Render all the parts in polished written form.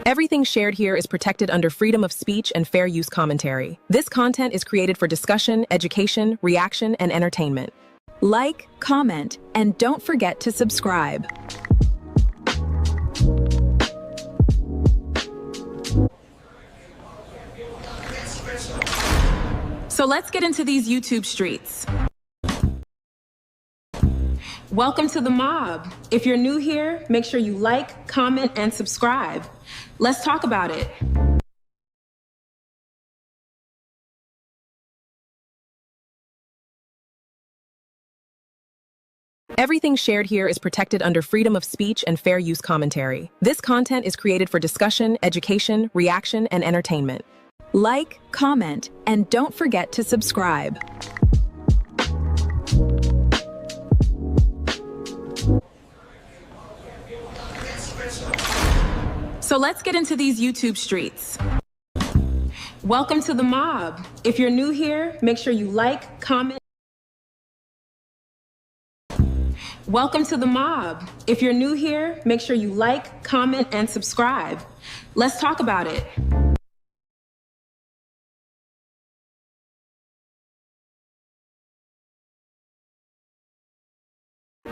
Everything shared here is protected under freedom of speech and fair use commentary. This content is created for discussion, education, reaction, and entertainment. Like, comment, and don't forget to subscribe. So let's get into these YouTube streets. Welcome to the mob. If you're new here, make sure you like, comment, and subscribe. Let's talk about it. Everything shared here is protected under freedom of speech and fair use commentary. This content is created for discussion, education, reaction, and entertainment. Like, comment, and don't forget to subscribe. So let's get into these YouTube streets. Welcome to the mob. If you're new here, make sure you like, comment. Welcome to the mob. If you're new here, make sure you like, comment, and subscribe. Let's talk about it.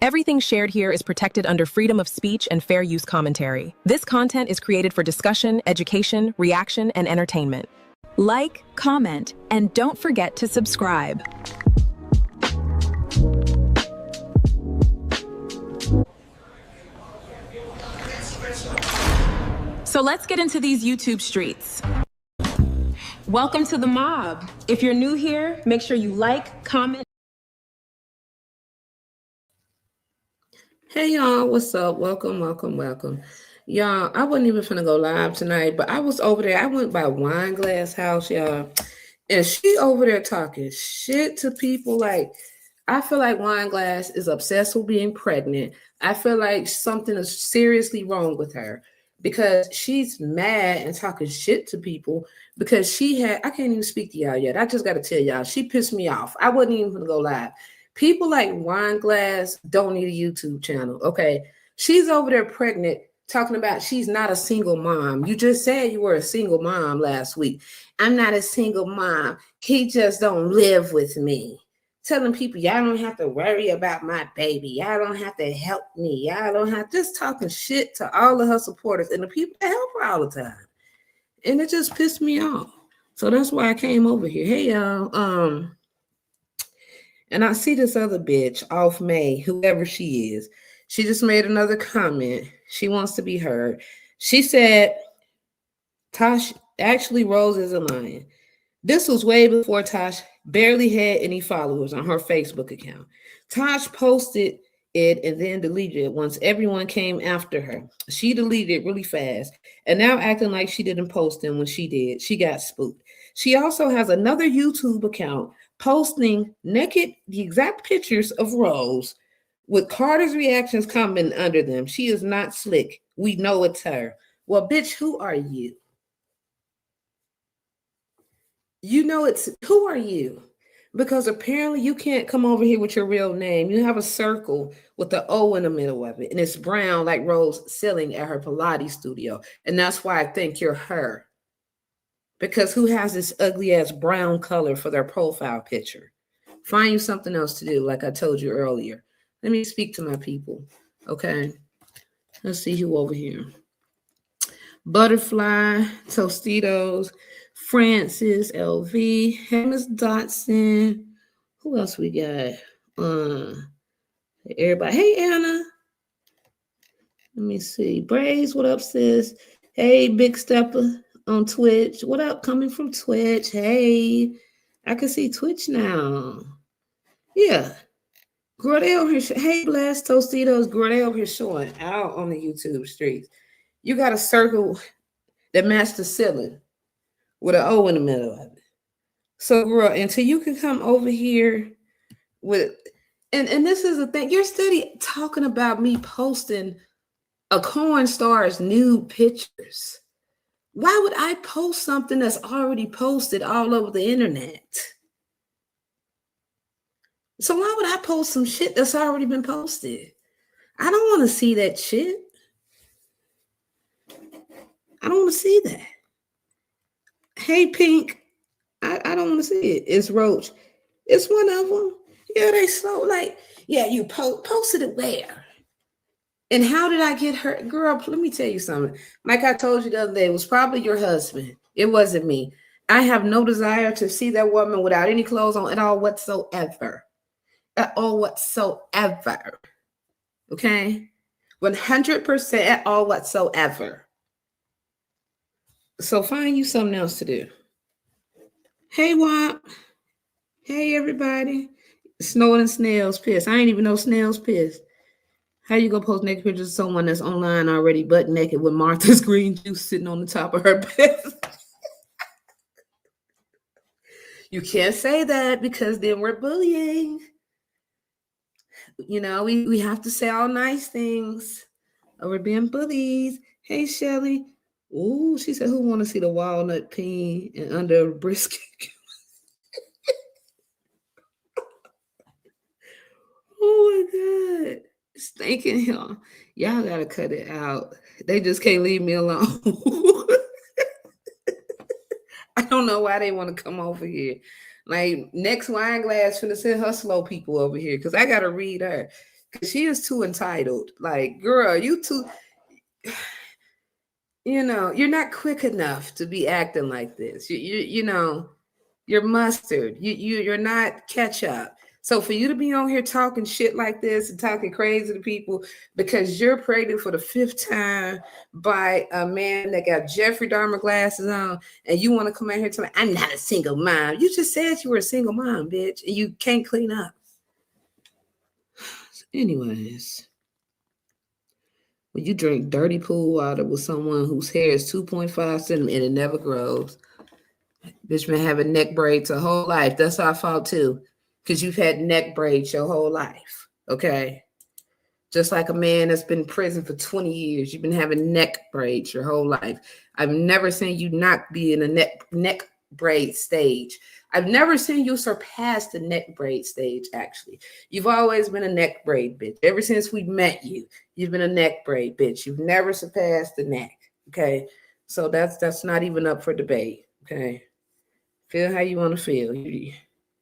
Everything shared here is protected under freedom of speech and fair use commentary. This content is created for discussion, education, reaction, and entertainment. Like, comment, and don't forget to subscribe. So let's get into these YouTube streets. Welcome to the mob. If you're new here, make sure you like, comment. Hey y'all, what's up? Welcome. Y'all, I wasn't even finna go live tonight, but I was over there. I went by Wineglass house, y'all, and she over there talking shit to people. Like, I feel like Wineglass is obsessed with being pregnant. I feel like something is seriously wrong with her because she's mad and talking shit to people because I can't even speak to y'all yet. I just got to tell y'all, she pissed me off. I wasn't even gonna go live. People like Wineglass don't need a YouTube channel, okay? She's over there pregnant, talking about she's not a single mom. You just said you were a single mom last week. I'm not a single mom. He just don't live with me. Telling people, y'all don't have to worry about my baby. Y'all don't have to help me. Y'all don't have, just talking shit to all of her supporters and the people that help her all the time. And it just pissed me off. So that's why I came over here. Hey, y'all. And I see this other bitch off May, whoever she is. She just made another comment. She wants to be heard. She said, Tosh, actually, Rose is a lion. This was way before Tosh barely had any followers on her Facebook account. Tosh posted it and then deleted it once everyone came after her. She deleted it really fast and now acting like she didn't post them when she did. She got spooked. She also has another YouTube account posting naked, the exact pictures of Rose with Carter's reactions commenting under them. She is not slick. We know it's her. Well, bitch, who are you? You know who are you? Because apparently you can't come over here with your real name. You have a circle with the O in the middle of it, and it's brown like Rose selling at her Pilates studio. And that's why I think you're her. Because who has this ugly ass brown color for their profile picture? Find you something else to do, like I told you earlier. Let me speak to my people. Okay. Let's see who over here. Butterfly, Tostitos, Francis, LV, hey, Miss Dotson. Who else we got? Everybody. Hey, Anna. Let me see. Braze, what up, sis? Hey, Big Stepper on Twitch. What up, coming from Twitch? Hey, I can see Twitch now. Yeah. Gordell here. Hey, Blast Tostitos. Gordell here showing out on the YouTube streets. You got a circle that matched the ceiling with an O in the middle of it. So, girl, until you can come over here with, and this is the thing, you're steady talking about me posting a corn star's nude pictures. Why would I post something that's already posted all over the internet? So why would I post some shit that's already been posted? I don't want to see that shit. I don't want to see that. Hey, Pink. I don't want to see it. It's Roach. It's one of them. Yeah, they slow. Like, yeah, you posted it where? And how did I get hurt? Girl, let me tell you something. Like I told you the other day, it was probably your husband. It wasn't me. I have no desire to see that woman without any clothes on at all whatsoever. At all whatsoever. Okay? 100% at all whatsoever. So find you something else to do. Hey, Wop. Hey, everybody. Snowing and Snails pissed. I ain't even know Snails pissed. How you gonna post naked pictures of someone that's online already butt naked with Martha's green juice sitting on the top of her bed? You can't say that because then we're bullying. You know, we have to say all nice things or we're being bullies. Hey, Shelly. Ooh, she said, who want to see the walnut pea and under a brisket? Oh my God. Stinking hell. Y'all gotta cut it out. They just can't leave me alone. I don't know why they want to come over here. Like next Wineglass finna send her slow people over here because I gotta read her. Cause she is too entitled. Like, girl, you too, you know, you're not quick enough to be acting like this. You know, you're mustard. You're not ketchup. So for you to be on here talking shit like this and talking crazy to people because you're pregnant for the 5th time by a man that got Jeffrey Dahmer glasses on, and you want to come out here and tell me I'm not a single mom. You just said you were a single mom, bitch, and you can't clean up. Anyways, when you drink dirty pool water with someone whose hair is 2.5 centimeters and it never grows, bitch been having neck braids her whole life. That's our fault too. Because you've had neck braids your whole life, okay? Just like a man that's been in prison for 20 years, you've been having neck braids your whole life. I've never seen you not be in a neck braid stage. I've never seen you surpass the neck braid stage, actually. You've always been a neck braid bitch. Ever since we met you, you've been a neck braid bitch. You've never surpassed the neck, okay? So that's not even up for debate, okay? Feel how you want to feel.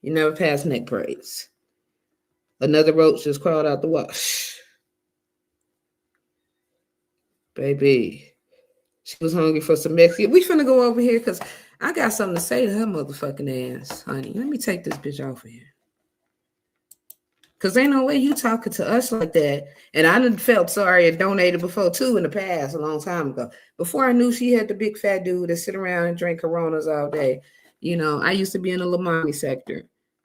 You never pass neck braids. Another roach just crawled out the wash. Baby. She was hungry for some Mexican. We finna go over here because I got something to say to her motherfucking ass, honey. Let me take this bitch off of here. Because ain't no way you talking to us like that. And I done felt sorry and donated before, too, in the past, a long time ago. Before I knew she had the big fat dude that sit around and drink Coronas all day. You know, I used to be in the Lamani sector.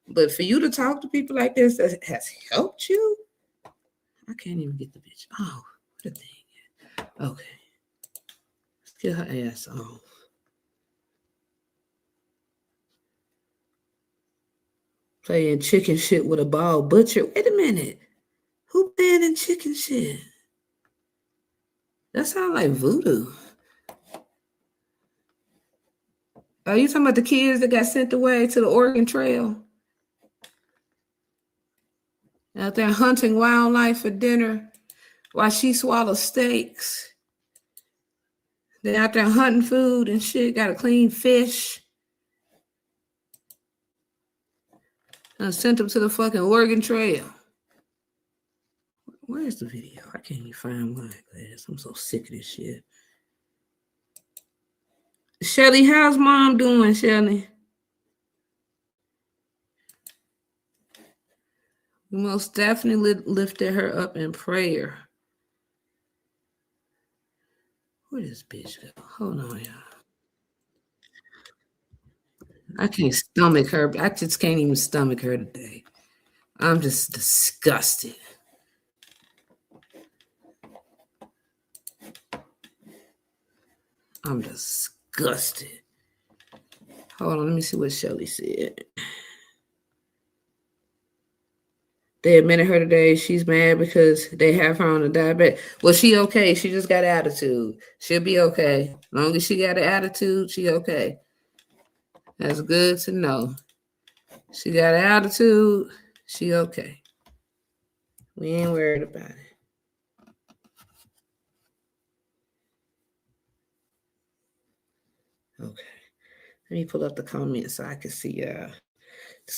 But for you to talk to people like this that has helped you, I can't even get the bitch. Oh, what a thing. Okay. Let's get her ass off. Playing chicken shit with a ball butcher. Wait a minute. Who playing in chicken shit? That sounds like voodoo. Are you talking about the kids that got sent away to the Oregon Trail? Out there hunting wildlife for dinner while she swallows steaks. They're out there hunting food and shit, got to clean fish. And sent them to the fucking Oregon Trail. Where's the video? I can't even find Wineglass. I'm so sick of this shit. Shelly, how's mom doing, Shelly? We most definitely lifted her up in prayer. Where does bitch go? Hold on, y'all. I can't stomach her. I just can't even stomach her today. I'm just disgusted. I'm disgusted. Hold on, let me see what Shelly said. They admitted her today. She's mad because they have her on a diabetic. Well, she okay. She just got attitude. She'll be okay. As long as she got an attitude, she okay. That's good to know. She got an attitude, she okay. We ain't worried about it. Okay. Let me pull up the comments so I can see.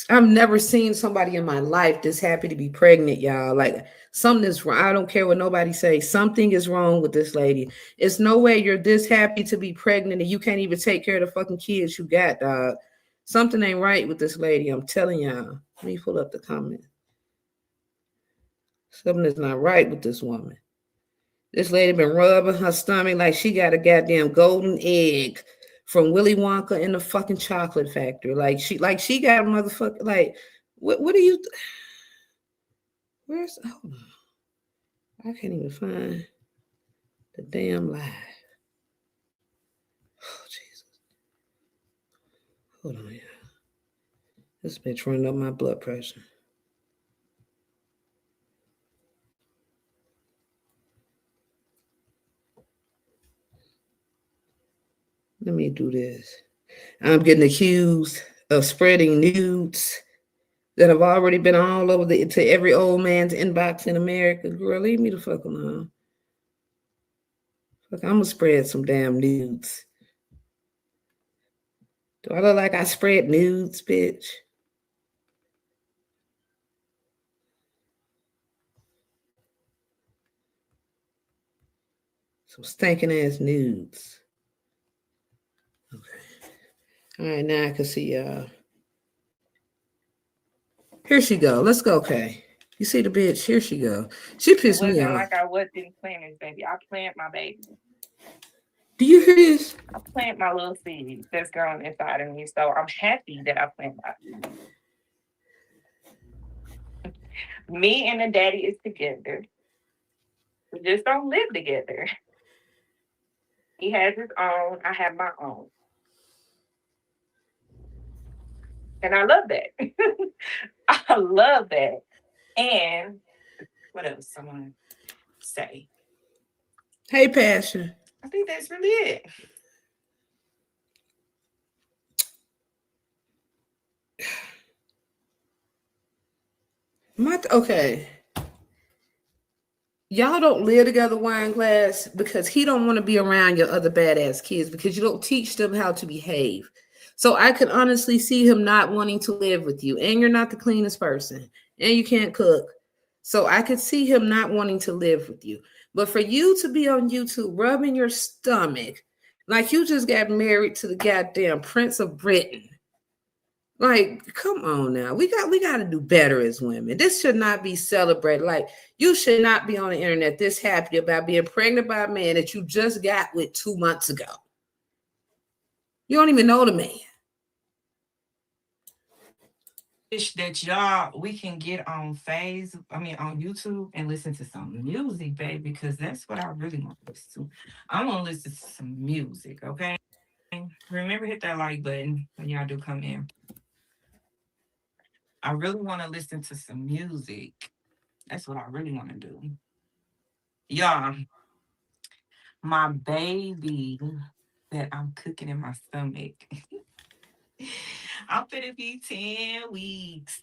I've never seen somebody in my life this happy to be pregnant, y'all. Like something is wrong. I don't care what nobody says. Something is wrong with this lady. It's no way you're this happy to be pregnant and you can't even take care of the fucking kids you got, dog. Something ain't right with this lady. I'm telling y'all. Let me pull up the comment. Something is not right with this woman. This lady been rubbing her stomach like she got a goddamn golden egg from Willy Wonka in the fucking chocolate factory. Like she got a motherfucker. Like what are you? Where's hold on? I can't even find the damn live. Oh Jesus! Hold on, yeah. This bitch running up my blood pressure. Let me do this. I'm getting accused of spreading nudes that have already been all over to every old man's inbox in America. Girl, leave me the fuck alone. Fuck, I'm gonna spread some damn nudes. Do I look like I spread nudes, bitch? Some stinking ass nudes. Okay. All right, now I can see here she go. Let's go, Kay. You see the bitch? Here she go. She pissed me off. Like I wasn't playing this baby. I planted my baby. Do you hear this? I plant my little seed that's growing inside of me. So I'm happy that I planted my seed. Me and the daddy is together. We just don't live together. He has his own. I have my own. And I love that. I love that. And what else someone say? Hey, Passion. I think that's really it. Okay. Y'all don't live together, Wineglass, because he don't want to be around your other badass kids because you don't teach them how to behave. So I could honestly see him not wanting to live with you. And you're not the cleanest person. And you can't cook. So I could see him not wanting to live with you. But for you to be on YouTube rubbing your stomach like you just got married to the goddamn Prince of Britain. Like, come on now. We got to do better as women. This should not be celebrated. Like, you should not be on the internet this happy about being pregnant by a man that you just got with 2 months ago. You don't even know the man. Wish that we can get on on YouTube and listen to some music, baby, because that's what I really want to listen to. I want to listen to some music, okay? Remember, hit that like button when y'all do come in. I really want to listen to some music. That's what I really want to do. Y'all, my baby that I'm cooking in my stomach. I'm finna be 10 weeks.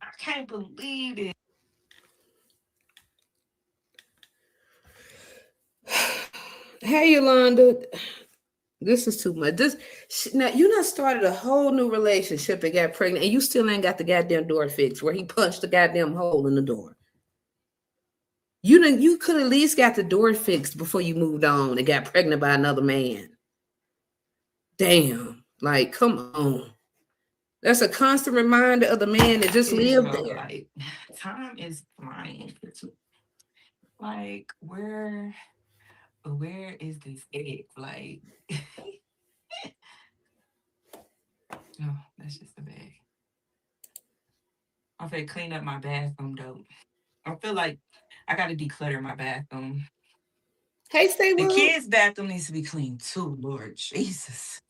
I can't believe it. Hey, Yolanda. This is too much. Now you done started a whole new relationship and got pregnant, and you still ain't got the goddamn door fixed where he punched the goddamn hole in the door. You could at least got the door fixed before you moved on and got pregnant by another man. Damn. Like, come on. That's a constant reminder of the man that just lived there. Like, time is flying. Like, where is this egg? Like, oh, that's just a bag. I'm gonna clean up my bathroom though. I feel like I gotta declutter my bathroom. Hey, stay The woke. kids' bathroom needs to be clean too, Lord Jesus.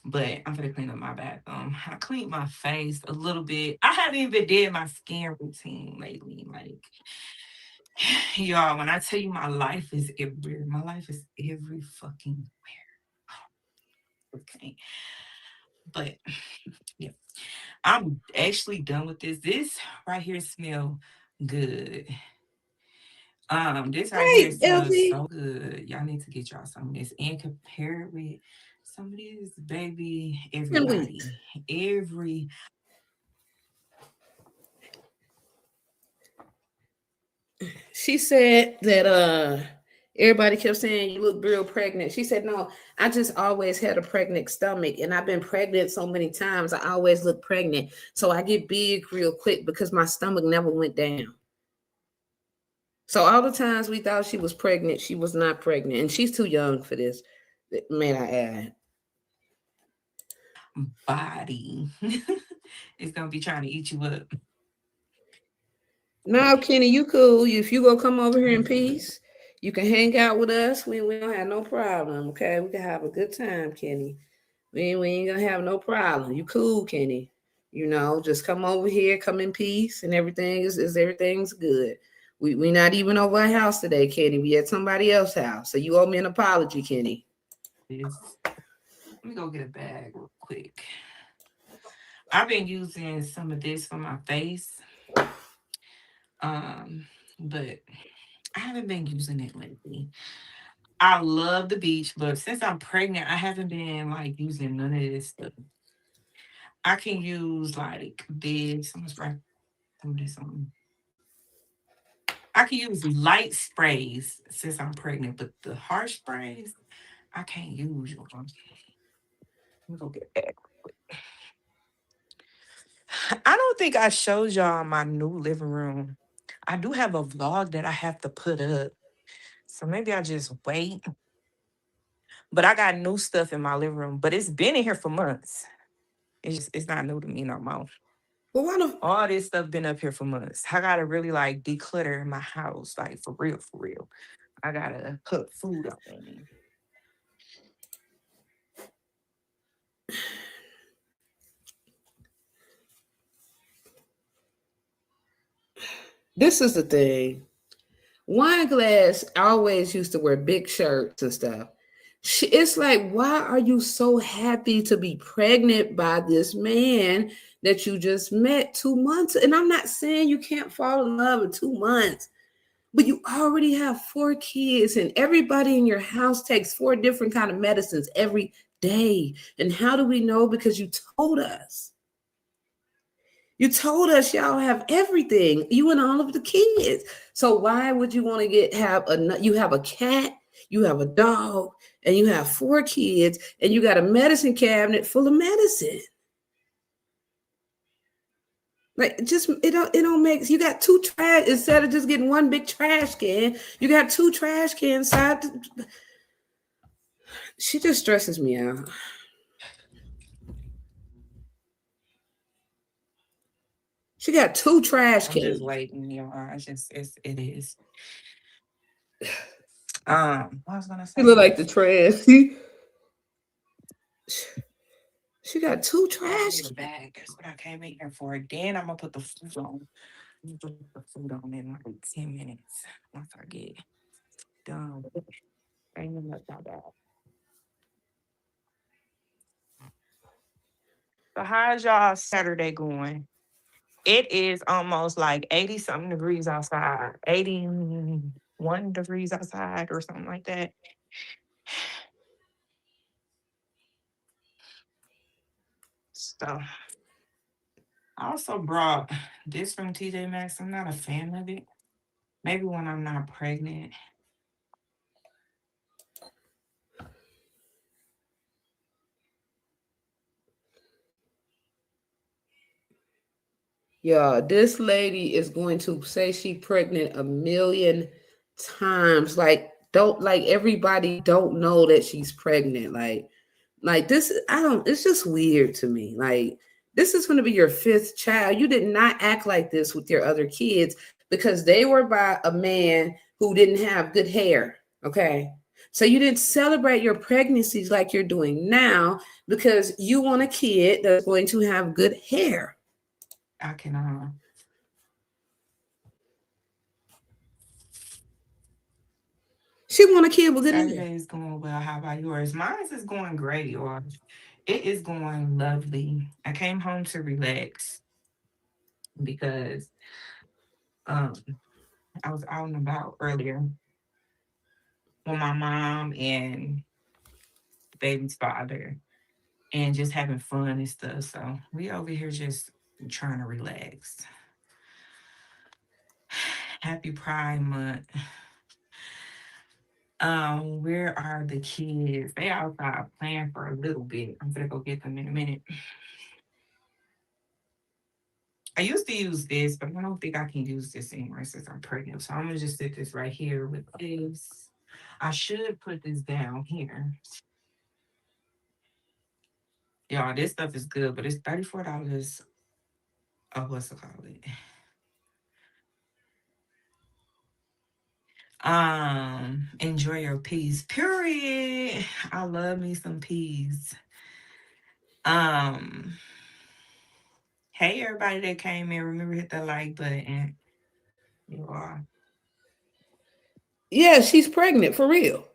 But I'm gonna clean up my bathroom. I cleaned my face a little bit. I haven't even did my skin routine lately. Like, y'all, when I tell you my life is everywhere, my life is every fucking where. Okay. But yeah, I'm actually done with this. This right here smell good. This right here Right, smells LV. so good. Y'all need to get y'all some of this and compare it with some of this, baby. 10 weeks. Every She said that everybody kept saying you look real pregnant. She said, no, I just always had a pregnant stomach and I've been pregnant so many times. I always look pregnant. So I get big real quick because my stomach never went down. So all the times we thought she was pregnant, she was not pregnant. And she's too young for this, may I add. body is gonna be trying to eat you up. No, Kenny, you cool. If you go come over here in peace, you can hang out with us. We don't have no problem. Okay, we can have a good time, Kenny. We ain't gonna have no problem. You cool, Kenny. You know, just come over here, come in peace, and everything is everything's good. We not even over our house today, Kenny. We at somebody else's house. So you owe me an apology, Kenny. This. Let me go get a bag real quick. I've been using some of this for my face, um, but I haven't been using it lately. I love the beach, but since I'm pregnant, I haven't been like using none of this stuff. I can use like this. I'm gonna spray some of this on. I can use light sprays since I'm pregnant, but the harsh sprays I can't use. Let me go get that. I don't think I showed y'all my new living room. I do have a vlog that I have to put up. So maybe I just wait. But I got new stuff in my living room. But it's been in here for months. It's not new to me no more. Well, why the All this stuff been up here for months. I gotta really like declutter my house, like for real, for real. I gotta cook food up in it. this is the thing. Wineglass always used to wear big shirts and stuff. It's like, why are you so happy to be pregnant by this man that you just met 2 months? And I'm not saying you can't fall in love in 2 months, but you already have 4 kids, and everybody in your house takes 4 different kind of medicines every day. And how do we know? Because you told us. You told us y'all have everything, you and all of the kids. So why would you want to you have a cat, you have a dog, and you have 4 kids, and you got a medicine cabinet full of medicine? Like, just it don't make, you got 2 trash instead of just getting one big trash can. You got 2 trash cans side. She just stresses me out. She got 2 trash I'm just cans. waiting, y'all. It is. What I was gonna She look say. like the trash. She got two I just trash need a cans. bag. That's what I came in here for. Then I'm gonna put the food on. I'm gonna put the food on in like 10 minutes once I get done. Ain't even not that bad. So how's y'all Saturday going? It is almost like 80 something degrees outside, 81 degrees outside or something like that. So I also brought this from TJ Maxx. I'm not a fan of it. Maybe when I'm not pregnant. Yeah, this lady is going to say she pregnant a million times. Like, don't, like, everybody don't know that she's pregnant. Like this, I don't, it's just weird to me. Like, this is going to be your 5th child. You did not act like this with your other kids because they were by a man who didn't have good hair. Okay. So you didn't celebrate your pregnancies like you're doing now because you want a kid that's going to have good hair. I can She want a kid with good hair. Saturday is going well. How about yours? Mine is going great, y'all. It is going lovely. I came home to relax because um I was out and about earlier with my mom and baby's father and just having fun and stuff. So we over here just trying to relax. Happy Pride Month. Where are the kids? They outside playing for a little bit. I'm gonna go get them in a minute. I used to use this, but I don't think I can use this anymore since I'm pregnant. So I'm gonna just sit this right here with this. I should put this down here. Y'all, this stuff is good, but it's $34. Oh, what's it called? Enjoy your peas. Period. I love me some peas. Um, hey everybody that came in, remember hit that like button. You are. Yeah, she's pregnant for real.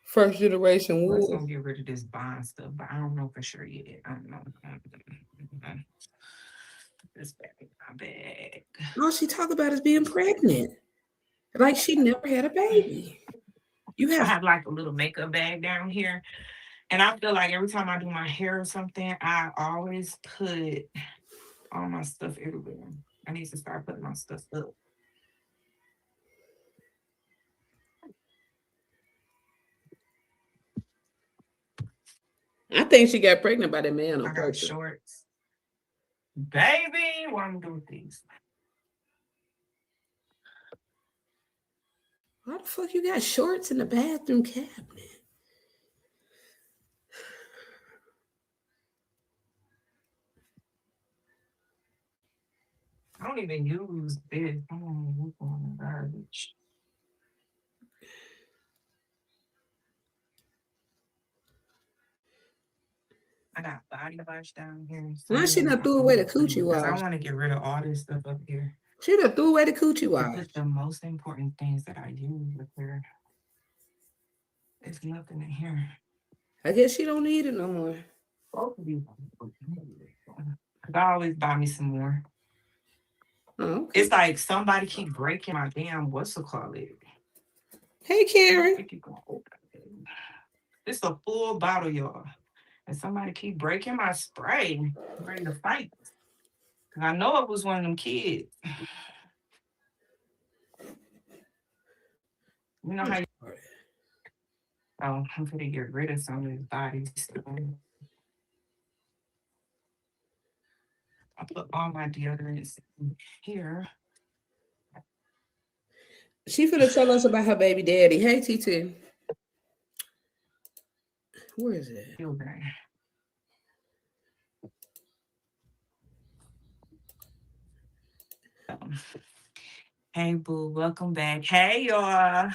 First generation Let's wolf. gonna get rid of this bond stuff, but I don't know for sure yet. I don't know. This back in my bag. All she talk about is being pregnant. Like she never had a baby. You I have have like a little makeup bag down here. And I feel like every time I do my hair or something, I always put all my stuff everywhere. I need to start putting my stuff up. I think she got pregnant by that man on I got purpose. shorts. Baby, what I'm doing with these? Why the fuck you got shorts in the bathroom cabinet? I don't even use this. I don't use on garbage. I got body wash down here. Why she not threw away the coochie Because I wash? want to get rid of all this stuff up here. She done threw away the coochie To wash. put the most important things that I use up here. There's nothing in here. I guess she don't need it no more. Both of these. Because I always buy me some more. Oh, okay. It's like somebody keep breaking my damn what's it called it. Hey, Karen. It's a full bottle, y'all. And somebody keep breaking my spray. I'm ready to fight. Cause I know it was one of them kids. You know how you I'm gonna get rid of some of his body stuff. I put all my deodorants here. She finna tell us about her baby daddy. Hey, TT. Where is it? Hey boo, welcome back. Hey y'all.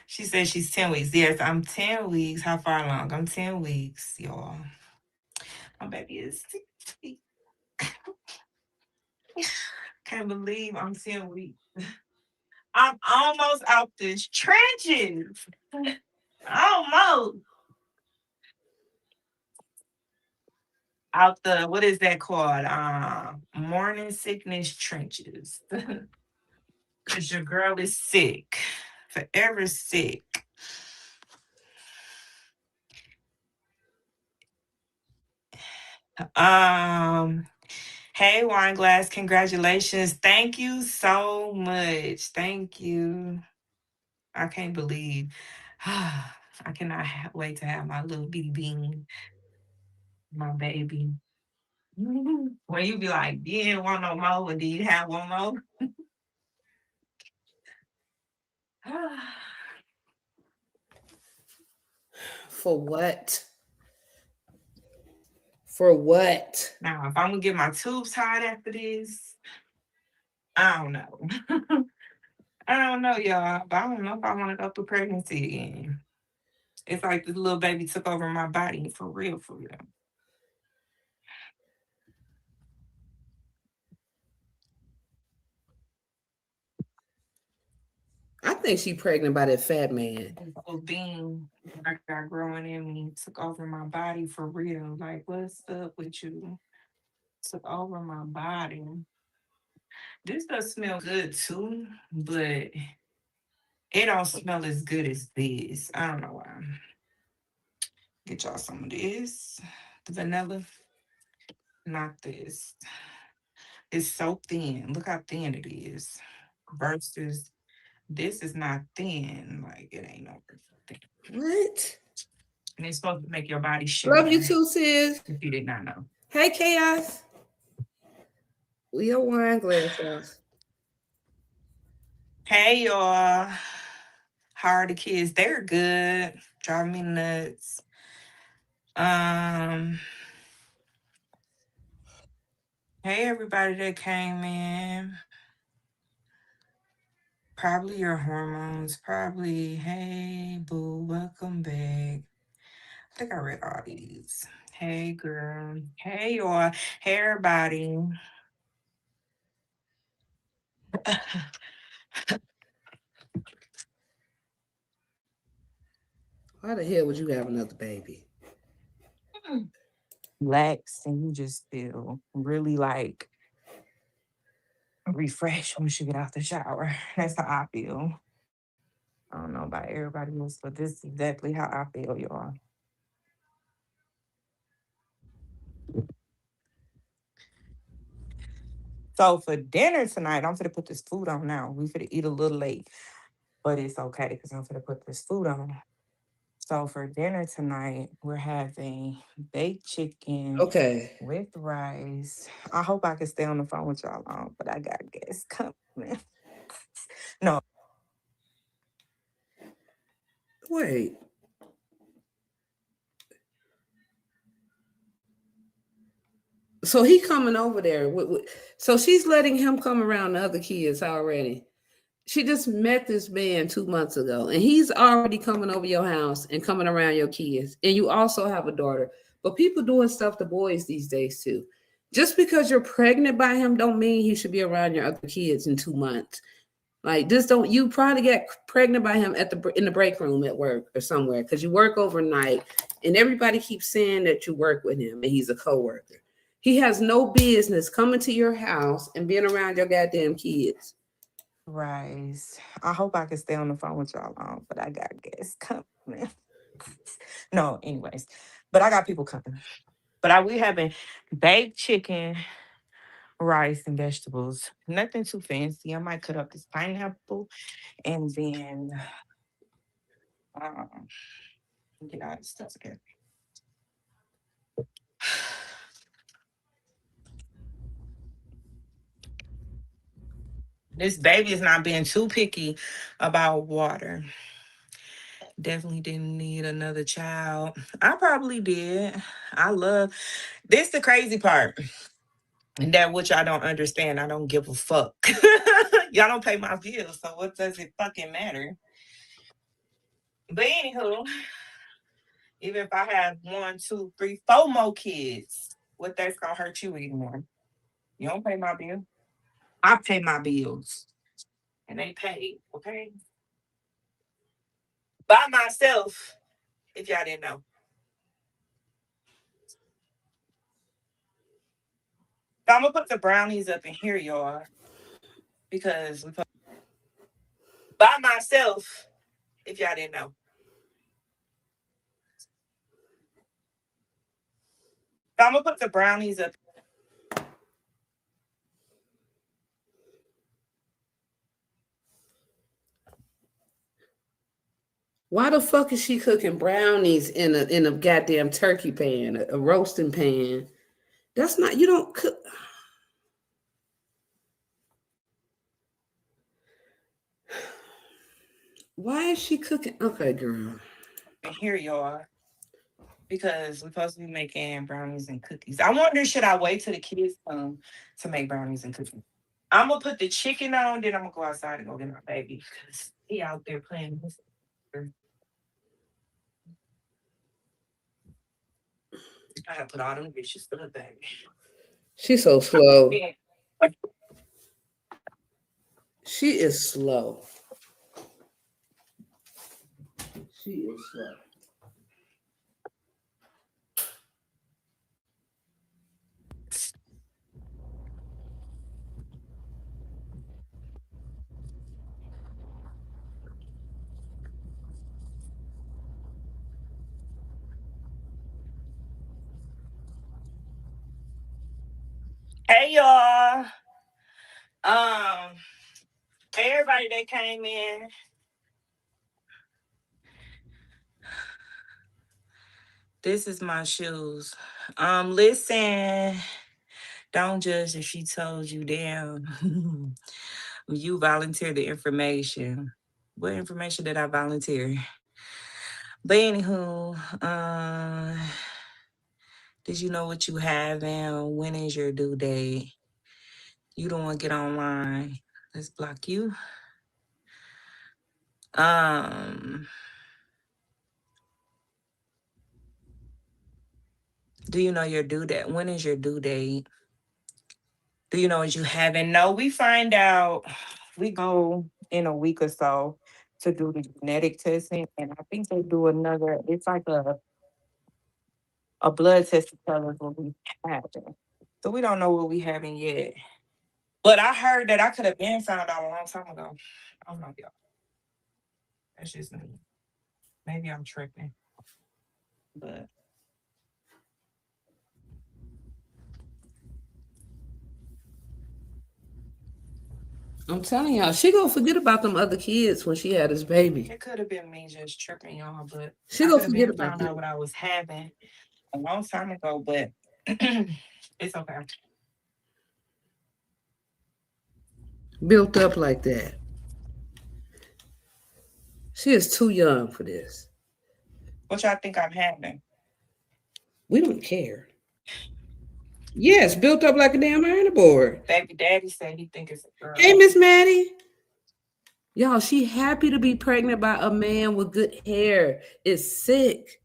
She said she's 10 weeks. Yes, I'm 10 weeks. How far along? I'm 10 weeks, y'all. My baby is 6 weeks. Can't believe I'm 10 weeks. I'm almost out this trenches. Almost. Out the, what is that called? Morning sickness trenches. Because your girl is sick. Forever sick. Hey, Wineglass, congratulations. Thank you so much. Thank you. I can't believe. I cannot wait to have my little bitty bean, my baby. When you be like, you didn't want no more, and do you have one more? For what? For what? Now, if I'm gonna get my tubes tied after this, I don't know. I don't know, y'all, but I don't know if I want to go through pregnancy again. It's like this little baby took over my body for real, for real. I think she pregnant by that fat man. Those being I got growing in me took over my body for real. Like, what's up with you? Took over my body. This does smell good too, but it don't smell as good as this. I don't know why. Get y'all some of this. The vanilla, not this. It's so thin. Look how thin it is. Versus this is not thin. Like it ain't no thin. What? And it's supposed to make your body shimmer. Love you too, sis. If you did not know. Hey, Chaos. We your wine glass house. Hey y'all. How are the kids? They're good. Drive me nuts. Hey everybody that came in. Probably your hormones. Probably, hey boo, welcome back. I think I read all these. Hey girl. Hey y'all. Hey everybody. Why the hell would you have another baby? Relax and you just feel really like refreshed once you get out the shower. That's how I feel. I don't know about everybody else, but this is exactly how I feel, y'all. So for dinner tonight, I'm gonna put this food on now. We finna eat a little late, but it's okay because I'm gonna put this food on. So for dinner tonight, we're having baked chicken Okay. with rice. I hope I can stay on the phone with y'all long, but I got guests coming. No. Wait. So he coming over there. So she's letting him come around the other kids already. She just met this man 2 months ago, and he's already coming over your house and coming around your kids. And you also have a daughter. But people doing stuff to boys these days too. Just because you're pregnant by him don't mean he should be around your other kids in 2 months. Like just don't. You probably get pregnant by him in the break room at work or somewhere because you work overnight, and everybody keeps saying that you work with him and he's a coworker. He has no business coming to your house and being around your goddamn kids. Rice. I hope I can stay on the phone with y'all long, but I got guests coming. No, anyways. But I got people coming. But we having baked chicken, rice, and vegetables. Nothing too fancy. I might cut up this pineapple and then um, get all this stuff together. This baby is not being too picky about water. Definitely didn't need another child. I probably did. I love this the crazy part. And that which I don't understand. I don't give a fuck. Y'all don't pay my bills, so what does it fucking matter? But anywho, even if I have 1, 2, 3, 4 more kids, what that's gonna hurt you anymore? You don't pay my bill. I pay my bills. And they pay, okay? By myself, if y'all didn't know. So I'm gonna put the brownies up in here, y'all. Because by myself, if y'all didn't know. So I'm gonna put the brownies up. Why the fuck is she cooking brownies in a goddamn turkey pan, a roasting pan? That's not, you don't cook. Why is she cooking? Okay, girl. And here y'all. Because we're supposed to be making brownies and cookies. I wonder, should I wait till the kids come to make brownies and cookies? I'm gonna put the chicken on, then I'm gonna go outside and go get my baby because he out there playing with her. I gotta put all them dishes to the baby. She's so slow. She is slow. She is slow. Hey y'all. Hey everybody that came in. This is my shoes. Listen, don't judge if she told you, damn. You volunteered the information. What information did I volunteer? But anywho, did you know what you have and when is your due date? You don't want to get online. Let's block you. Um, do you know your due date? When is your due date? Do you know what you haven't? No, we find out. We go in a week or so to do the genetic testing, and I think they do another. It's like a blood test to tell us what we have. So we don't know what we haven't yet. But I heard that I could have been found out a long time ago. I don't know, y'all. That's just me. Maybe I'm tripping, but I'm telling y'all, she gonna forget about them other kids when she had his baby. it could have been me just tripping, y'all. But She I gonna could have forget been about found out them. what I was having a long time ago. But it's okay. Built up like that. She is too young for this. What y'all think I'm having? We don't care. Yes, built up like a damn iron board. Baby daddy said he think it's a Hey, girl. Miss Maddie. Y'all, she happy to be pregnant by a man with good hair. It's sick.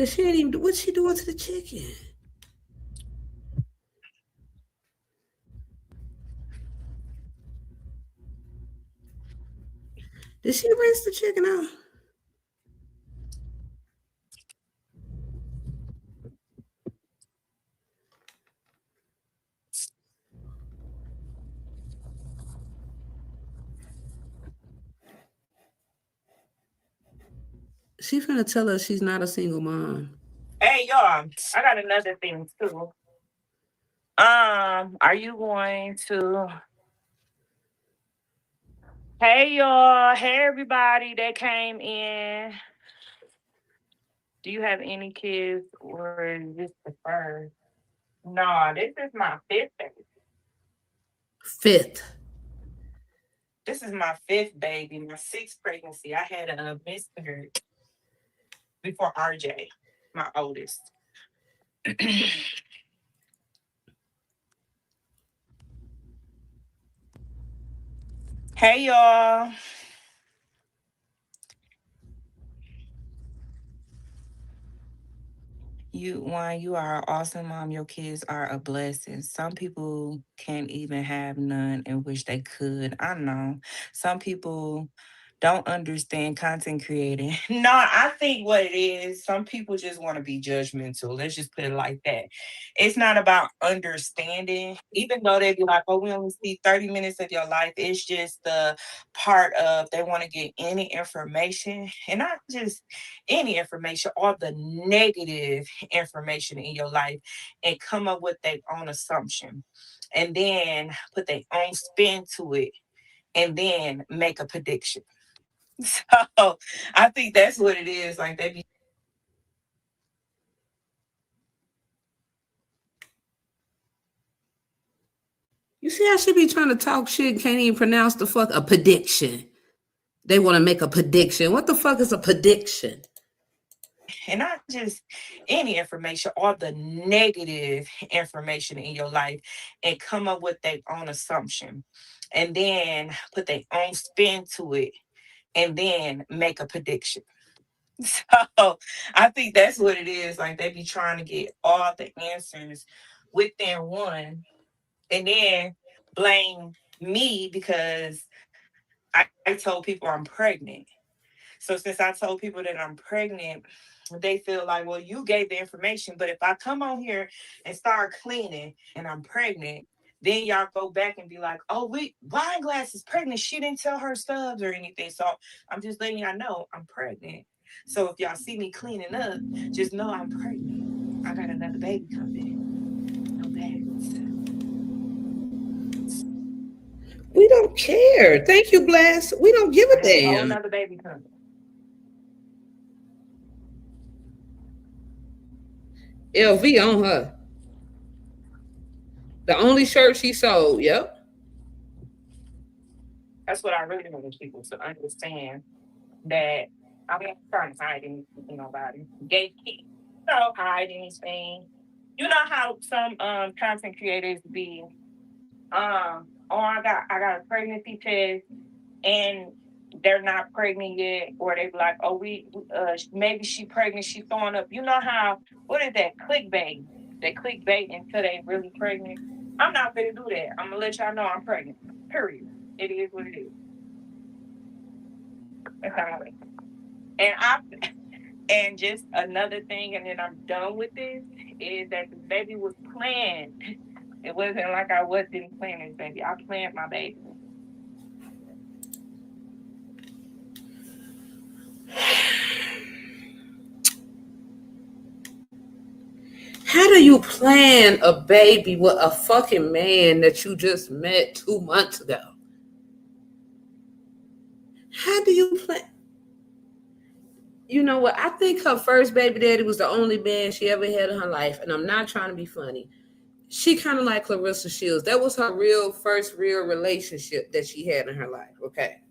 She ain't even. What's she doing to the chicken? Did she rinse the chicken out? She finna tell us she's not a single mom. Hey y'all, I got another thing too. Are you going to? Hey y'all, hey everybody that came in. Do you have any kids or is this the first? No, this is my fifth baby. Fifth. This is my fifth baby, my sixth pregnancy. I had a miscarriage before RJ, my oldest. Hey y'all. You are an awesome mom. Your kids are a blessing. Some people can't even have none and wish they could. I know. Some people don't understand content creating. No, I think what it is, some people just want to be judgmental. Let's just put it like that. It's not about understanding, even though they be like, oh, we only see 30 minutes of your life. It's just the part of they want to get any information and not just any information, all the negative information in your life and come up with their own assumption and then put their own spin to it and then make a prediction. So I think that's what it is. Like they be You see how she be trying to talk shit and can't even pronounce the fuck a prediction. They want to make a prediction. What the fuck is a prediction? and not just any information, all the negative information in your life and come up with their own assumption and then put their own spin to it and then make a prediction. So I think that's what it is. Like they be trying to get all the answers within one and then blame me because I told people I'm pregnant. So since I told people that I'm pregnant, they feel like, well, you gave the information. But if I come on here and start cleaning and I'm pregnant, then y'all go back and be like, oh, Wineglass is pregnant. She didn't tell her subs or anything. So I'm just letting y'all know I'm pregnant. So if y'all see me cleaning up, just know I'm pregnant. I got another baby coming. No bad. We don't care. Thank you, Bless. We don't give I a got a whole damn. nother baby coming. LV on her. The only shirt she sold. Yep. That's what I really want people to understand, that I'm not trying to hide anything from nobody. Gatekeep. Don't hide anything. You know how some content creators be oh, I got a pregnancy test and they're not pregnant yet, or they be like, oh, maybe she pregnant, she throwing up. You know how, what is that, clickbait? They clickbait until they really pregnant. I'm not gonna do that. I'm gonna let y'all know I'm pregnant. Period. It is what it is. That's how I, and I and just another thing, and then I'm done with this, is that the baby was planned. It wasn't like I wasn't planning this baby. I planned my baby. How do you plan a baby with a fucking man that you just met 2 months ago? How do you plan? You know what? I think her first baby daddy was the only man she ever had in her life, and I'm not trying to be funny. She kind of like Clarissa Shields. That was her first real relationship that she had in her life. Okay.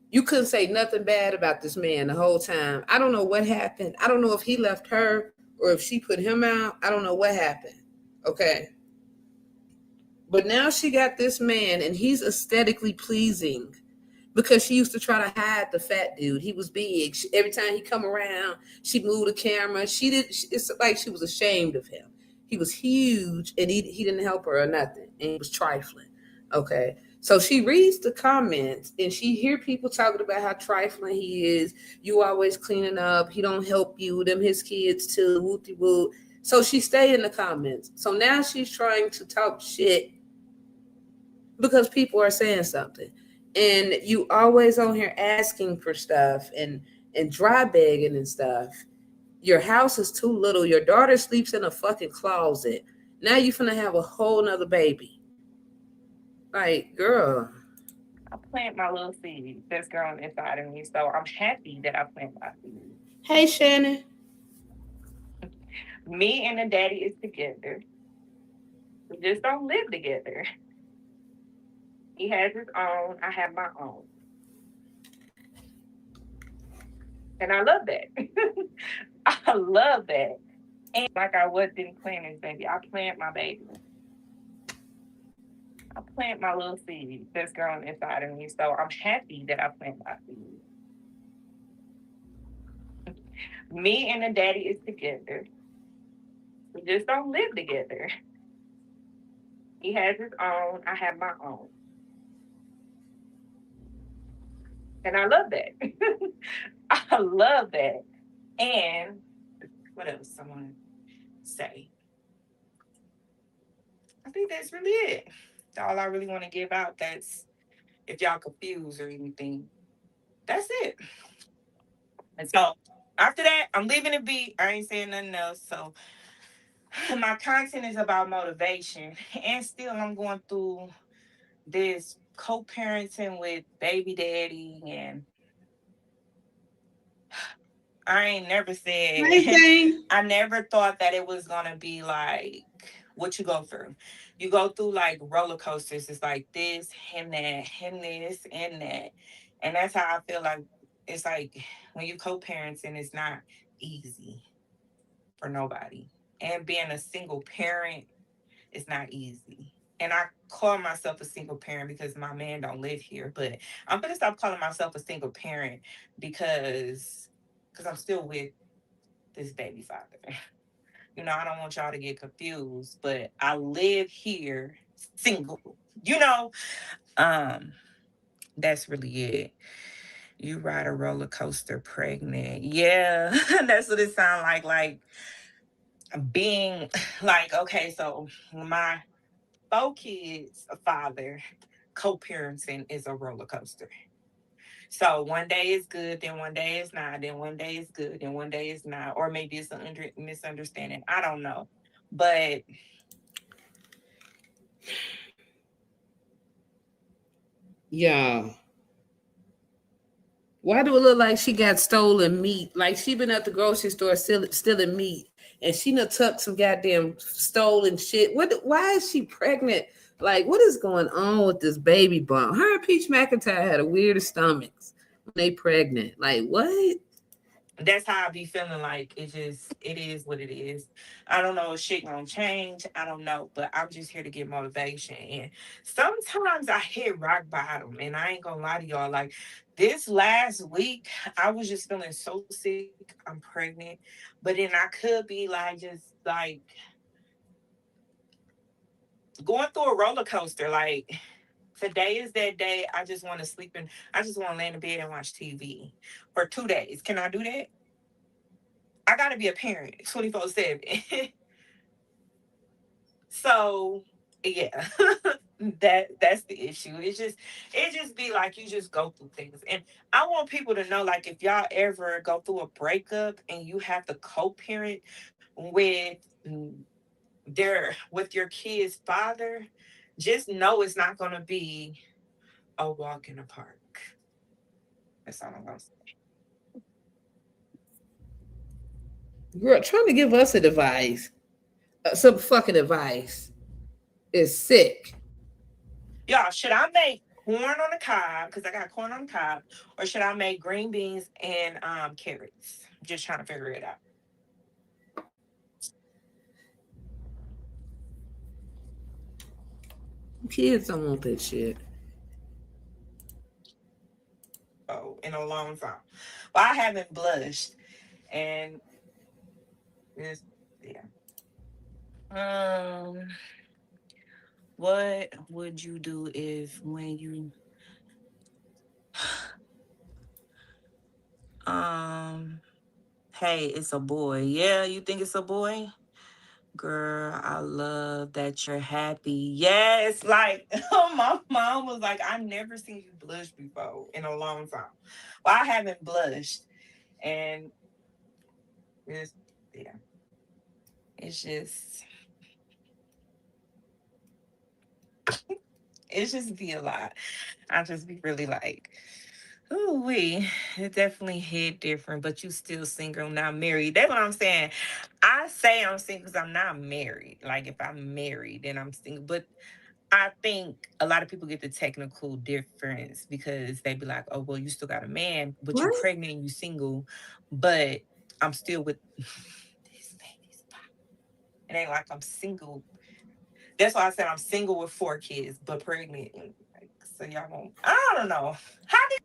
You couldn't say nothing bad about this man the whole time. I don't know what happened. I don't know if he left her or if she put him out. I don't know what happened. Okay. But now she got this man and he's aesthetically pleasing because she used to try to hide the fat dude. He was big. Every time he come around, she moved the camera. It's like she was ashamed of him. He was huge and he didn't help her or nothing. And he was trifling. Okay. So she reads the comments and she hear people talking about how trifling he is. You always cleaning up. He don't help you. Them his kids too. Wooty woo. So she stay in the comments. So now she's trying to talk shit because people are saying something. And you always on here asking for stuff and dry begging and stuff. Your house is too little. Your daughter sleeps in a fucking closet. Now you finna have a whole nother baby. Like, girl. I plant my little seed that's growing inside of me. So I'm happy that I plant my seed. Hey, Shannon. Me and the daddy is together. We just don't live together. He has his own. I have my own. And I love that. I love that. And like I wasn't planning this baby. I plant my baby. I plant my little seed that's growing inside of me. So I'm happy that I plant my seed. Me and the daddy is together. We just don't live together. He has his own. I have my own. And I love that. I love that. And what else I want to say? I think that's really it. That's all I really want to give out. That's, if y'all confused or anything, that's it. And so after that, I'm leaving it be. I ain't saying nothing else. So my content is about motivation. And still I'm going through this co-parenting with baby daddy, and I ain't never said Amazing. I never thought that it was gonna be like what you go through. You go through like roller coasters. It's like this and that and this and that. And that's how I feel like it's like when you co-parenting, it's not easy for nobody. And being a single parent is not easy. And I call myself a single parent because my man don't live here. But I'm gonna stop calling myself a single parent because I'm still with this baby father. You know, I don't want y'all to get confused, but I live here single. You know, um, That's really it. You ride a roller coaster pregnant. Yeah, that's what it sounds like. Like being like, okay, so my 4 kids, a father, co-parenting is a roller coaster. So one day is good, then one day is not, then one day is good, then one day is not, or maybe it's a misunderstanding. I don't know, but Yeah. Why do it look like she got stolen meat? Like she been at the grocery store stealing meat, and she done took some goddamn stolen shit. What? Why is she pregnant? Like, what is going on with this baby bump? Her and Peach McIntyre had a weird stomachs when they pregnant. Like, what? that's how I be feeling. Like it is what it is. I don't know if shit gonna change. I don't know, but I'm just here to get motivation. And sometimes I hit rock bottom, and I ain't gonna lie to y'all. Like this last week, I was just feeling so sick. I'm pregnant, but then I could be like just like going through a roller coaster. Like today is that day. I just want to sleep and I just want to lay in the bed and watch TV for 2 days. Can I do that? I got to be a parent 24/7. So yeah, that's the issue. It just be like you just go through things, and I want people to know like if y'all ever go through a breakup and you have to co-parent with with your kid's father, just know it's not gonna be a walk in the park. That's all I'm gonna say. Girl, trying to give us a advice, some fucking advice is sick. Y'all, should I make corn on the cob because I got corn on the cob, or should I make green beans and carrots? Just trying to figure it out. Kids don't want that shit. Oh, in a long time. Well, I haven't blushed, and it's yeah. Um, what would you do if when you um hey, it's a boy. Yeah, you think it's a boy? Girl, I love that you're happy. Yes, like my mom was like, I never seen you blush before in a long time. Well, I haven't blushed, and it's yeah, it's just it's just be a lot. I just be really like, ooh, it definitely hit different, but you still single, not married. That's what I'm saying. I say I'm single because I'm not married. Like if I'm married, then I'm single. But I think a lot of people get the technical difference because they be like, oh, well, you still got a man, but you What? pregnant and you single, but I'm still with this baby's pop. It ain't like I'm single. That's why I said I'm single with 4 kids, but pregnant. Like, so y'all won't. I don't know. How do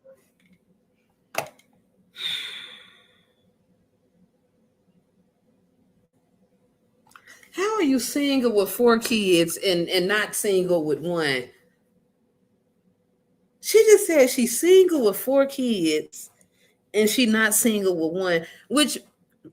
How are you single with 4 kids and not single with one? She just said she's single with 4 kids and she not single with one, which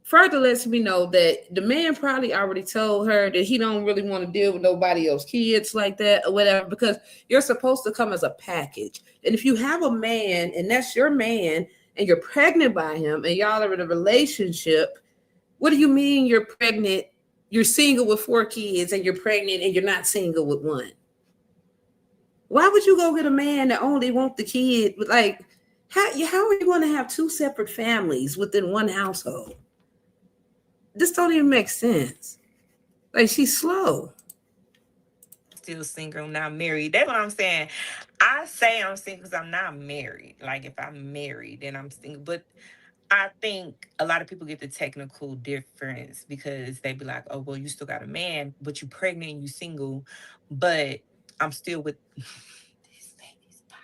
further lets me know that the man probably already told her that he don't really want to deal with nobody else kids like that or whatever, because you're supposed to come as a package. And if you have a man and that's your man and you're pregnant by him and y'all are in a relationship, what do you mean you're pregnant? You're single with 4 kids and you're pregnant and you're not single with one. Why would you go get a man that only want the kid? Like, how are you going to have 2 separate families within one household? This don't even make sense. Like, she's slow. still single, not married? That's what I'm saying. I say I'm single because I'm not married. Like if I'm married, then I'm single. But I think a lot of people get the technical difference because they be like, oh, well, you still got a man, but you pregnant and you single, but I'm still with this baby's pop.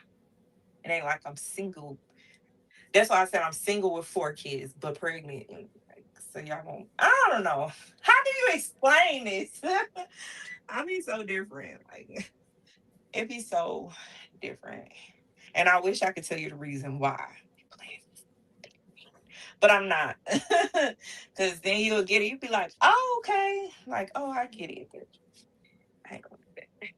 It ain't like I'm single. That's why I said I'm single with 4 kids, but pregnant. Like, so y'all won't. I don't know. How do you explain this? I be so different. Like it be so different. And I wish I could tell you the reason why. But I'm not. Because then you'll get it. You'll be like, oh, okay. Like, oh, I get it. But I ain't gonna do that.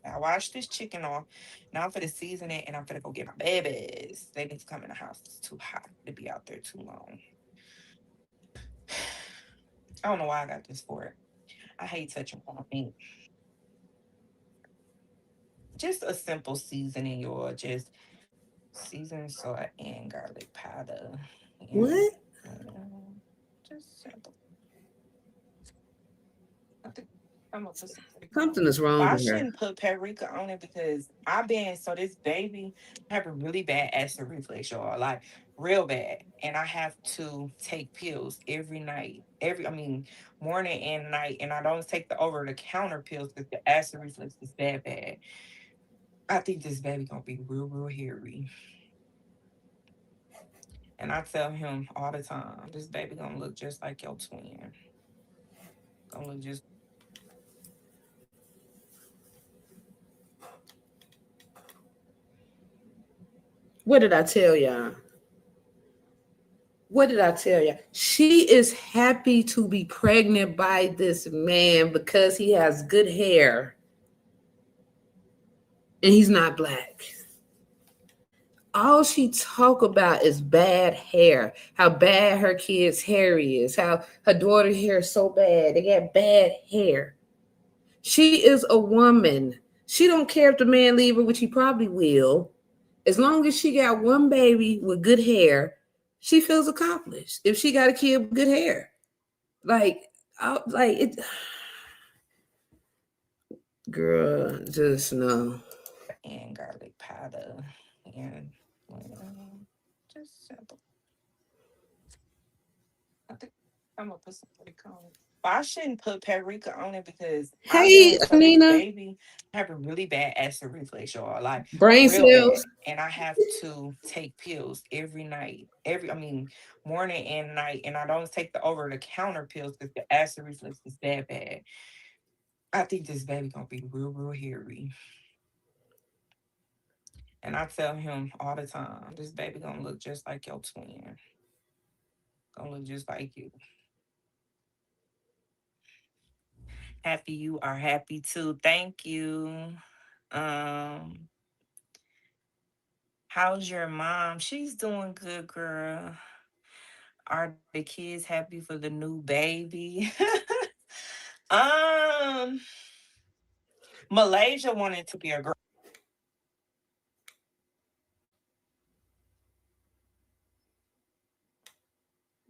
I washed this chicken off. Now I'm for to season it and I'm gonna go get my babies. They need to come in the house. It's too hot to be out there too long. I don't know why I got this for it. I hate touching raw meat. Just a simple seasoning, y'all. Just seasoned salt and garlic powder. And What? just simple. I think I'm gonna put some paprika on Something it. is But wrong I with her. shouldn't put paprika on it because I've been so this baby have a really bad acid reflux, y'all. Like real bad. And I have to take pills every night. Morning and night. And I don't take the over the counter pills because the acid reflux is that bad. I think this baby gonna be real, real hairy. And I tell him all the time, this baby gonna look just like your twin. Gonna look just What did I tell y'all? What did I tell you? She is happy to be pregnant by this man because he has good hair and he's not black. All she talk about is bad hair, how bad her kid's hair is, how her daughter's hair is so bad. They got bad hair. She is a woman. She don't care if the man leave her, which he probably will. As long as she got one baby with good hair, she feels accomplished. If she got a kid with good hair, like, like it, girl, just no. and garlic powder and just simple. I think I'm gonna put some paprika on it. But I shouldn't put paprika on it because I've Hey, been so this Anina, baby have a really bad acid reflux, y'all. Like brain real bad. cells. And I have to take pills every night. Morning and night. And I don't take the over the counter pills because the acid reflux is that bad. I think this baby gonna be real, real hairy. And I tell him all the time, this baby gonna look just like your twin. Gonna look just like you. Happy you are happy too. Thank you. Um, how's your mom? She's doing good, girl. Are the kids happy for the new baby? um, Malaysia wanted to be a girl.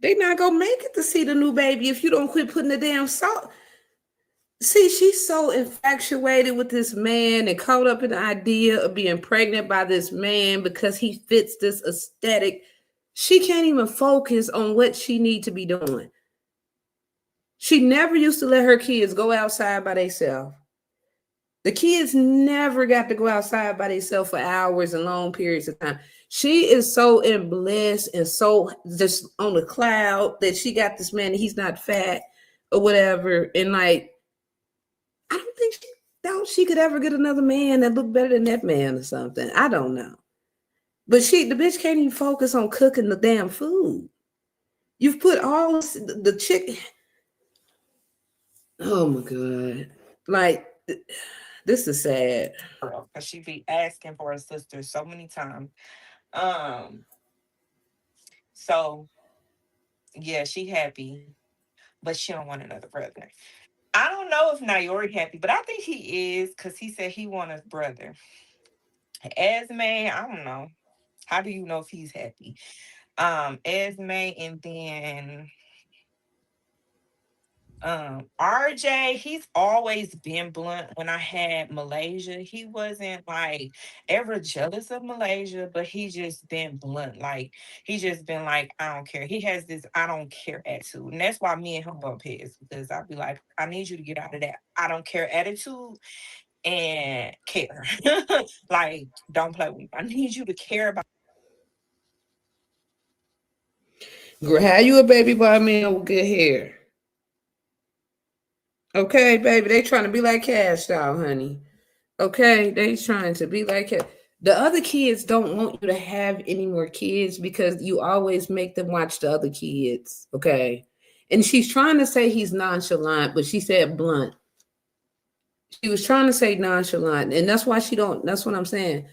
They not gonna make it to see the new baby if you don't quit putting the damn salt. See, she's so infatuated with this man and caught up in the idea of being pregnant by this man because he fits this aesthetic. She can't even focus on what she need to be doing. She never used to let her kids go outside by themselves. The kids never got to go outside by themselves for hours and long periods of time. She is so in bliss and so just on the cloud that she got this man and he's not fat or whatever. And like, I don't think she doubt she could ever get another man that looked better than that man or something. I don't know. But the bitch can't even focus on cooking the damn food. You've put all the chicken. Oh my God. Like, this is sad. Because she be asking for her sister so many times. Um, so yeah, she happy, but she don't want another brother. I don't know if Nayori happy, but I think he is because he said he want a brother. Esme, I don't know. How do you know if he's happy? Esme, and then RJ, he's always been blunt. When I had Malaysia, he wasn't like ever jealous of Malaysia, but he just been blunt. Like he just been like, I don't care. He has this I don't care attitude. And that's why me and him bump heads because I'd be like, I need you to get out of that I don't care attitude and care. Like, don't play with me. I need you to care about. Girl, how you a baby by a man with good hair? Okay, baby, they trying to be like Cash Doll, honey. Okay, they trying to be like it. The other kids don't want you to have any more kids because you always make them watch the other kids. Okay, and she's trying to say he's nonchalant, but she said blunt. She was trying to say nonchalant, and that's why she don't. That's what I'm saying.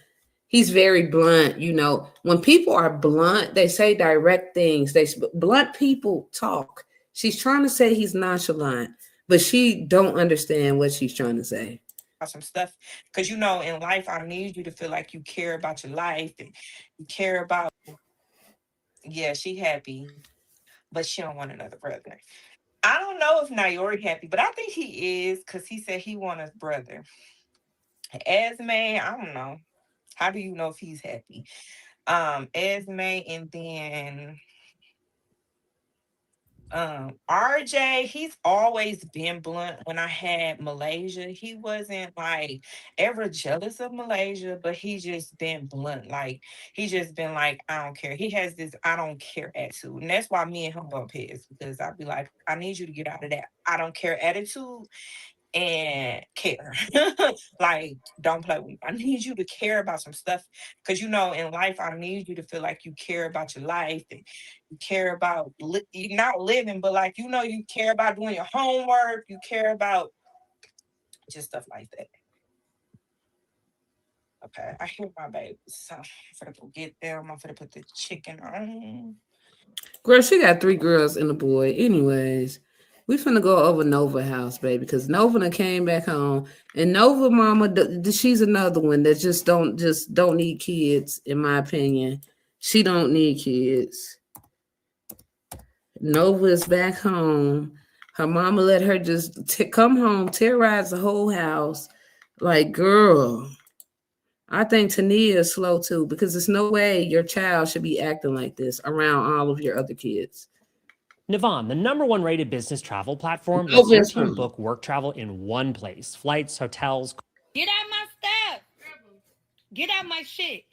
He's very blunt. You know, when people are blunt, they say direct things. Blunt people talk. She's trying to say he's nonchalant, but she don't understand what she's trying to say. Some stuff, because in life I need you to feel like you care about your life and you care about. Yeah, she happy, but she don't want another brother. I don't know if Nayori happy, but I think he is because he said he want his brother. Esme, I don't know. How do you know if he's happy? Esme, and then RJ, he's always been blunt. When I had Malaysia, he wasn't like ever jealous of Malaysia, but he just been blunt. Like he just been like, I don't care. He has this I don't care attitude. And that's why me and him bump heads, because I'd be like, I need you to get out of that I don't care attitude and care. Like, don't play with me. I need you to care about some stuff. Because in life, I need you to feel like you care about your life and you care about you not living, but like you care about doing your homework, you care about just stuff like that. Okay, I hear my babies. So I'm gonna go get them. I'm gonna put the chicken on. Girl, she got 3 girls and a boy. Anyways, we finna go over Nova house, baby, because Nova done came back home, and Nova mama, she's another one that just don't need kids, in my opinion. She don't need kids. Nova is back home. Her mama let her just come home, terrorize the whole house. Like, girl, I think Tania is slow too, because there's no way your child should be acting like this around all of your other kids. Navan, the #1 rated business travel platform, No, lets your it's team fine. book work travel in one place. Flights, hotels. Get out my stuff. Get out my shit.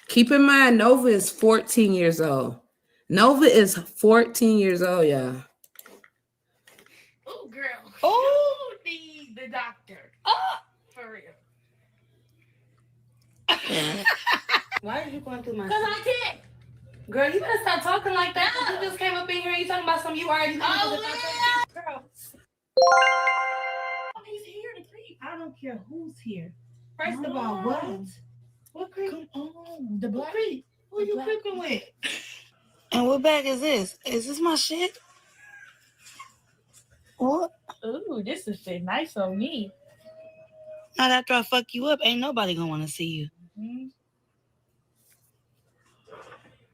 Keep in mind, Nova is 14 years old. Nova is 14 years old, y'all. Oh, girl. Oh, need the doctor. Oh, for real. Why are you going through my? Because I can't. Girl, you better stop talking like that. You just came up in here and you talking about something you already know. Oh, yeah. Girl. Oh, he's here to creep. I don't care who's here. First of all, what? What creep? Come on. The black creep. Who you creeping with? And what bag is this? Is this my shit? What? Ooh, this is fit nice on me. Not after I fuck you up, ain't nobody gonna want to see you. Mm-hmm.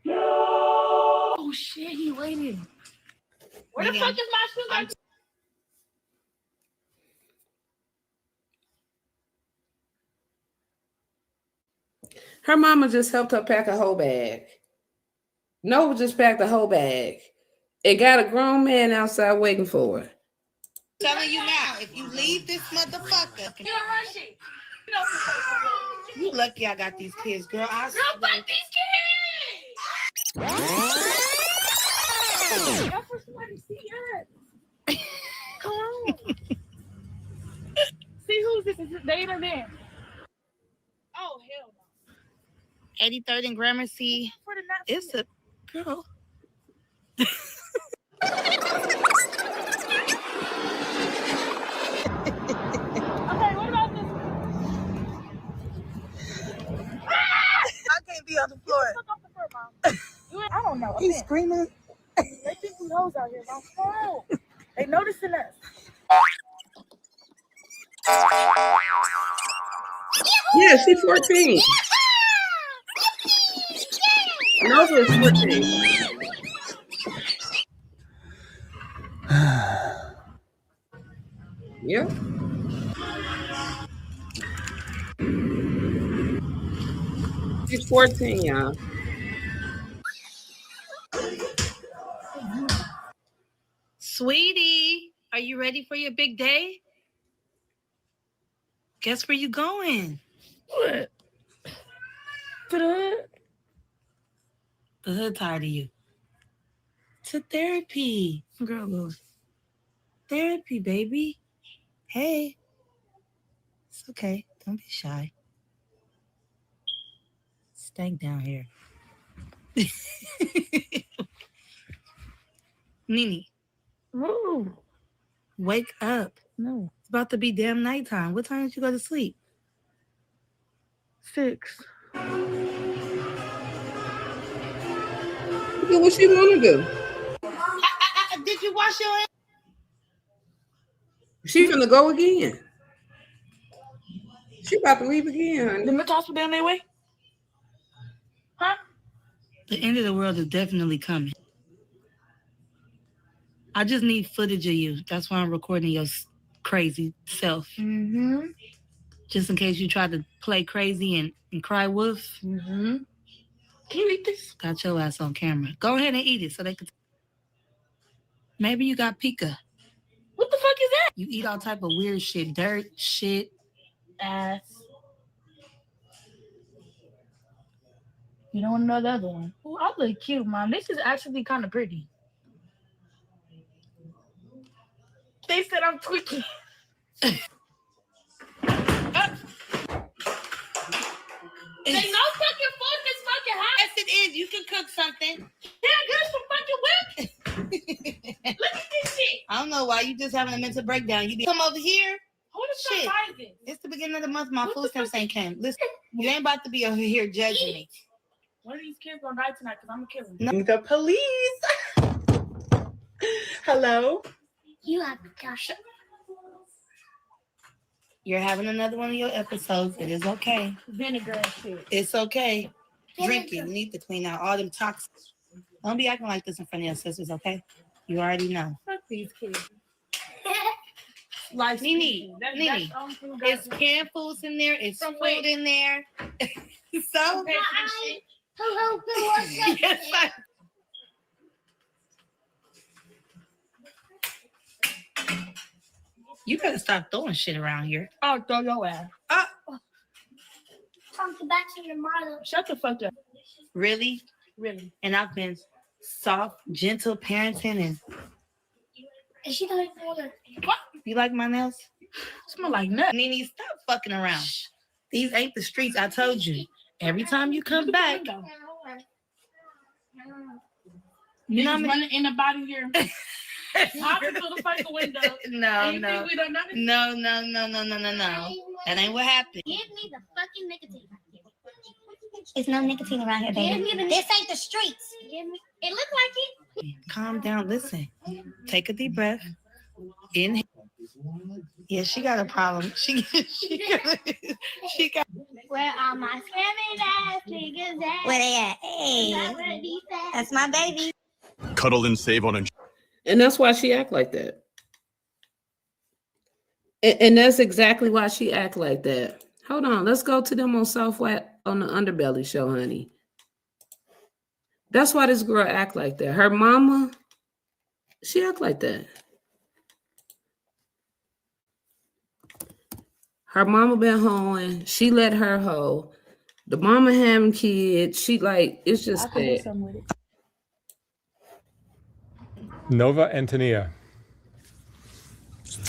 Oh shit, he waiting. Where the fuck is my shoes? Her mama just helped her pack a whole bag. Nova just packed a whole bag. It got a grown man outside waiting for her. Telling you now, if you leave this motherfucker, You're rushing. You lucky I got these kids, girl. Girl, fuck these kids! Y'all for somebody to see us. Come on. See who's this? Is it Dana or Dan? Oh, hell no. 83rd and Gramercy. It's a girl. Okay, what about this? I can't be on the floor. Look off the floor, Mom. I don't know. He's screaming. They think we hoes out here, Mom. Oh, they noticing us. Yeah, she's 14. Nova is 14. Yep. She's 14, y'all. Sweetie, are you ready for your big day? Guess where you going? What? To the hood? The hood tired of you. To therapy. Girl goes, therapy, baby. Hey. It's okay. Don't be shy. Stank down here. Nene. Ooh. Wake up. No. It's about to be damn nighttime. What time did you go to sleep? 6. Do what she want to do. Did you wash your hands? She gonna go again. She about to leave again, honey. The mental hospital down their way? Huh? The end of the world is definitely coming. I just need footage of you. That's why I'm recording your crazy self. Mm-hmm. Just in case you try to play crazy and cry wolf. Mm-hmm. Can you eat this? Got your ass on camera. Go ahead and eat it so they can. Maybe you got pica. What the fuck is that? You eat all type of weird shit. Dirt, shit. Ass. You don't want to know the other one. Oh, I look cute, Mom. This is actually kind of pretty. They said I'm tweaking. They no fucking food is fucking hot. Yes, it is. You can cook something. Yeah, get us some fucking whip. Look at this shit. I don't know why you just having a mental breakdown. You come over here. Who the Shit. fuck is this? It's the beginning of the month. My What food the stamps fuck? ain't came. Listen, you ain't about to be over here judging me. One of these kids gonna die tonight because I'm gonna kill him. No. The police. Hello. You have to cash it. You're having another one of your episodes. It is okay. Vinegar and shit. It's okay. Drink it. You need to clean out all them toxins. Don't be acting like this in front of your sisters, okay? You already know. Fuck these kids. Like Nene, Nene, it's canned foods in there. It's From food where? in there. So, Hello, yes, I- you better stop throwing shit around here. I'll throw your ass. Come back to your mother. Shut the fuck up. Really? Really. And I've been soft, gentle parenting. And And she don't even want to. What? you like my nails? Smell like nuts. Nene, stop fucking around. These ain't the streets. I told you. Every time you come back, You know what I mean? running in the body here. Hop into the fucking window. No. And you think we don't notice? No. That ain't what happened. Give me the fucking nicotine. There's no nicotine around here, baby. This ain't the streets. Give me. It looked like it. Calm down. Listen. Take a deep breath. Inhale. Yeah, she got a problem. She got. Where are my scamming ass niggas at? Where they at? Hey, That's my baby. Cuddle and save on insurance. And that's why she act like that. And that's exactly why she act like that. Hold on, let's go to them on Southwest on the Underbelly show, honey. That's why this girl act like that. Her mama, she act like that. Her mama been hoeing. She let her hoe. The mama having kids. She like, it's just I can do that. something with it. Nova and Tania.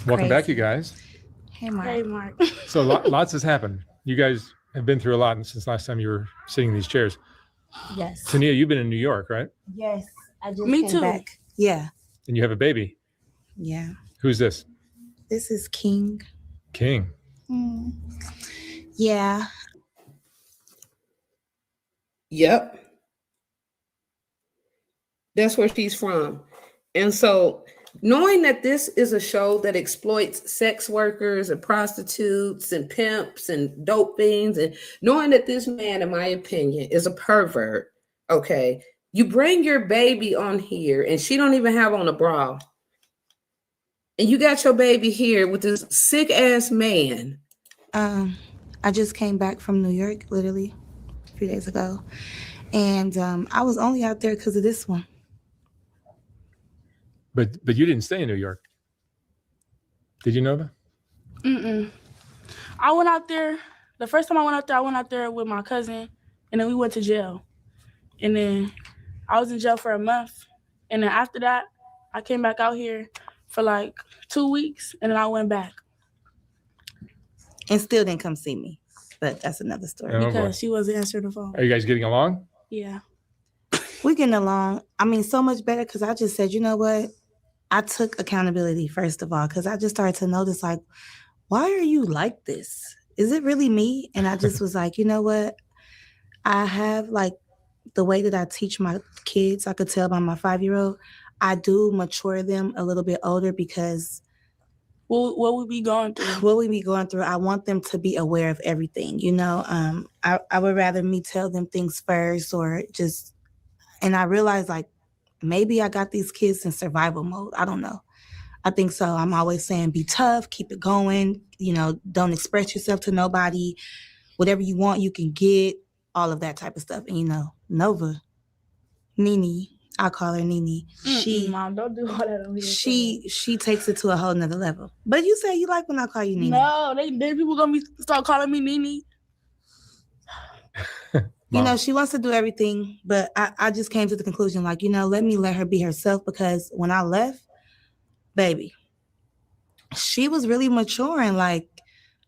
Welcome back, you guys. Hey, Mark. Hey, Mark. So lots has happened. You guys have been through a lot since last time you were sitting in these chairs. Yes. Tania, you've been in New York, right? Yes. I just Me came too. back. Yeah. And you have a baby. Yeah. Who's this? This is King. King. Yeah. Yep. That's where she's from. And so knowing that this is a show that exploits sex workers and prostitutes and pimps and dope fiends, and knowing that this man, in my opinion, is a pervert, okay, you bring your baby on here and she don't even have on a bra. And you got your baby here with this sick ass man. I just came back from New York literally a few days ago. And I was only out there because of this one. But you didn't stay in New York. Did you, Nova? I went out there. The first time I went out there with my cousin, and then we went to jail. And then I was in jail for a month. And then after that, I came back out here for like 2 weeks, and then I went back. And still didn't come see me. But that's another story. Oh, Because boy. she wasn't answering the phone. Are you guys getting along? Yeah. We're getting along. I mean, so much better because I just said, you know what? I took accountability, first of all, because I just started to notice, like, why are you like this? Is it really me? And I just was like, you know what? I have, like, the way that I teach my kids, I could tell by my 5-year-old, I do mature them a little bit older because what we be going through? I want them to be aware of everything, you know? I would rather me tell them things first or just, and I realized, like, maybe I got these kids in survival mode. I don't know. I think so. I'm always saying, be tough, keep it going, you know, don't express yourself to nobody. Whatever you want, you can get, all of that type of stuff. And, you know, Nova, Nene, I call her Nene. Mom, don't do all that on here. She takes it to a whole nother level. But you say you like when I call you Nene. No, they people gonna start calling me Nene. You know, she wants to do everything, but I just came to the conclusion, like, you know, let her be herself, because when I left, baby, she was really maturing. Like,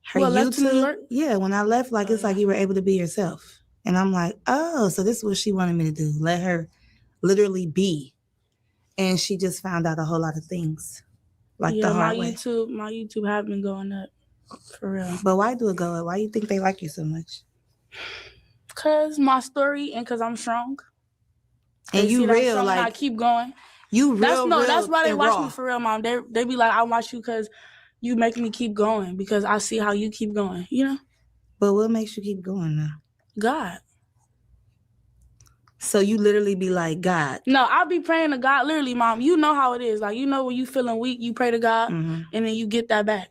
her YouTube. Yeah, when I left, like, it's like you were able to be yourself. And I'm like, oh, so this is what she wanted me to do. Let her literally be. And she just found out a whole lot of things. Like the hard way. My YouTube have been going up. For real. But why do it go up? Why do you think they like you so much? Because my story and because I'm strong. And you real, like, I keep going. You real, that's why they watch me for real, Mom. They be like, I watch you because you make me keep going, because I see how you keep going, you know? But what makes you keep going now? God. So you literally be like, God. No, I'll be praying to God, literally, Mom. You know how it is. Like, you know, when you feeling weak, you pray to God, and then you get that back.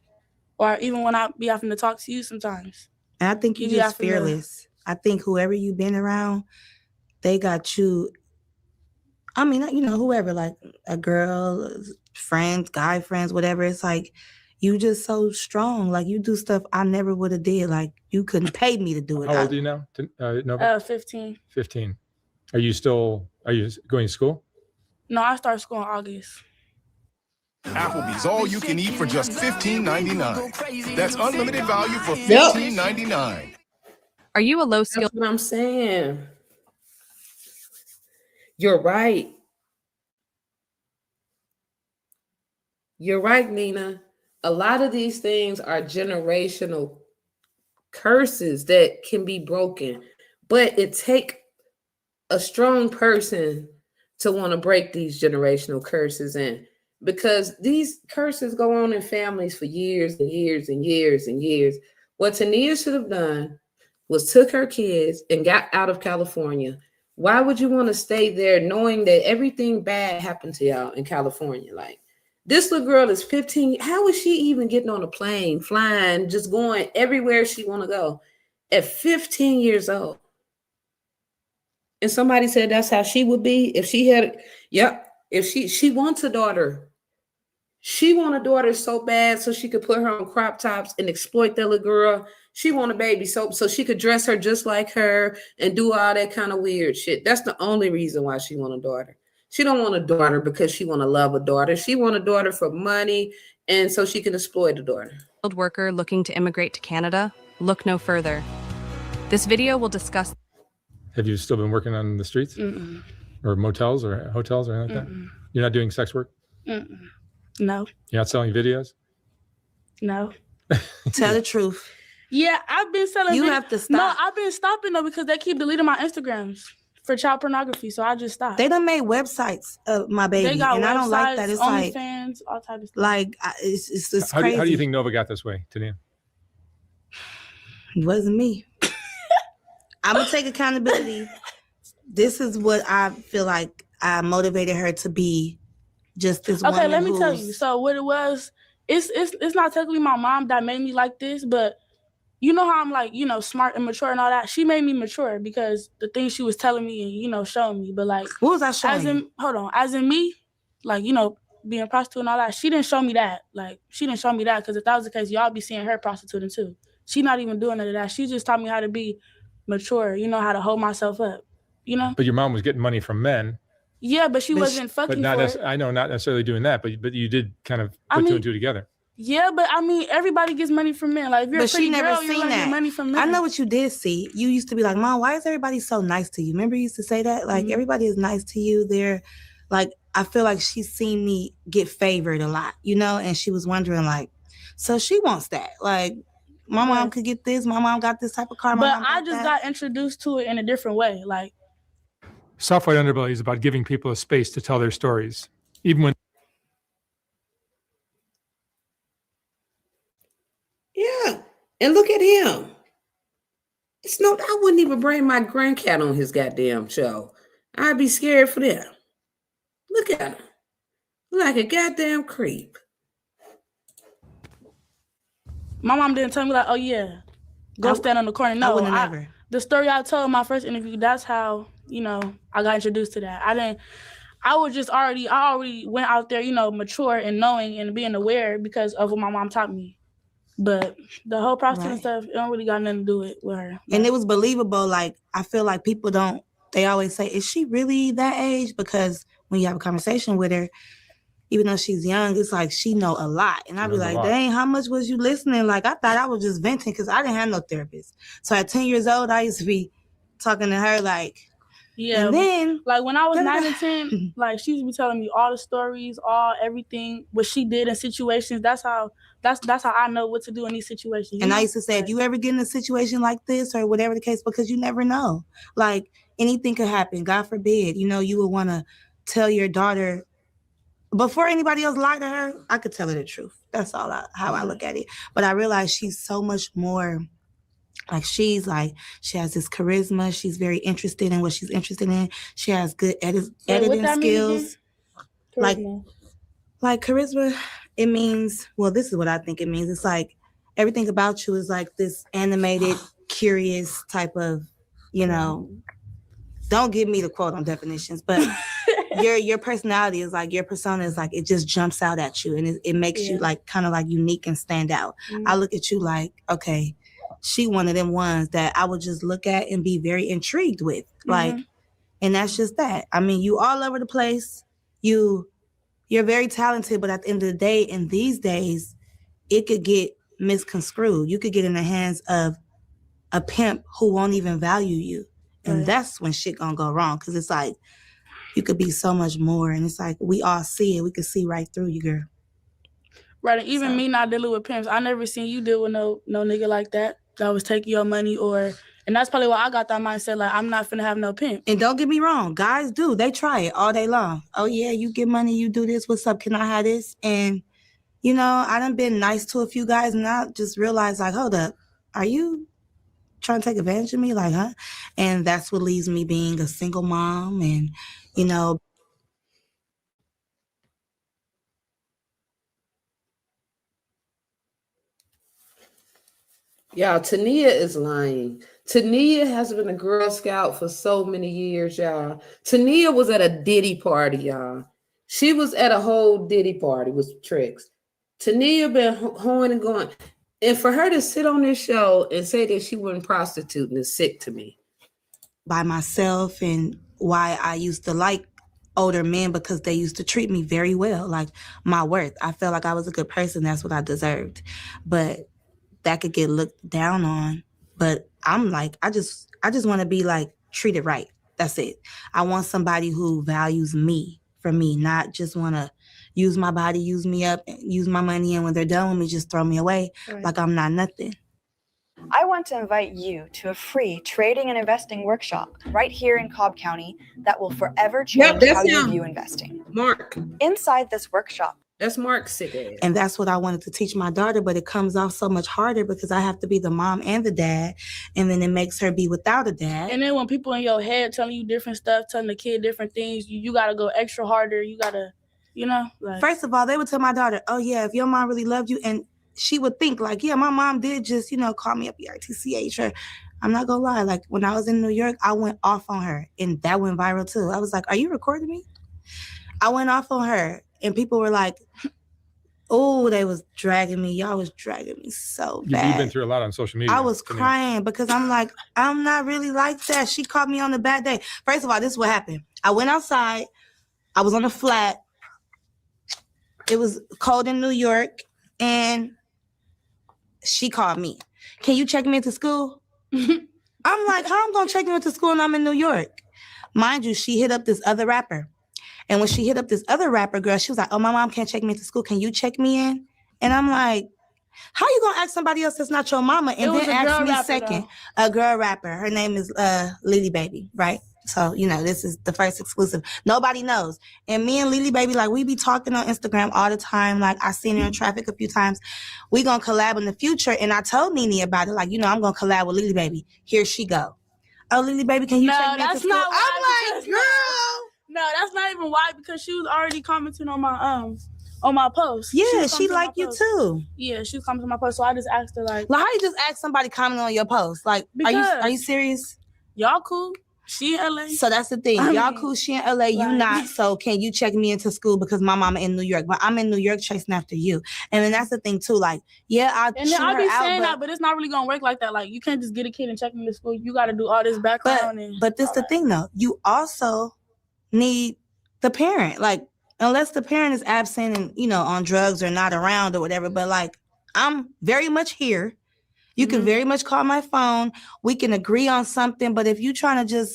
Or even when I be having to talk to you sometimes. And I think you're just fearless. I think whoever you've been around, they got you. I mean, you know, whoever, like a girl, friends, guy friends, whatever. It's like, you just so strong. Like, you do stuff I never would have did. Like, you couldn't pay me to do it. How old are you now? Nova? 15. 15. Are you going to school? No, I start school in August. Applebee's all you can eat for just $15.99. That's unlimited value for $15.99. Are you a low skill? That's what I'm saying. You're right. You're right, Nina. A lot of these things are generational curses that can be broken, but it takes a strong person to want to break these generational curses in, because these curses go on in families for years and years and years and years. What Tania should have done was took her kids and got out of California. Why would you want to stay there knowing that everything bad happened to y'all in California? Like, this little girl is 15. How is she even getting on a plane, flying, just going everywhere she want to go at 15 years old? And somebody said that's how she would be if she had, if she wants a daughter. She want a daughter so bad so she could put her on crop tops and exploit that little girl. She want a baby so she could dress her just like her and do all that kind of weird shit. That's the only reason why she want a daughter. She don't want a daughter because she want to love a daughter. She want a daughter for money and so she can exploit a daughter. Worker looking to immigrate to Canada? Look no further. This video will discuss. Have you still been working on the streets? Mm-mm. Or motels or hotels or anything like that? You're not doing sex work? Mm-mm. No. You're not selling videos? No. Tell the truth. Yeah, I've been selling. You have to stop. No, I've been stopping though because they keep deleting my Instagrams for child pornography, so I just stopped. They done made websites of my baby, they got and I don't like that. It's like OnlyFans, all types of stuff. Like it's how crazy. How do you think Nova got this way, Tania? It wasn't me. I'm gonna take accountability. This is what I feel like I motivated her to be. Just this. Okay, let me tell you. So what it was, it's not technically my mom that made me like this, but you know how I'm like, you know, smart and mature and all that. She made me mature because the things she was telling me and, you know, showing me. But like, what was I showing? As in me, like, you know, being a prostitute and all that. She didn't show me that. Like, she didn't show me that because if that was the case, y'all be seeing her prostituting too. She not even doing none of that. She just taught me how to be mature. You know, how to hold myself up. you know. But your mom was getting money from men. Yeah, but she wasn't fucking for it. I know, not necessarily doing that, but you did kind of put two and two together. Yeah, but I mean, everybody gets money from men. Like, if you're a pretty girl, you're gonna get money from men. I know what you did see. You used to be like, Mom, why is everybody so nice to you? Remember you used to say that? Like, everybody is nice to you. They're like, I feel like she's seen me get favored a lot, you know? And she was wondering, like, so she wants that. Like, my mom could get this. My mom got this type of car. But I just got introduced to it in a different way. Like, Soft White Underbelly is about giving people a space to tell their stories, even when. Yeah, and look at him. It's no, I wouldn't even bring my grandcat on his goddamn show. I'd be scared for them. Look at him, like a goddamn creep. My mom didn't tell me like, oh yeah, go stand on the corner. No, I wouldn't never. The story I told in my first interview, that's how, you know, I got introduced to that. I already went out there, you know, mature and knowing and being aware because of what my mom taught me. But the whole process and stuff, it don't really got nothing to do with her. And it was believable. Like, I feel like people they always say, is she really that age? Because when you have a conversation with her, even though she's young, it's like she know a lot. And I'd be like, dang, how much was you listening? Like, I thought I was just venting because I didn't have no therapist. So at 10 years old, I used to be talking to her like, yeah. And then, like when I was 9 and 10, like she used to be telling me all the stories, everything, what she did in situations. That's how I know what to do in these situations. And I used to say, if you ever get in a situation like this or whatever the case, because you never know, like anything could happen. God forbid, you know, you would want to tell your daughter before anybody else lied to her. I could tell her the truth. That's all how I look at it. But I realized she's so much more. Like she has this charisma. She's very interested in what she's interested in. She has good editing skills. Like charisma, it means, well, this is what I think it means. It's like everything about you is like this animated, curious type of, you know, don't give me the quote on definitions, but your personality is like, your persona is like, it just jumps out at you and it makes you like kind of like unique and stand out. I look at you like, okay, she one of them ones that I would just look at and be very intrigued with. Like, and that's just that. I mean, you all over the place. You're very talented, but at the end of the day, in these days, it could get misconstrued. You could get in the hands of a pimp who won't even value you. And that's when shit gonna go wrong. Cause it's like, you could be so much more. And it's like, we all see it. We could see right through you, girl. Right, and even me not dealing with pimps, I never seen you deal with no nigga like that was taking your money and that's probably why I got that mindset, like, I'm not finna have no pimp. And don't get me wrong, guys do. They try it all day long. Oh yeah, you get money, you do this, what's up, can I have this? And, you know, I done been nice to a few guys and I just realized, like, hold up, are you trying to take advantage of me? Like, huh? And that's what leaves me being a single mom and, you know, Y'all, Tania is lying. Tania has been a Girl Scout for so many years, y'all. Tania was at a Diddy party, y'all. She was at a whole Diddy party with Tricks. Tania been hoeing and going. And for her to sit on this show and say that she wasn't prostituting is sick to me. By myself and why I used to like older men because they used to treat me very well, like my worth. I felt like I was a good person. That's what I deserved. But that could get looked down on. But I'm like, I just want to be like treated right. That's it. I want somebody who values me for me, not just want to use my body, use me up, use my money, and when they're done with me, just throw me away like I'm not nothing. I want to invite you to a free trading and investing workshop right here in Cobb County that will forever change how you view investing. Mark. Inside this workshop. That's Mark's sick ass. And that's what I wanted to teach my daughter, but it comes off so much harder because I have to be the mom and the dad, and then it makes her be without a dad. And then when people in your head telling you different stuff, telling the kid different things, you got to go extra harder. You got to, you know. Like. First of all, they would tell my daughter, oh, yeah, if your mom really loved you, and she would think like, yeah, my mom did just, you know, call me up ERTCH. Or I'm not going to lie. Like when I was in New York, I went off on her and that went viral too. I was like, are you recording me? I went off on her and people were like, Oh, they was dragging me. Y'all was dragging me so bad. You've been through a lot on social media. I was crying because I'm like, I'm not really like that. She caught me on a bad day. First of all, this is what happened. I went outside. I was on a flat. It was cold in New York. And she called me. Can you check me into school? I'm like, how I'm going to check you into school and I'm in New York? Mind you, she hit up this other rapper. And when she hit up this other rapper girl, she was like, oh, my mom can't check me into school. Can you check me in? And I'm like, how you going to ask somebody else that's not your mama? And then ask me second. Though. A girl rapper. Her name is Lily Baby, right? So, this is the first exclusive. Nobody knows. And me and Lily Baby, like, we be talking on Instagram all the time. Like, I seen her in traffic a few times. We going to collab in the future. And I told Nene about it. Like, I'm going to collab with Lily Baby. Here she go. Oh, Lily Baby, can you check me into school? I'm like, girl. No, that's not even why, because she was already commenting on my post. Yeah, she liked you too. Yeah, she was commenting on my post. So I just asked her like how you just ask somebody comment on your post? Like, are you serious? Y'all cool? She in LA. So that's the thing. Y'all cool, she in LA, you not. So can you check me into school because my mama in New York? But I'm in New York chasing after you. And then that's the thing too. Like, yeah, I'll be saying that, but it's not really gonna work like that. Like, you can't just get a kid and check me into school. You gotta do all this background. But this the thing though. You also need the parent. Like, unless the parent is absent and, on drugs or not around or whatever. But like, I'm very much here. You can very much call my phone. We can agree on something. But if you're trying to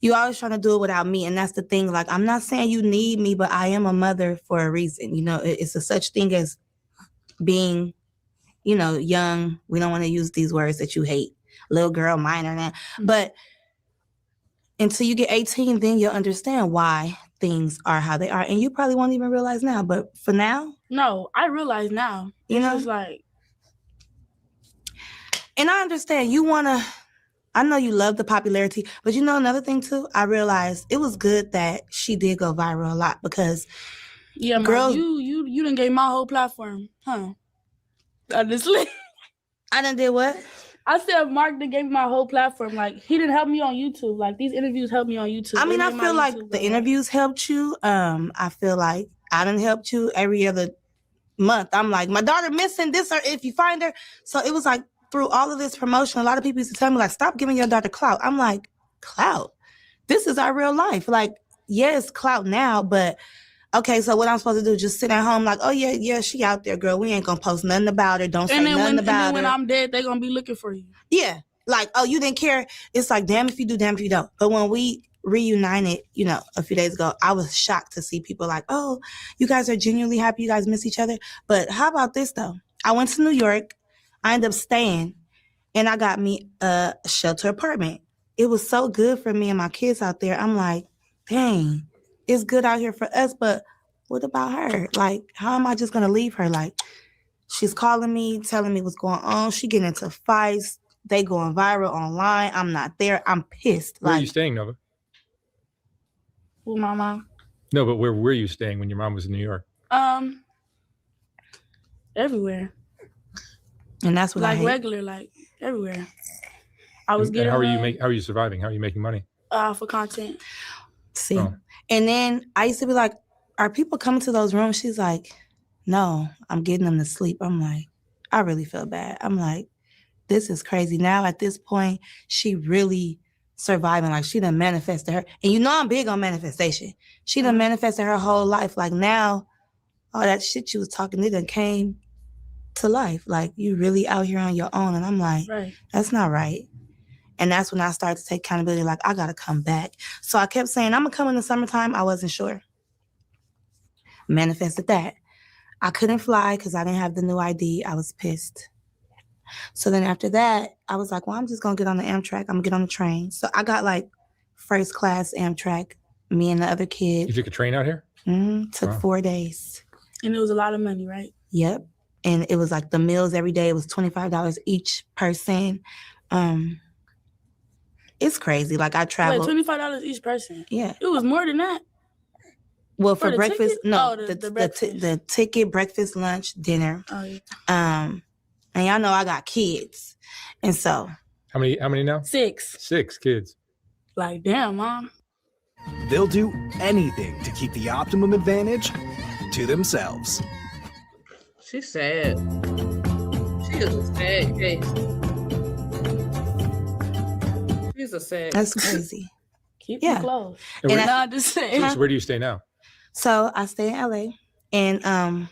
you always trying to do it without me. And that's the thing. Like, I'm not saying you need me, but I am a mother for a reason. It's a such thing as being, young. We don't want to use these words that you hate. Little girl, minor, now. But until you get 18, then you'll understand why things are how they are. And you probably won't even realize now. But for now. No, I realize now. It's like. And I understand I know you love the popularity, but another thing too, I realized it was good that she did go viral a lot because girls, you done gave my whole platform, huh? Honestly. I done did what? I said Mark done gave me my whole platform. Like, he didn't help me on YouTube. Like, these interviews helped me on YouTube. I mean, I feel like the interviews helped you. I feel like I done helped you every other month. I'm like, my daughter missing this, or if you find her. So it was like, through all of this promotion, a lot of people used to tell me, like, stop giving your daughter clout. I'm like, clout? This is our real life. Like, yes, clout now, but okay, so what I'm supposed to do? Just sit at home like, oh, yeah, she out there, girl. We ain't going to post nothing about her. Don't say nothing about her. And then when I'm dead, they going to be looking for you. Yeah. Like, oh, you didn't care. It's like, damn if you do, damn if you don't. But when we reunited, a few days ago, I was shocked to see people like, oh, you guys are genuinely happy. You guys miss each other. But how about this, though? I went to New York. I ended up staying, and I got me a shelter apartment. It was so good for me and my kids out there. I'm like, dang, it's good out here for us, but what about her? Like, how am I just going to leave her? Like, she's calling me, telling me what's going on. She getting into fights. They going viral online. I'm not there. I'm pissed. Where are you staying, Nova? With my mom. No, but where were you staying when your mom was in New York? Everywhere. And that's what I hate. Regular, like everywhere. I was getting. How are you surviving? How are you making money? For content. See, and then I used to be like, "Are people coming to those rooms?" She's like, "No, I'm getting them to sleep." I'm like, I really feel bad. I'm like, this is crazy. Now at this point, she really surviving. Like, she done manifested her, and I'm big on manifestation. She done manifested her whole life. Like, now, all that shit she was talking, it done came to life. Like, you really out here on your own. And I'm like, That's not right. And that's when I started to take accountability. Like, I got to come back. So I kept saying, I'm going to come in the summertime. I wasn't sure. Manifested that. I couldn't fly because I didn't have the new ID. I was pissed. So then after that, I was like, well, I'm just going to get on the Amtrak. I'm going to get on the train. So I got like first class Amtrak, me and the other kid. You took a train out here? Took 4 days. And it was a lot of money, right? Yep. And it was like the meals every day. It was $25 each person. It's crazy. Like, I traveled. Wait, $25 each person? Yeah. It was more than that. Well, for breakfast, ticket? no. The the ticket, breakfast, lunch, dinner. Oh, yeah. And y'all know I got kids. And so. How many now? 6. 6 kids. Like, damn, Mom. They'll do anything to keep the optimum advantage to themselves. She's sad. She is a sad case. She's a sad. That's crazy. Keep you close. And I'm just saying. So where do you stay now? So I stay in LA, and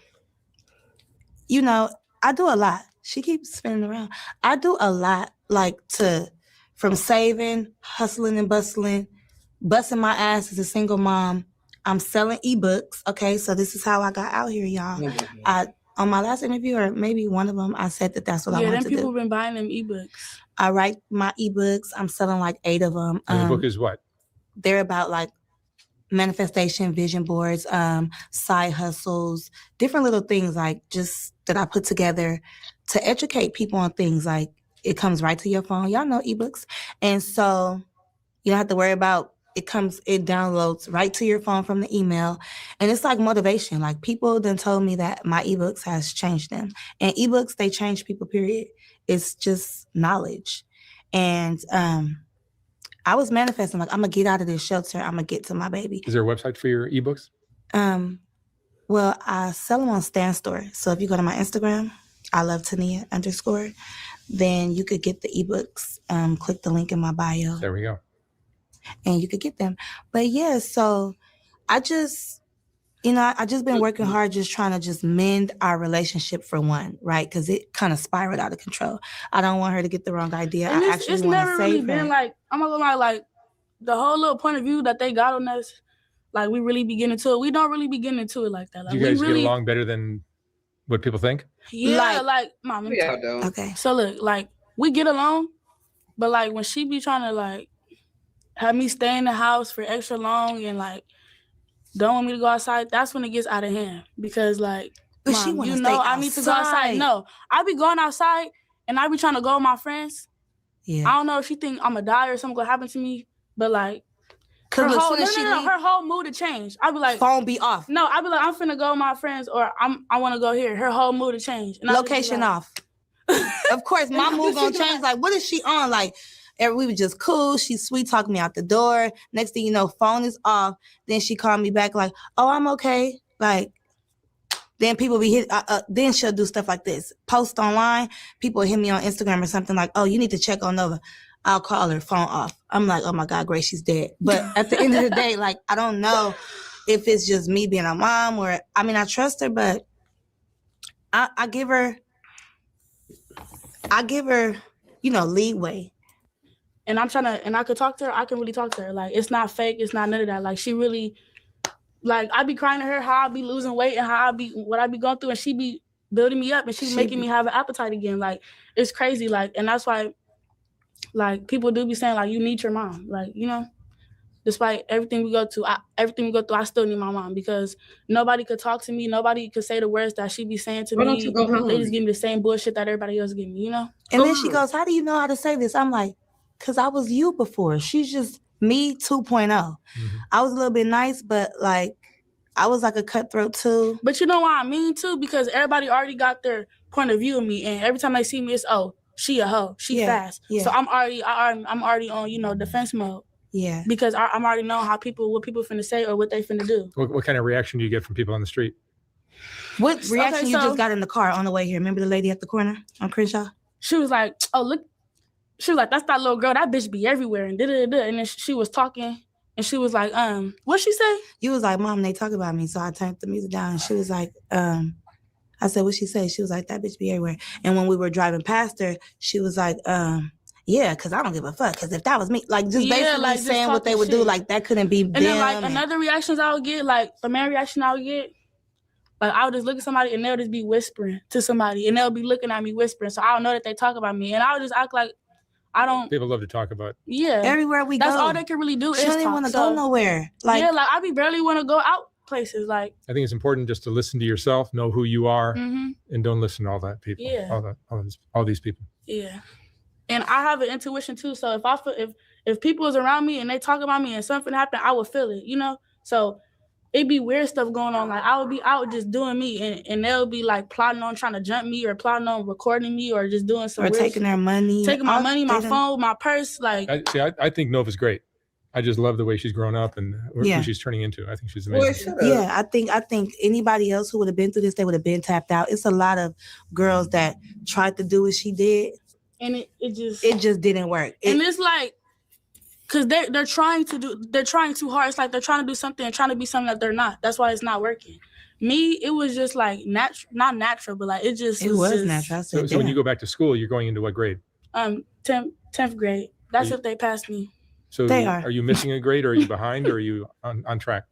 you know, I do a lot. She keeps spinning around. I do a lot, like from saving, hustling and bustling, busting my ass as a single mom. I'm selling ebooks. Okay, so this is how I got out here, y'all. On my last interview, or maybe one of them, I said that's what I want to do. Yeah, people been buying them ebooks. I write my ebooks. I'm selling like 8 of them. And the book is what? They're about like manifestation, vision boards, side hustles, different little things like just that I put together to educate people on things. Like it comes right to your phone. Y'all know ebooks. And so you don't have to worry about it downloads right to your phone from the email. And it's like motivation. Like people then told me that my ebooks has changed them. And ebooks, they change people, period. It's just knowledge. And I was manifesting, like, I'm going to get out of this shelter. I'm going to get to my baby. Is there a website for your ebooks? Well, I sell them on Stan Store. So if you go to my Instagram, I love Tania _ then you could get the ebooks. Click the link in my bio. There we go. And you could get them. But yeah, so I just been working hard, just trying to just mend our relationship for one, right? Because it kind of spiraled out of control. I don't want her to get the wrong idea. And I actually want to save never really her. been like, I'm not gonna lie, like the whole little point of view that they got on us, like we really be getting into it. We don't really be getting into it like that. Like, Do you guys get along better than what people think? Yeah, like mom. Okay. So look, like we get along, but like when she be trying to like have me stay in the house for extra long and like don't want me to go outside, that's when it gets out of hand. Because like, but mom, she wanna you know, stay I need to go outside. No, I be going outside and I be trying to go with my friends. Yeah. I don't know if she think I'm gonna die or something gonna happen to me, but like, her whole mood to change. I be like, phone be off. No, I be like, I'm finna go with my friends, or I want to go here. Her whole mood to change. And location off. Of course, my mood gonna change. Like, what is she on? Like, we were just cool. She sweet talking me out the door. Next thing you know, phone is off. Then she called me back like, oh, I'm okay. Like, then people be hit. Then she'll do stuff like this. Post online. People hit me on Instagram or something like, oh, you need to check on Nova. I'll call her, phone off. I'm like, oh my God, Grace, she's dead. But at the end of the day, like, I don't know if it's just me being a mom or, I mean, I trust her, but I give her, leeway. And I'm trying to, and I could talk to her. I can really talk to her. Like, it's not fake. It's not none of that. Like, she really, like, I be crying to her how I be losing weight and what I be going through. And she be building me up and she's making me have an appetite again. Like, it's crazy. Like, and that's why, like, people do be saying, like, you need your mom. Like, you know, despite everything we go through, I still need my mom because nobody could talk to me. Nobody could say the words that she be saying to me. Don't you go home? They just give me the same bullshit that everybody else give me, you know? And then she goes, how do you know how to say this? I'm like, because I was you before. She's just me 2.0. Mm-hmm. I was a little bit nice, but like, I was like a cutthroat too. But you know why I mean too? Because everybody already got their point of view of me. And every time they see me, it's, oh, she a hoe. She fast. Yeah. So I'm already on, you know, defense mode. Yeah. Because I'm already knowing what people finna say or what they finna do. What kind of reaction do you get from people on the street? What reaction you just got in the car on the way here? Remember the lady at the corner on Crenshaw? She was like, oh, look. She was like, that's that little girl. That bitch be everywhere. And da-da-da. And then she was talking. And she was like, what'd she say? You was like, Mom, they talk about me. So I turned the music down. And she was like, I said, what'd she say? She was like, that bitch be everywhere. And when we were driving past her, she was like, yeah, because I don't give a fuck. Because if that was me, like, just basically like, saying what they would do, like, that couldn't be them. And then, like, another reactions I would get, like, the main reaction I would get, like, I would just look at somebody and they'll just be whispering to somebody. And they'll be looking at me whispering. So I don't know that they talk about me. And I would just act like I don't. People love to talk about. Yeah. Everywhere we go. That's all they can really do is talk. She don't even want to go nowhere. Like, yeah, like, I be barely want to go out places. Like, I think it's important just to listen to yourself, know who you are, and don't listen to all that people. Yeah. All these people. Yeah. And I have an intuition too. So if I feel if people is around me and they talk about me and something happened, I would feel it, you know? So it'd be weird stuff going on. Like, I would be out just doing me and they'll be like plotting on trying to jump me or plotting on recording me or just doing some or taking their money. Taking my money, my phone, my purse. Like, I think Nova's great. I just love the way she's grown up and who she's turning into. I think she's amazing. Yeah, I think anybody else who would have been through this, they would have been tapped out. It's a lot of girls that tried to do what she did, and it just didn't work. And it's like, cause they're trying too hard. It's like they're trying to do something and trying to be something that they're not. That's why it's not working. Me, it was just like not natural, but like it was natural. So when you go back to school, you're going into what grade? 10th grade. That's if they passed me. So are you missing a grade, or are you behind, or are you on track?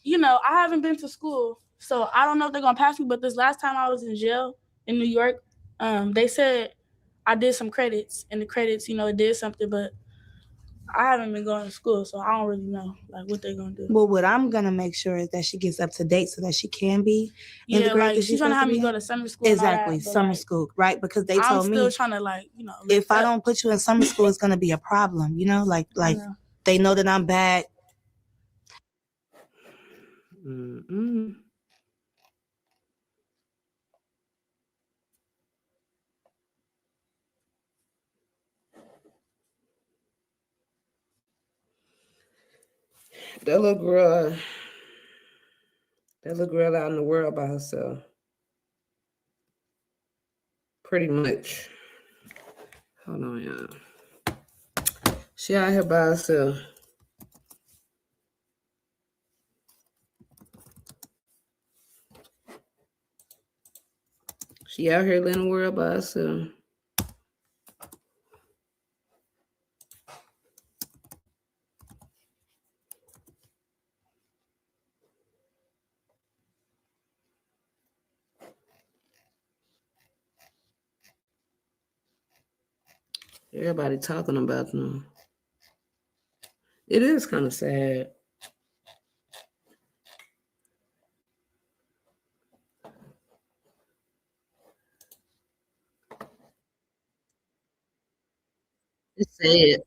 You know, I haven't been to school, so I don't know if they're gonna pass me. But this last time I was in jail in New York, they said I did some credits, and the credits, you know, it did something, but I haven't been going to school, so I don't really know like what they're gonna do. Well, what I'm gonna make sure is that she gets up to date so that she can be in the grade. Like she's trying to have me go to summer school. Exactly, summer school, right? Because they told me I'm still trying to like, you know, if I don't put you in summer school, it's gonna be a problem. You know, like they know that I'm bad. That little girl out in the world by herself. Pretty much. Hold on, y'all. She out here by herself. She out here in the world by herself. Everybody talking about them. It is kind of sad. It's sad.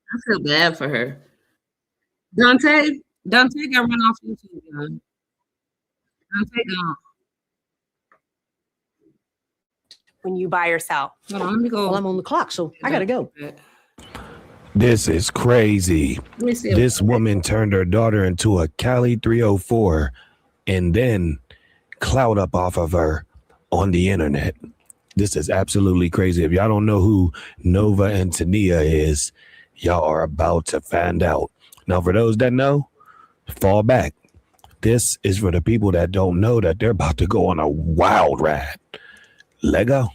I feel bad for her. Dante got run off YouTube, y'all. Dante gone. When you buy or sell. Hold on, let me go. Well, I'm on the clock, so I gotta go. This is crazy. This woman turned her daughter into a Cali 304 and then clout up off of her on the internet. This is absolutely crazy. If y'all don't know who Nova and Tania is, y'all are about to find out. Now, for those that know, fall back. This is for the people that don't know that they're about to go on a wild ride. Lego.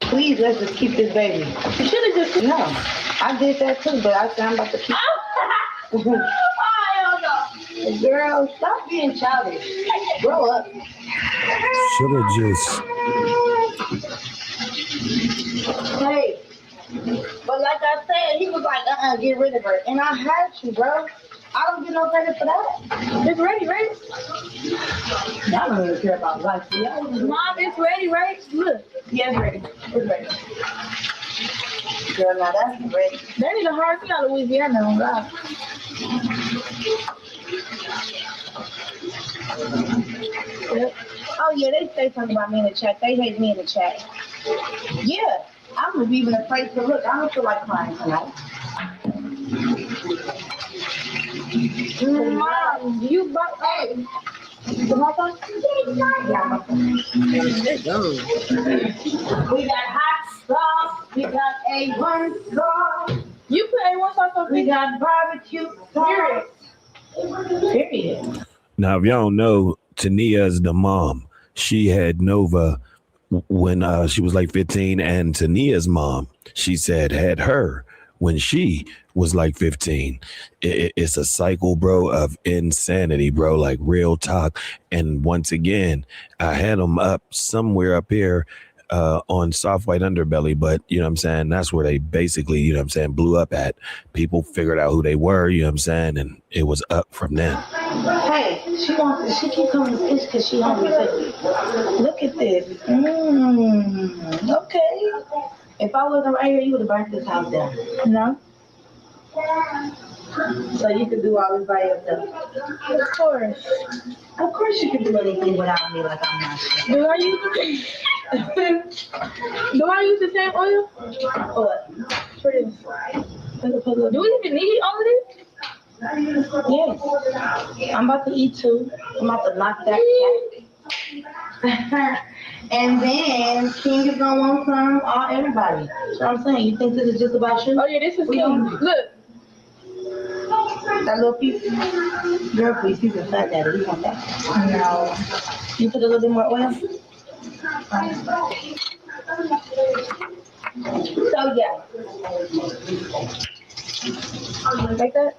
Please, let's just keep this baby. You should have just, no. I did that too, but I said I'm about to keep Girl, stop being childish. Grow up. Should have just. Hey, but like I said, he was like, get rid of her. And I had to, bro. I don't get no credit for that. It's ready, right? Y'all don't really care about life. Mom, it's ready, right? Look. Yeah, it's ready. It's ready. Girl, now that's ready. They need to hire me out of Louisiana, oh God. Yep. Oh, yeah, they say something about me in the chat. They hate me in the chat. Yeah, I'm even afraid to look. I don't feel like crying tonight. Mom, you bought hey. We got hot sauce. We got A1 sauce. You put A1 sauce on. We got barbecue sauce. Period. Now, if y'all don't know, Tania is the mom. She had Nova when she was like 15, and Tania's mom, she said, had her when she was like 15. It's a cycle, bro, of insanity, bro, like real talk. And once again, I had them up somewhere up here on Soft White Underbelly, but you know what I'm saying, that's where they basically, you know what I'm saying, blew up at. People figured out who they were, you know what I'm saying, and it was up from then. Hey, she keep coming to fish because she hungry. Look at this. Okay. If I wasn't right here, you would have burnt this house down. No? So you could do all this by yourself? Of course. Of course you can do anything without me, like I'm not sure. Do I use the same oil? What? For this? Do we even need all of this? Yes. I'm about to eat too. I'm about to knock that cat. And then King is gonna want some, everybody. That's what I'm saying. You think this is just about you? Oh yeah, this is King. Look. That little piece? Girl, please, he's a fat daddy. You want that? No. You put a little bit more oil? So yeah. Like that?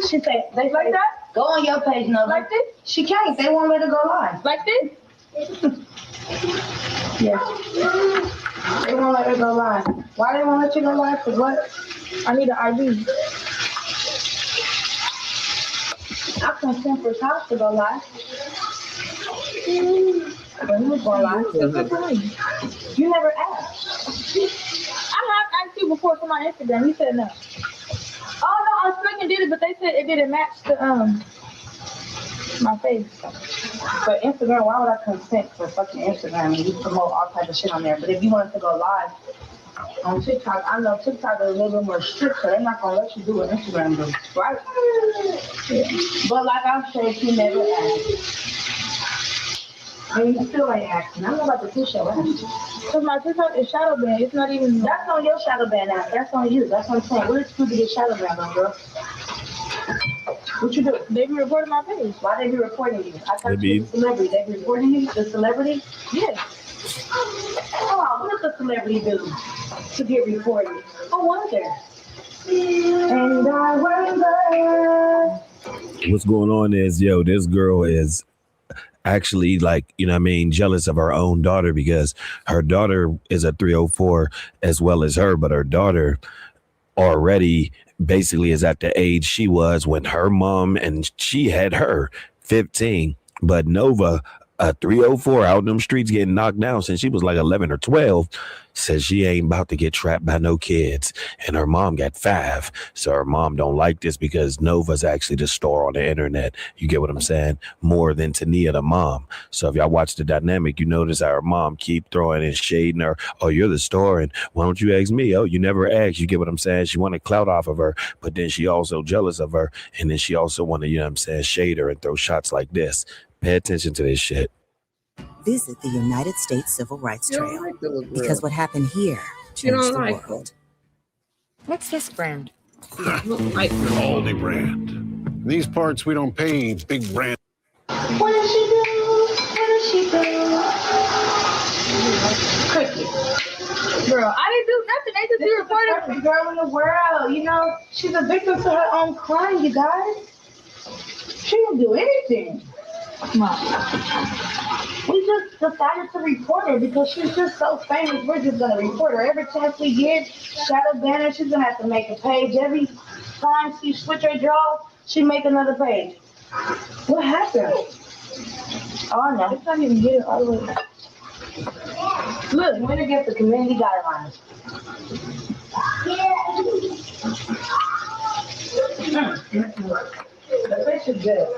She said, they like that? Go on your page, no. Like this? She can't. They won't let her go live. Like this? Yes. They won't let her go live. Why they won't let you go live? Cause what? I need an ID. I consent for Tosh to go live. When you go live, you never asked. I have asked you before for my Instagram. You said no. Oh no, I freaking did it, but they said it didn't match the my face. But Instagram, why would I consent for fucking Instagram and you promote all type of shit on there? But if you wanted to go live on TikTok, I know TikTok is a little bit more strict, so they're not gonna let you do what Instagram does, right? Yeah. But like I said, you never asked. And you still ain't asking. I don't know about the push your ass. Because my TikTok is shadow banned. It's not even. That's on your shadow ban app. That's on you. That's what I'm saying. What is supposed to get shadow banned on, girl? What you do? They be reporting my page. Why they be reporting you? I thought you was a celebrity. They be reporting you? The celebrity? Yeah. Oh, what does the celebrity do to get reported? I wonder. And I wonder. What's going on is, yo, this girl is actually, like, you know what I mean, jealous of her own daughter because her daughter is a 304 as well as her, but her daughter already basically is at the age she was when her mom and she had her 15, but Nova, a 304 out in them streets getting knocked down since she was like 11 or 12, says she ain't about to get trapped by no kids, and her mom got 5. So her mom don't like this because Nova's actually the star on the internet. You get what I'm saying? More than Tania, the mom. So if y'all watch the dynamic, you notice how her mom keep throwing and shading her. Oh, you're the star, and why don't you ask me? Oh, you never asked. You get what I'm saying? She wanted clout off of her, but then she also jealous of her, and then she also want to, you know what I'm saying, shade her and throw shots like this. Pay attention to this shit. Visit the United States Civil Rights Trail because what happened here changed the world. What's this brand? Aldi brand. These parts we don't pay big brand. What does she do? What does she do? Cricket. Girl, I didn't do nothing. They just be reporting. Every girl in the world, you know, she's a victim to her own crime, you guys. She didn't do anything. Come on. We just decided to report her because she's just so famous. We're just gonna report her. Every chance we get, shadow ban her. She's gonna have to make a page. Every time she switch her draw, she make another page. What happened? Oh no, it's not even getting all the way. Look, we're gonna get the community guidelines. The fish is good.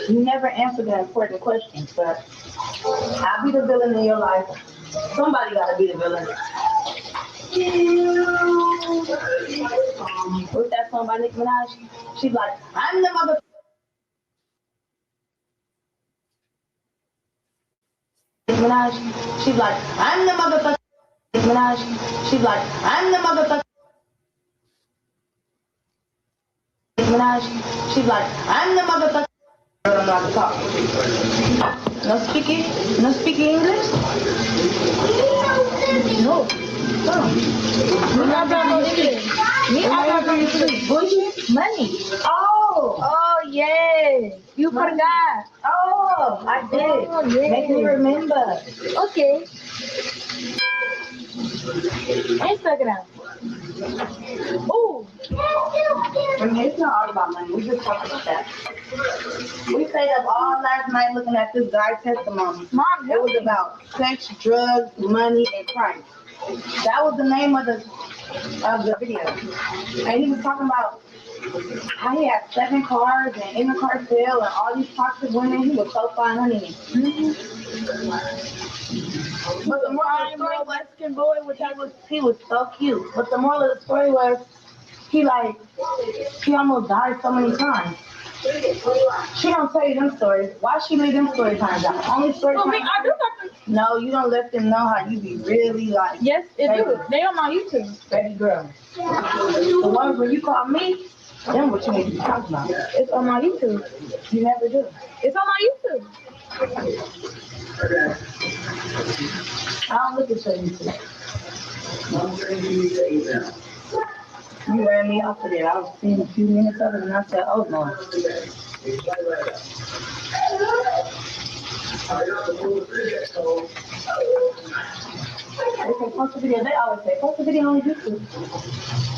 You never answer the important questions, but I'll be the villain in your life. Somebody gotta be the villain. What's that song by Nicki Minaj? She's like, I'm the mother. Nicki Minaj. She's like, I'm the motherfucker. Nicki Minaj. She's like, I'm the motherfucker. Nicki Minaj. She's like, I'm the motherfucker. I don't know how to talk. No speaking English? No. I'm not going to English. Me, I'm not going to English. Money. Oh, yeah. You forgot. Oh, I did. Oh, yeah. Make me remember. Okay. Instagram. Ooh. It's not all about money. We just talking about that. We stayed up all last night looking at this guy's testimony. Mom, it was about sex, drugs, money, and crime. That was the name of the video. And he was talking about How he had 7 cars and in the cartel and all these toxic women. He was so fine, honey. But the moral of the story was, Mexican boy, he was so cute. But the moral of the story was, he almost died so many times. She don't tell you them stories. Why she leave them story times out? Only story times. I do something. No, you don't let them know how you be really like. Yes, it do. They on my YouTube. Baby girl. The ones when you call me, them what you need to be talking about. It's on my YouTube. You never do. It's on my YouTube. I don't look at your YouTube. You ran me off of there. I was seeing a few minutes of it and I said, oh no. They say post a video. They always say post a video on YouTube.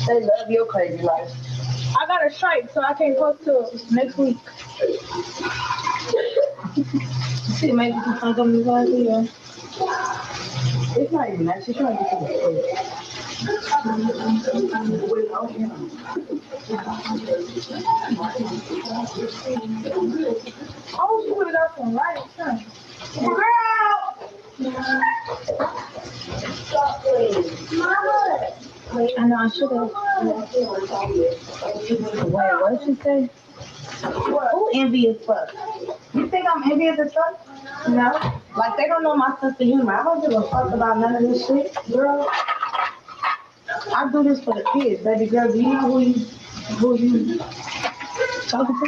They love your crazy life. I got a strike, so I can't post till next week. See, maybe you can come to me last video. It's not even that. She's trying to get to the food. Oh, she would have got some lights, huh? Girl! I know, I should have. Wait, what did she say? Who envious fuck? You think I'm envious as fuck? No. Like, they don't know my sense of humor. I don't give a fuck about none of this shit, girl. I do this for the kids, baby girl. Do you know who you talking to?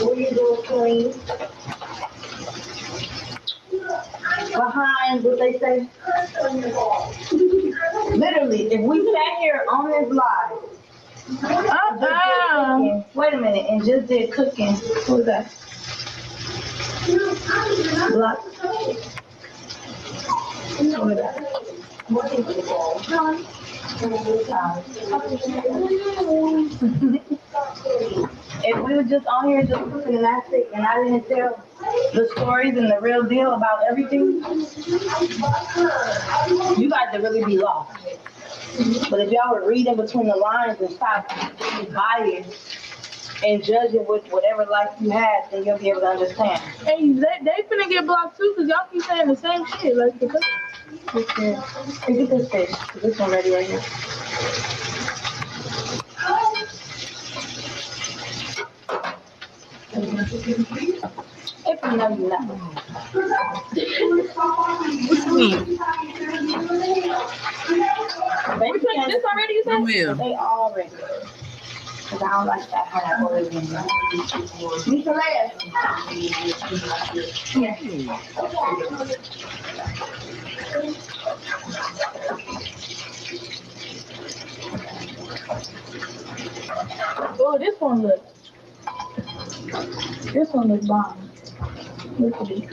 What you doing, Queen? Behind what they say. Literally, if we sat here on this live, wait a minute, and just did cooking. Who is that? Block. Who is that? If we were just on here just cooking and that's it, and I didn't tell the stories and the real deal about everything, you guys would really be lost. But if y'all would read in between the lines and stop biased and judging with whatever life you had, then you'll be able to understand. Hey, they finna get blocked too, because y'all keep saying the same shit. Like, get this fish. This one ready right here. If you know, you know. They put this already, you said? Yeah. They all ready. Because I don't like that how that always been done. Me for later. Here. Oh, this one looks bomb. Look at it.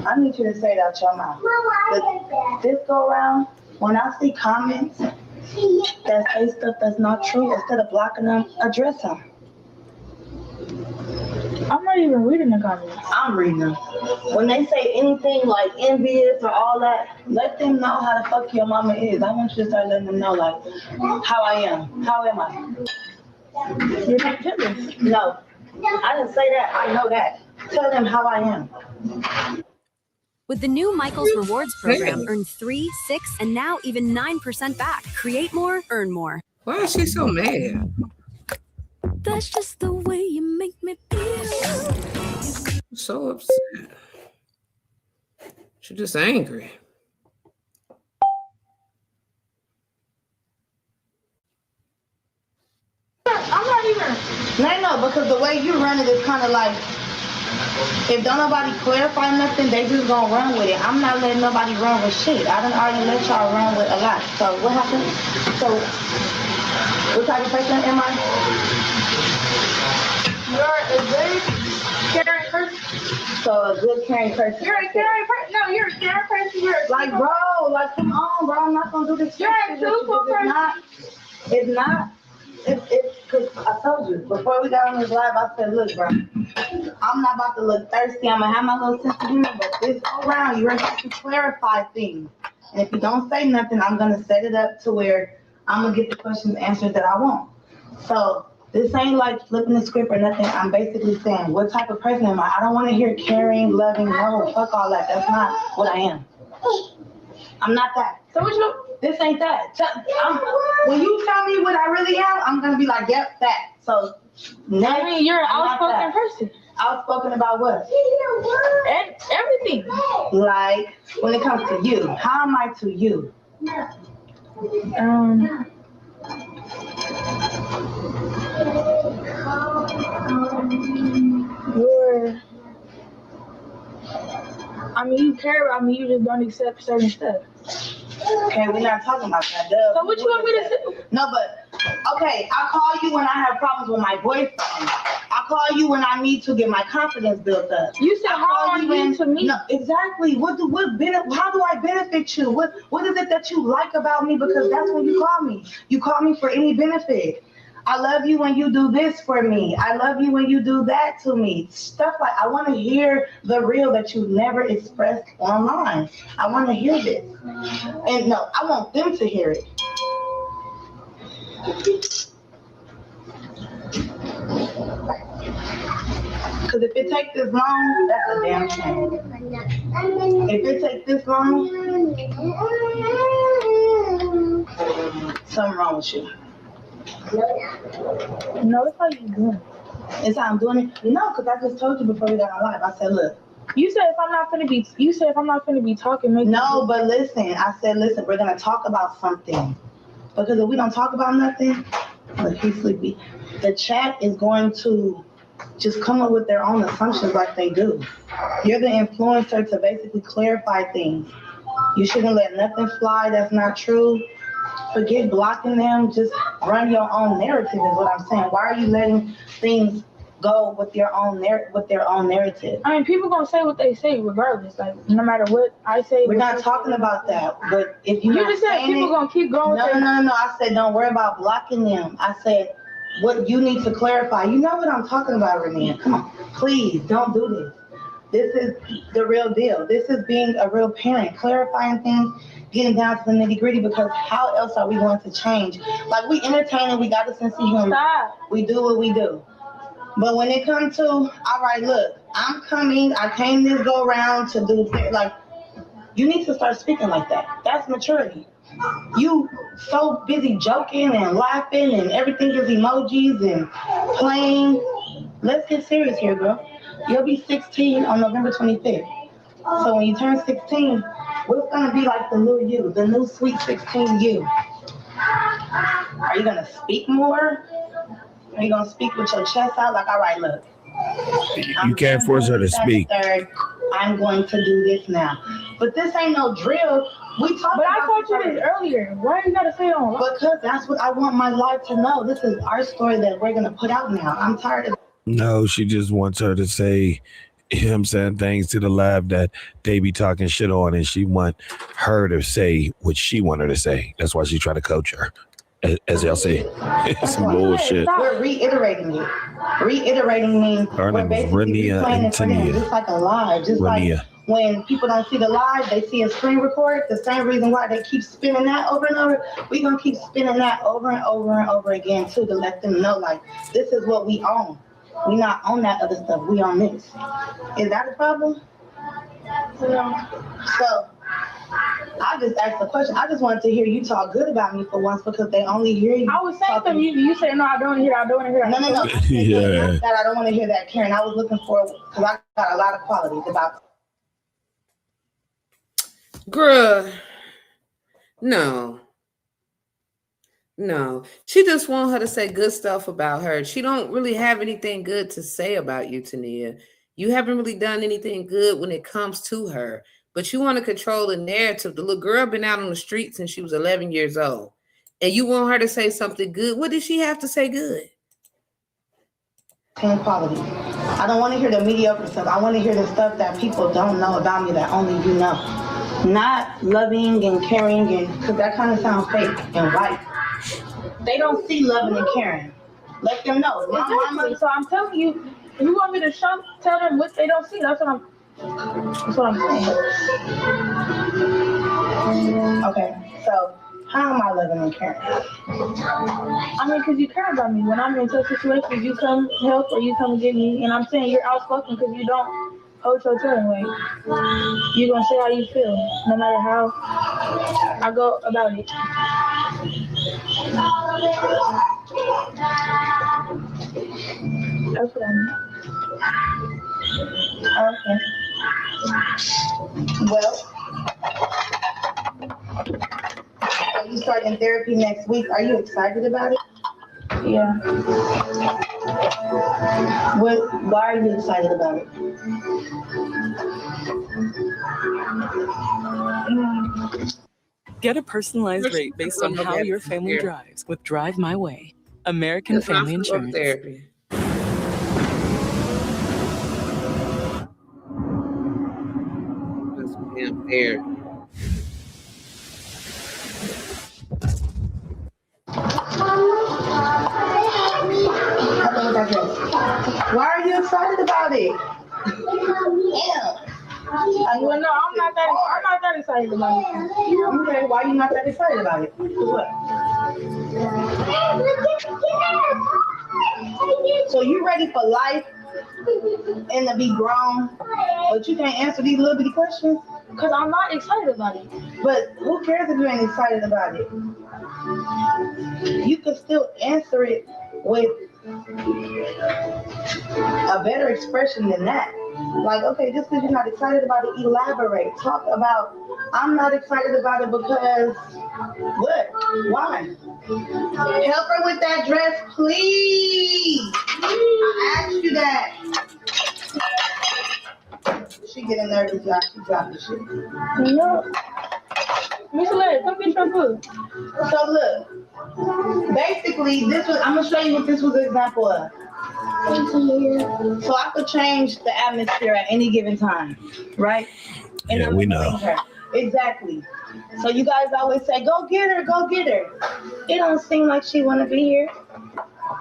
I need you to say it out your mouth. This go around, when I see comments that say stuff that's not true, instead of blocking them, address them. I'm not even reading the comments. I'm reading them. When they say anything like envious or all that, let them know how the fuck your mama is. I want you to start letting them know, like, how I am. How am I? You're not jealous. No. I didn't say that. I know that. Tell them how I am. With the new Michaels Rewards program, earn 3, 6, and now even 9% back. Create more, earn more. Why is she so mad? That's just the way you make me feel. I'm so upset. She's just angry. I'm not even. No, because the way you run it is kind of like, if don't nobody clarify nothing, they just gonna run with it. I'm not letting nobody run with shit. I done already let y'all run with a lot. So what happened? So what type of person am I? You're a good caring person. So a good caring person. You're a caring person. No, you're a caring person. You're like, bro, like, come on, bro. I'm not gonna do this. You're a truthful person. It's not. It's because I told you, before we got on this live, I said, look, bro, I'm not about to look thirsty. I'm going to have my little sense of humor, but this go around, you're going to clarify things. And if you don't say nothing, I'm gonna set it up to where I'm gonna get the questions answered that I want. So this ain't like flipping the script or nothing. I'm basically saying, what type of person am I? I don't want to hear caring, loving. No, fuck all that. That's not what I am. I'm not that. So what you? This ain't that. When you tell me what I really am, I'm gonna be like, yep, that. So I mean, you're an outspoken person. Outspoken about what? And everything. Like when it comes to you, how am I to you? You care about me, you just don't accept certain stuff. Okay, we're not talking about that. So what you want me to say? No, but okay, I call you when I have problems with my boyfriend. I call you when I need to get my confidence built up. You said how are you to me? No, exactly. How do I benefit you? What is it that you like about me? Because that's when you call me. You call me for any benefit. I love you when you do this for me. I love you when you do that to me. Stuff like, I want to hear the real that you never expressed online. I want to hear this. And no, I want them to hear it. Because if it takes this long, that's a damn shame. If it takes this long, something wrong with you. No, it's how you doing. It's how I'm doing it. No, because I just told you before we got on live. I said, look. You said if I'm not gonna be talking, no, but listen. I said, listen. We're gonna talk about something. Because if we don't talk about nothing, look, he's sleepy. The chat is going to just come up with their own assumptions like they do. You're the influencer to basically clarify things. You shouldn't let nothing fly that's not true. Forget blocking them. Just run your own narrative is what I'm saying. Why are you letting things go with their own narrative? I mean, people gonna say what they say regardless. Like no matter what I say. We're not talking about that. But if you just said people gonna keep going. No. I said don't worry about blocking them. I said what you need to clarify. You know what I'm talking about, Renee. Come on, please don't do this. This is the real deal. This is being a real parent, clarifying things, getting down to the nitty gritty, because how else are we going to change? Like we entertaining, we got a sense of humor. We do what we do. But when it comes to, all right, look, I'm coming, I came this go around to do things, like, you need to start speaking like that. That's maturity. You so busy joking and laughing and everything is emojis and playing. Let's get serious here, girl. You'll be 16 on November 25th. So when you turn 16, what's gonna be like the new you, the new sweet 16 you? Are you gonna speak more? Are you gonna speak with your chest out? Like, all right, look. You can't force her to speak. I'm going to do this now. But this ain't no drill. We talked But I told you this earlier. Why you gotta say it on? Because that's what I want my life to know. This is our story that we're gonna put out now. I'm tired of. No, she just wants her to say him saying things to the live that they be talking shit on, and she want her to say what she want her to say. That's why she try to coach her. As y'all say, it's some bullshit. We're reiterating it. Reiterating means her name is Renia and Tania. Just like a live. Just Renia. Like when people don't see the live, they see a screen record. The same reason why they keep spinning that over and over. We're going to keep spinning that over and over and over again, too, to let them know, like, this is what we own. We not own that other stuff. We own this. Is that a problem? No. So, I just asked the question. I just wanted to hear you talk good about me for once, because they only hear you. I was saying something. You said, no, I don't want to hear that. I don't want to hear that. No. Yeah. I don't want to hear that, Karen. I was looking for, because I got a lot of qualities about. Girl, no. She just want her to say good stuff about her. She don't really have anything good to say about you, Tania. You haven't really done anything good when it comes to her. But you want to control the narrative. The little girl been out on the street since she was 11 years old. And you want her to say something good. What did she have to say good? Quality. I don't want to hear the mediocre stuff. I want to hear the stuff that people don't know about me that only you know. Not loving and caring, and because that kind of sounds fake and white. They don't see loving and caring. Let them know. Exactly. So I'm telling you, if you want me to tell them what they don't see, that's what I'm. That's what I'm saying. Okay, so how am I living in care? I mean, because you care about me. When I'm in tough situations, you come help or you come get me. And I'm saying you're outspoken because you don't hold your tongue. Like, you're going to say how you feel, no matter how I go about it. That's what I mean. Okay. Well, you starting therapy next week. Are you excited about it? Yeah. Why are you excited about it? Get a personalized rate based on how your family drives with Drive My Way. American Family Insurance. Therapy. Therapy. Why are you excited about it? Well, no, I'm not that excited about it. Okay, why are you not that excited about it? What? So you ready for life and to be grown, but you can't answer these little bitty questions? Because I'm not excited about it. But who cares if you ain't excited about it? You can still answer it with a better expression than that. Like, okay, just because you're not excited about it, elaborate. Talk about, I'm not excited about it because, what? Why? Help her with that dress, please. I asked you that. She getting nervous now. She dropping shit. No. Miss Lay, come get your food. So look, basically, I'm gonna show you what this was an example of. So I could change the atmosphere at any given time, right? And yeah, we know. Exactly. So you guys always say, go get her, go get her. It don't seem like she want to be here.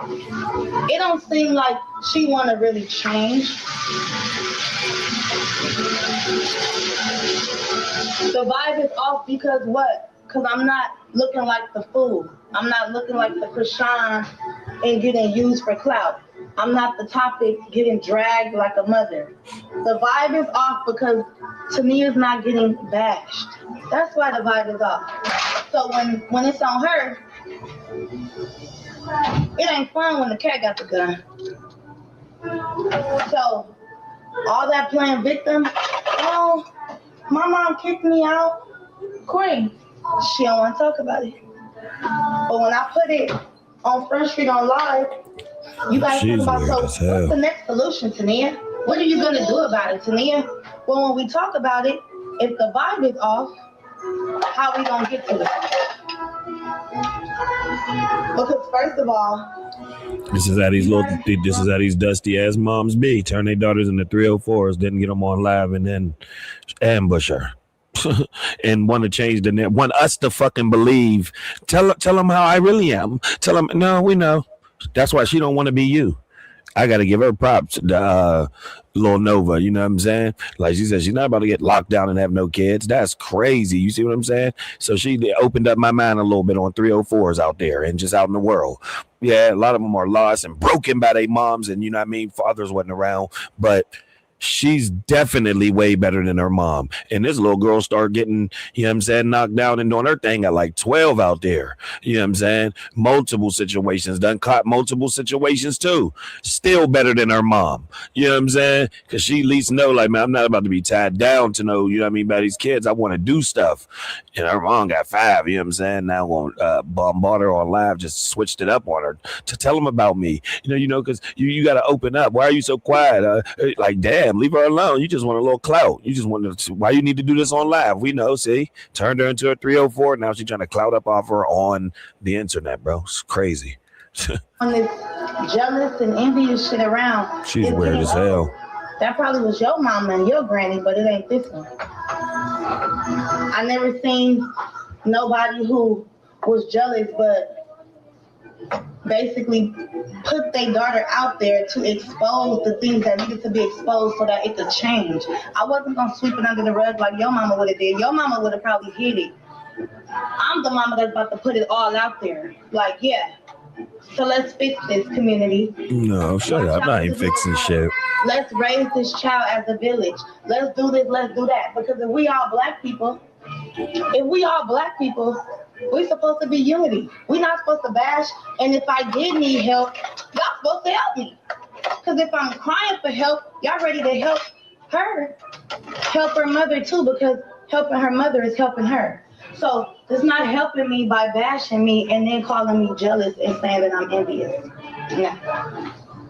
It don't seem like she want to really change. The vibe is off because what? Because I'm not looking like the fool. I'm not looking like the Krishan and getting used for clout. I'm not the topic getting dragged like a mother. The vibe is off because Tania's not getting bashed. That's why the vibe is off. So when it's on her, it ain't fun when the cat got the gun. So all that playing victim, oh, my mom kicked me out. Queen, she don't want to talk about it. But when I put it on Front Street on live, you guys talk about, so what's the next solution, Tania? What are you going to do about it, Tania? Well, when we talk about it, if the vibe is off, how are we going to get to it? Because first of all, this is how these dusty ass moms be. Turn their daughters into 304s, then get them on live and then ambush her. And want to change the name, want us to fucking believe. Tell them how I really am. Tell them, no, we know. That's why she don't want to be you. I got to give her props to Lil Nova, you know what I'm saying? Like she said, she's not about to get locked down and have no kids. That's crazy. You see what I'm saying? So she opened up my mind a little bit on 304s out there and just out in the world. Yeah, a lot of them are lost and broken by their moms, and you know what I mean? Fathers wasn't around, but she's definitely way better than her mom. And this little girl started getting, you know what I'm saying, knocked down and doing her thing at like 12 out there. You know what I'm saying? Multiple situations. Done caught multiple situations too. Still better than her mom. You know what I'm saying? Because she at least know, like, man, I'm not about to be tied down to know, you know what I mean, by these kids. I want to do stuff. And her mom got 5, you know what I'm saying? Now going bombard her on live, just switched it up on her to tell them about me. You know, because you got to open up. Why are you so quiet? Like, damn, leave her alone. You just want a little clout. You just want to, why you need to do this on live? We know, see? Turned her into a 304. Now she's trying to clout up off her on the internet, bro. It's crazy. On this jealous and envious shit around. She's weird as hell. That probably was your mama and your granny, but it ain't this one. I never seen nobody who was jealous, but basically put their daughter out there to expose the things that needed to be exposed so that it could change. I wasn't gonna sweep it under the rug like your mama would have did. Your mama would have probably hid it. I'm the mama that's about to put it all out there. Like, yeah. So let's fix this community. No, shut up. I ain't fixing shit. Let's raise this child as a village. Let's do this, let's do that. Because if we all black people, we're supposed to be unity. We're not supposed to bash. And if I did need help, y'all supposed to help me. Because if I'm crying for help, y'all ready to help her mother too, because helping her mother is helping her. So it's not helping me by bashing me and then calling me jealous and saying that I'm envious. No.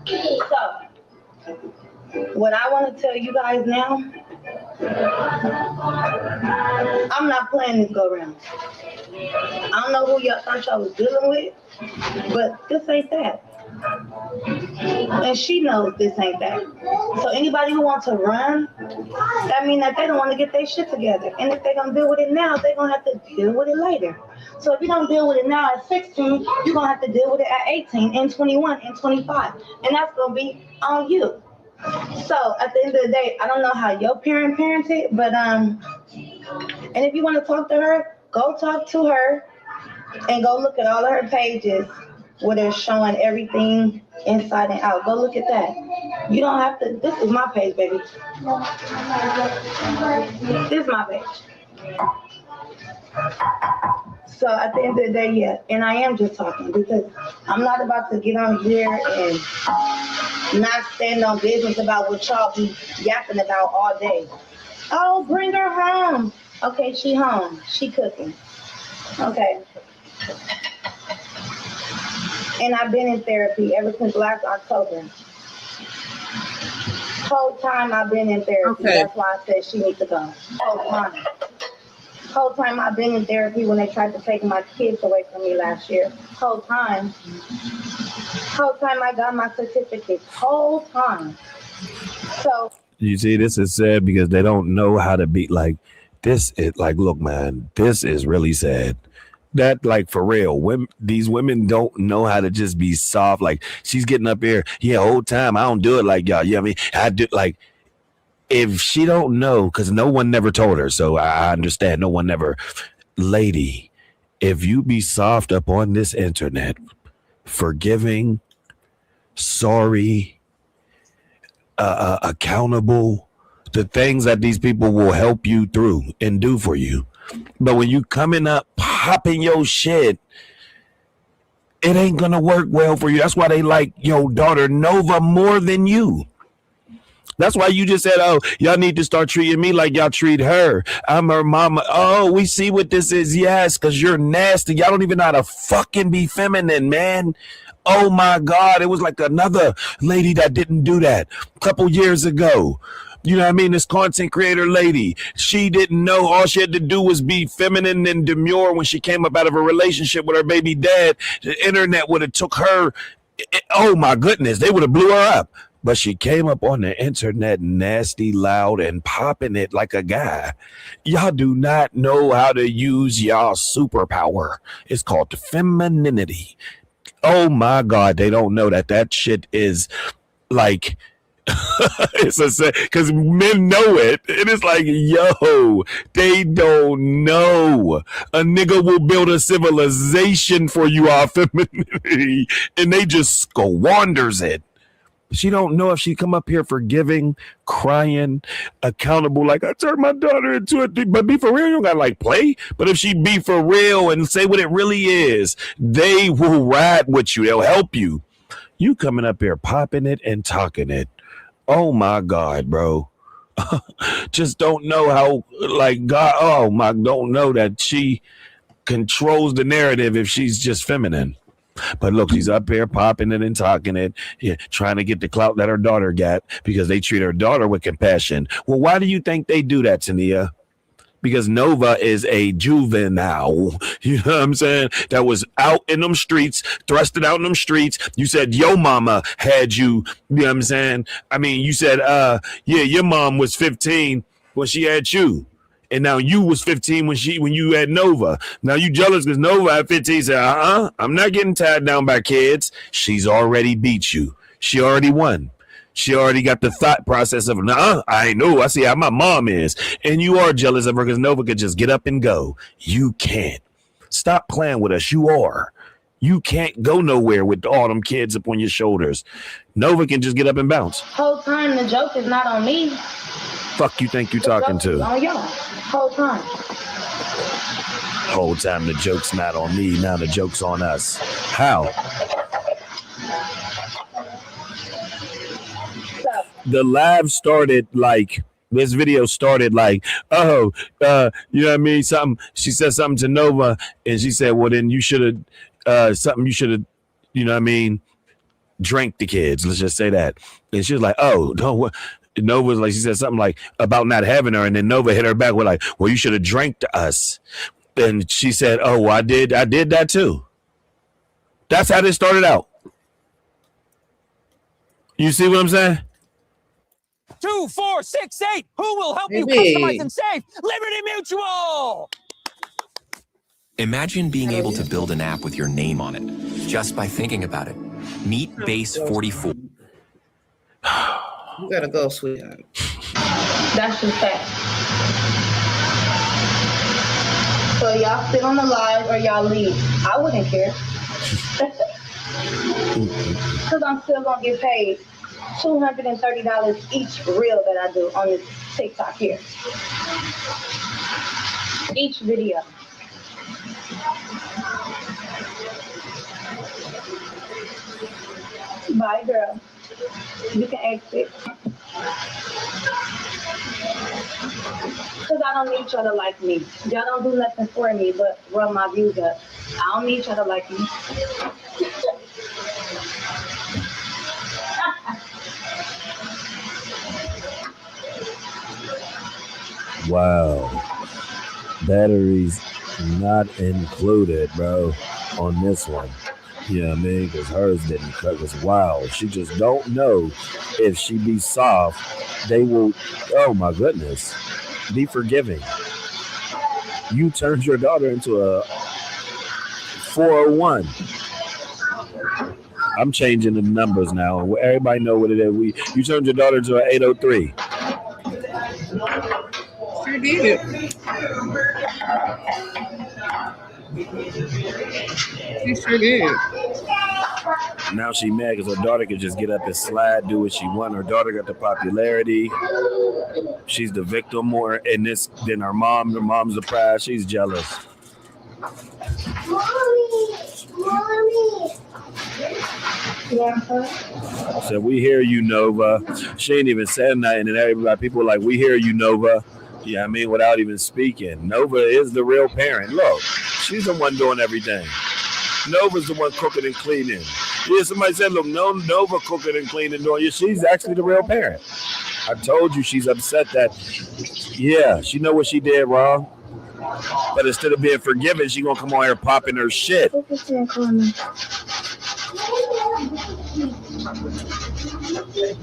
So what I want to tell you guys now, I'm not playing this go round. I don't know who y'all thought y'all was dealing with, but this ain't that. And she knows this ain't that. So anybody who wants to run, that means that they don't want to get their shit together. And if they're going to deal with it now, they're going to have to deal with it later. So if you don't deal with it now at 16, you're going to have to deal with it at 18 and 21 and 25. And that's going to be on you. So at the end of the day, I don't know how your parent parented, but and if you want to talk to her, go talk to her and go look at all of her pages where they're showing everything inside and out. Go look at that. You don't have to. This is my page, baby. This is my page. So at the end of the day, yeah, and I am just talking because I'm not about to get on here and not stand on business about what y'all be yapping about all day. Oh, bring her home. Okay, she home. She cooking. Okay. And I've been in therapy ever since last October. Whole time I've been in therapy. Okay. That's why I said she needs to go. Whole time I've been in therapy when they tried to take my kids away from me last year. Whole time I got my certificate. Whole time. So you see, this is sad because they don't know how to be like this. Is like, look, man, this is really sad. That, like, for real, these women don't know how to just be soft. Like, she's getting up here, yeah, whole time I don't do it like y'all. You know what I mean? I do, like, if she don't know, because no one never told her, so I understand. No one never. Lady, if you be soft up on this internet, forgiving, sorry, accountable, the things that these people will help you through and do for you. But when you coming up, popping your shit, it ain't gonna work well for you. That's why they like your daughter Nova more than you. That's why you just said, oh, y'all need to start treating me like y'all treat her. I'm her mama. Oh, we see what this is. Yes, because you're nasty. Y'all don't even know how to fucking be feminine, man. Oh, my God. It was like another lady that didn't do that a couple years ago. You know what I mean? This content creator lady, she didn't know. All she had to do was be feminine and demure when she came up out of a relationship with her baby dad. The internet would have took her. Oh, my goodness. They would have blew her up. But she came up on the internet nasty, loud, and popping it like a guy. Y'all do not know how to use y'all superpower. It's called femininity. Oh, my God. They don't know that shit is like... it's a because men know it. It is like, yo, they don't know. A nigga will build a civilization for you off femininity, and they just squanders it. She don't know if she come up here forgiving, crying, accountable. Like, I turned my daughter into it, but be for real. You don't gotta like play. But if she be for real and say what it really is, they will ride with you. They'll help you. You coming up here popping it and talking it. Oh my God, bro. Just don't know how, like, God, don't know that she controls the narrative if she's just feminine. But look, she's up here popping it and talking it, yeah, trying to get the clout that her daughter got because they treat her daughter with compassion. Well, why do you think they do that, Tania? Because Nova is a juvenile, you know what I'm saying? That was out in them streets, thrusted out in them streets. You said your mama had you, you know what I'm saying? I mean, you said, yeah, your mom was 15 when she had you. And now you was 15 when you had Nova. Now you jealous because Nova at 15 said, I'm not getting tied down by kids. She's already beat you. She already won. She already got the thought process of, I know. I see how my mom is. And you are jealous of her because Nova could just get up and go. You can't. Stop playing with us. You are. You can't go nowhere with all them kids up on your shoulders. Nova can just get up and bounce. Whole time the joke is not on me. Fuck you think you talking to? On y'all. Whole time. Whole time the joke's not on me. Now the joke's on us. How? The live started like, this video started like, you know what I mean? She said something to Nova, and she said, well, then you should have, you know what I mean, drank the kids. Let's just say that. And she was like, don't. Nova's like, she said something like about not having her, and then Nova hit her back with like, well, you should have drank to us. And she said, well, I did that too. That's how this started out. You see what I'm saying? 2, 4, 6, 8. Who will help you customize and save? Liberty Mutual! Imagine being able to build an app with your name on it just by thinking about it. Meet Base 44. You gotta go, sweetheart. That's just fact. So y'all sit on the live or y'all leave. I wouldn't care. Because I'm still gonna get paid $230 each reel that I do on this TikTok here. Each video. Bye, girl. You can exit. Because I don't need each other like me. Y'all don't do nothing for me but run my views up. I don't need each other like me. Wow. Batteries not included, bro, on this one. You know what I mean? Because hers didn't cut. Because wow, she just don't know if she be soft, they will, oh my goodness, be forgiving. You turned your daughter into a 401. I'm changing the numbers now. Everybody know what it is. You turned your daughter into an 803. Sure did. She sure did. Now she mad because her daughter could just get up and slide, do what she want. Her daughter got the popularity. She's the victim more in this than her mom. Her mom's the prize. She's jealous. Mommy. So we hear you, Nova. She ain't even said nothing, and everybody, people are like, we hear you, Nova. Yeah, I mean, without even speaking. Nova is the real parent. Look, she's the one doing everything. Nova's the one cooking and cleaning. Yeah, somebody said, look, no Nova cooking and cleaning doing you. She's actually the real parent. I told you she's upset that, yeah, she know what she did wrong. But instead of being forgiven, she gonna come on here popping her shit.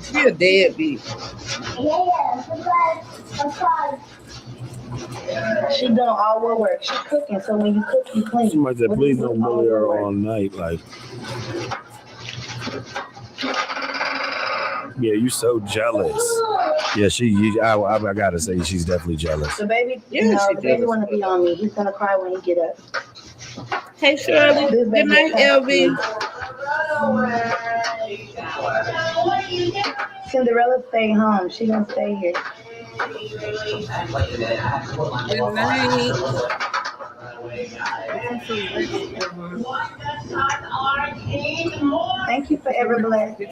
She a deadbeat. She doing all the work. She cooking, so when you cook, you clean. Somebody said, please don't bully her all night. Like, yeah, you so jealous. Yeah, I gotta say, she's definitely jealous. The baby, the baby want to be on me. He's gonna cry when he get up. Hey, Shirley. Good night, LB. Cinderella stay home. She gonna stay here. Good night. Thank you for every blessing.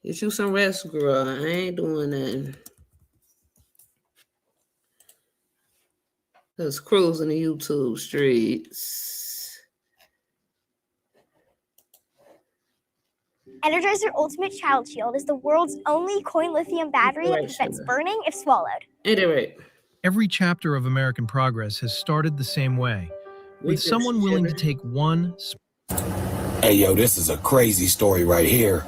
Get you some rest, girl. I ain't doing nothing. Just cruising the YouTube streets. Energizer Ultimate Child Shield is the world's only coin lithium battery that prevents burning if swallowed. Every chapter of American progress has started the same way, with someone willing to take one. Hey, yo, this is a crazy story right here.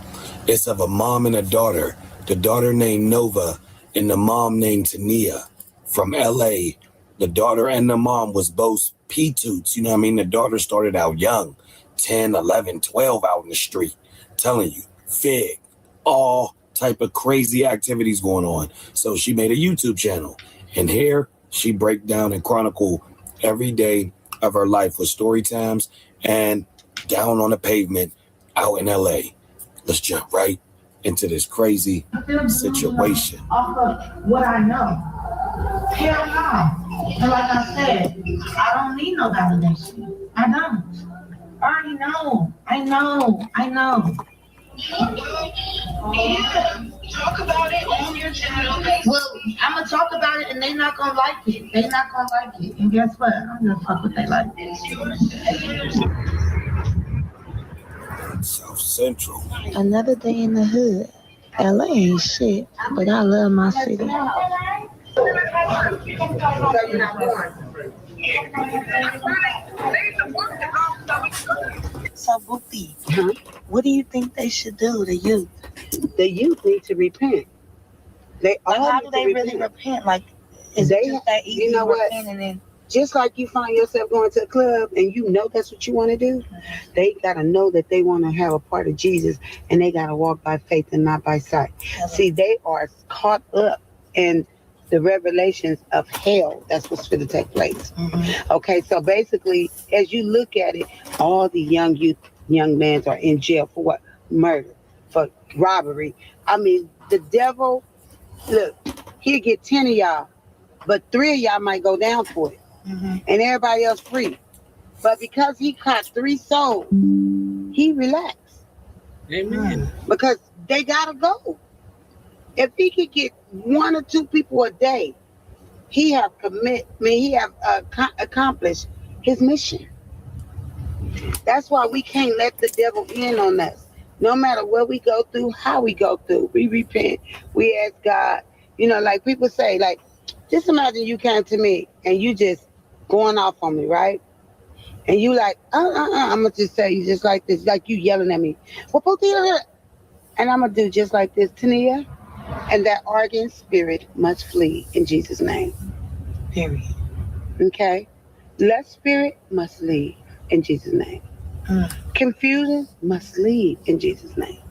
It's of a mom and a daughter. The daughter named Nova and the mom named Tania from LA. The daughter and the mom was both P-toots. You know what I mean? The daughter started out young, 10, 11, 12 out in the street. Telling you, fig, all type of crazy activities going on. So she made a YouTube channel. And here she break down and chronicle every day of her life with story times and down on the pavement out in LA. Let's jump right into this crazy situation. Off of what I know. Hell no. And like I said, I don't need no validation. I don't. I already know. I know. Talk about it on your channel. Well, I'm gonna talk about it and they not gonna like it. And guess what? I don't give a fuck what they like. South Central. Another day in the hood. LA ain't shit, but I love my city. So, Booty, what do you think they should do, the youth? The youth need to repent. They all how do they really repent? Like, is it just that easy to repent and then... Just like you find yourself going to a club and you know that's what you want to do, they got to know that they want to have a part of Jesus and they got to walk by faith and not by sight. See, they are caught up in the revelations of hell. That's what's going to take place. Okay, so basically, as you look at it, all the young men are in jail for what? Murder, for robbery. I mean, the devil, look, he'll get 10 of y'all, but 3 of y'all might go down for it. And everybody else free. But because he caught 3 souls, he relaxed. Amen. Because they gotta go. If he could get 1 or 2 people a day, he have accomplished his mission. That's why we can't let the devil in on us. No matter what we go through, how we go through, we repent, we ask God. You know, like people say, like, just imagine you came to me and you just going off on me, right? And you like, I'm gonna just say you just like this, like you yelling at me. And I'm gonna do just like this, Tania. And that arguing spirit must flee in Jesus' name. Period. Okay? Lust spirit must leave in Jesus' name. Confusion must leave in Jesus' name.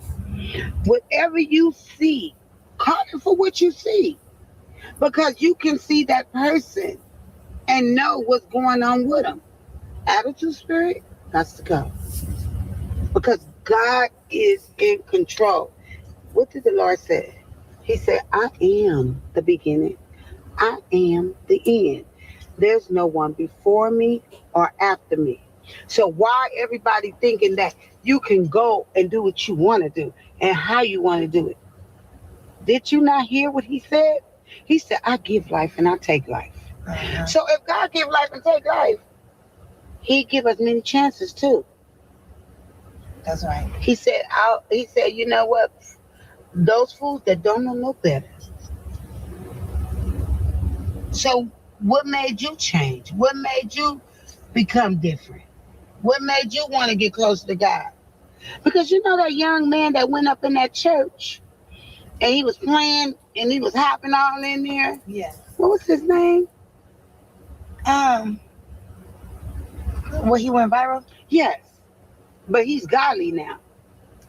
Whatever you see, call it for what you see. Because you can see that person and know what's going on with them. Attitude spirit, that's to go. Because God is in control. What did the Lord say? He said, I am the beginning. I am the end. There's no one before me or after me. So why everybody thinking that you can go and do what you want to do and how you want to do it? Did you not hear what he said? He said, I give life and I take life. So if God give life and take life, he give us many chances too. That's right. He said, you know what? Those fools that don't know no better. So what made you change? What made you become different? What made you want to get closer to God? Because you know that young man that went up in that church and he was playing and he was hopping all in there? Yeah. What was his name? Where he went viral? Yes. But he's godly now.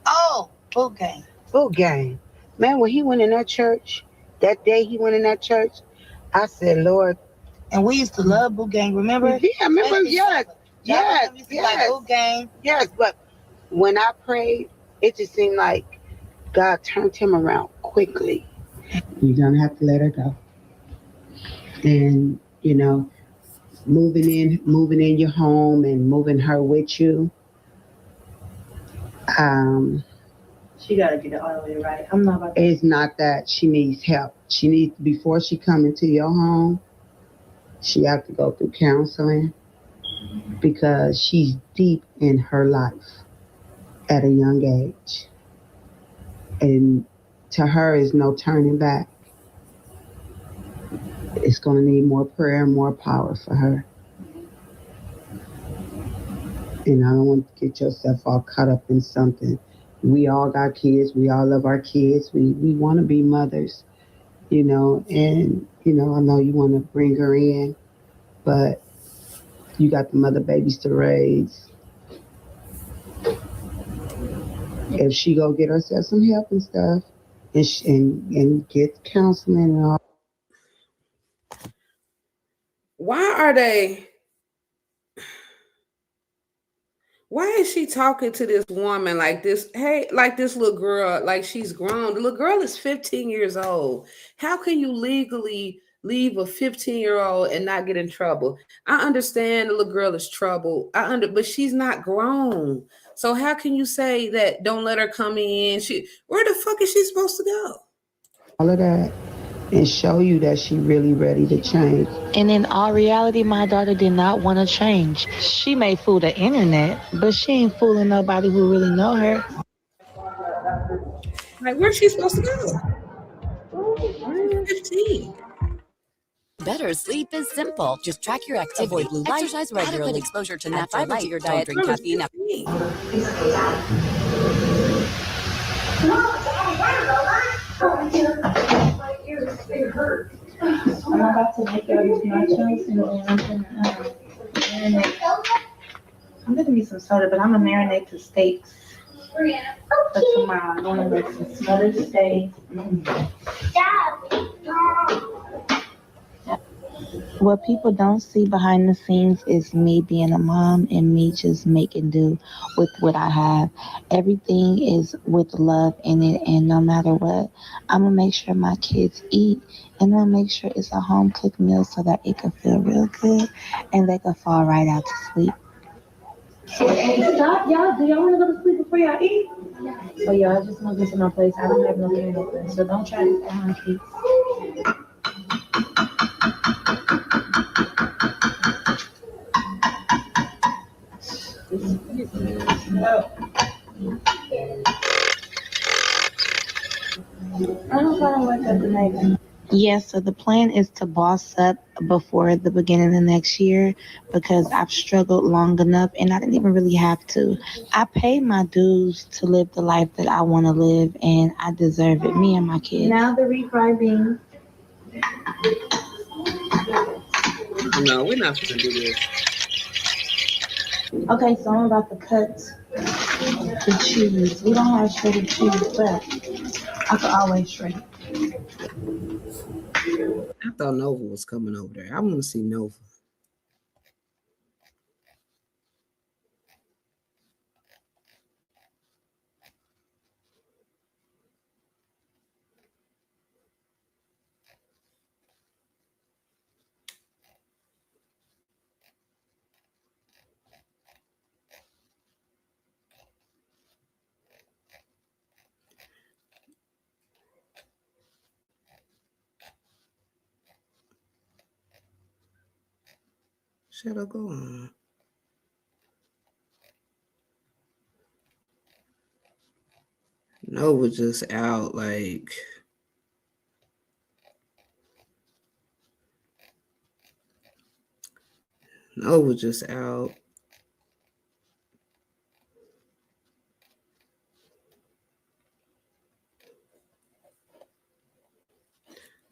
Oh, Boot Gang. Boot Gang. Man, when he went in that church, that day he went in that church, I said, Lord. And we used to love Boot Gang, remember? Yeah, I remember, yes. Like Boot Gang. Yes, but when I prayed, it just seemed like God turned him around quickly. You're going to have to let her go. And, you know, moving in your home and moving her with you. She got to get it all the way right. I'm not about to. It's not that she needs help. She needs, before she come into your home, she have to go through counseling because she's deep in her life at a young age. And to her, is no turning back. It's going to need more prayer and more power for her. And I don't want to get yourself all caught up in something We all got kids. We all love our kids. We want to be mothers, you know, and, you know, I know you want to bring her in, but you got the mother babies to raise. If she go get herself some help and stuff and get counseling and all. Why is she talking to this woman like this? Hey, like this little girl, like she's grown. The little girl is 15 years old. How can you legally leave a 15-year-old and not get in trouble? I understand the little girl is trouble. But she's not grown. So how can you say that don't let her come in? Where the fuck is she supposed to go? All of that. And show you that she really ready to change. And in all reality, my daughter did not want to change. She may fool the internet, but she ain't fooling nobody who really know her. Like, where's she supposed to go? 15. Better sleep is simple. Just track your activity, avoid blue light, exercise regularly, adequate exposure to natural light to your diet, drink caffeine. I'm about to make all these nachos and then I'm gonna marinate. I'm gonna need some soda, but I'm gonna marinate the steaks for tomorrow. I'm gonna make some smothered steaks. What people don't see behind the scenes is me being a mom and me just making do with what I have. Everything is with love in it, and no matter what, I'm gonna make sure my kids eat, and I'm gonna make sure it's a home cooked meal so that it can feel real good and they can fall right out to sleep. Stop, y'all. Do y'all want to go to sleep before y'all eat? So y'all just want to get to my place. I don't have no candles, so don't try to stay on, kids. I hope I don't wake up the neighbor. Yes, so the plan is to boss up before the beginning of next year because I've struggled long enough and I didn't even really have to. I paid my dues to live the life that I want to live and I deserve it, me and my kids. Now the refried beans. No, we're not going to do this. Okay, so I'm about to cut the cheese. We don't have shredded cheese, but I can always shred it. I thought Nova was coming over there. I want to see Nova. Should I go on? Nova just out like. Nova just out.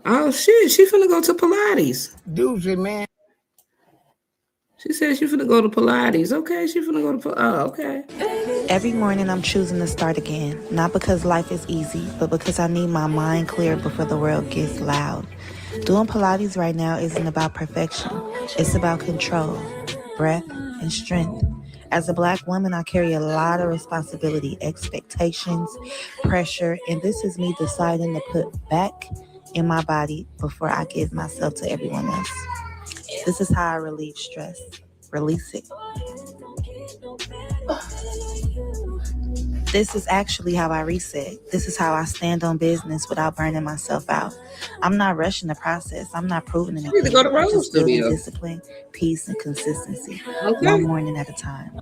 Oh shit, she finna go to Pilates. Doozy, man. She said she finna go to Pilates. Okay, she finna go to okay. Every morning I'm choosing to start again, not because life is easy, but because I need my mind clear before the world gets loud. Doing Pilates right now isn't about perfection. It's about control, breath, and strength. As a Black woman, I carry a lot of responsibility, expectations, pressure, and this is me deciding to put back in my body before I give myself to everyone else. This is how I relieve stress. Release it. This is actually how I reset. This is how I stand on business without burning myself out. I'm not rushing the process. I'm not proving anything. You need to go to I'm just building studio. discipline, peace, and consistency. Okay. One morning at a time.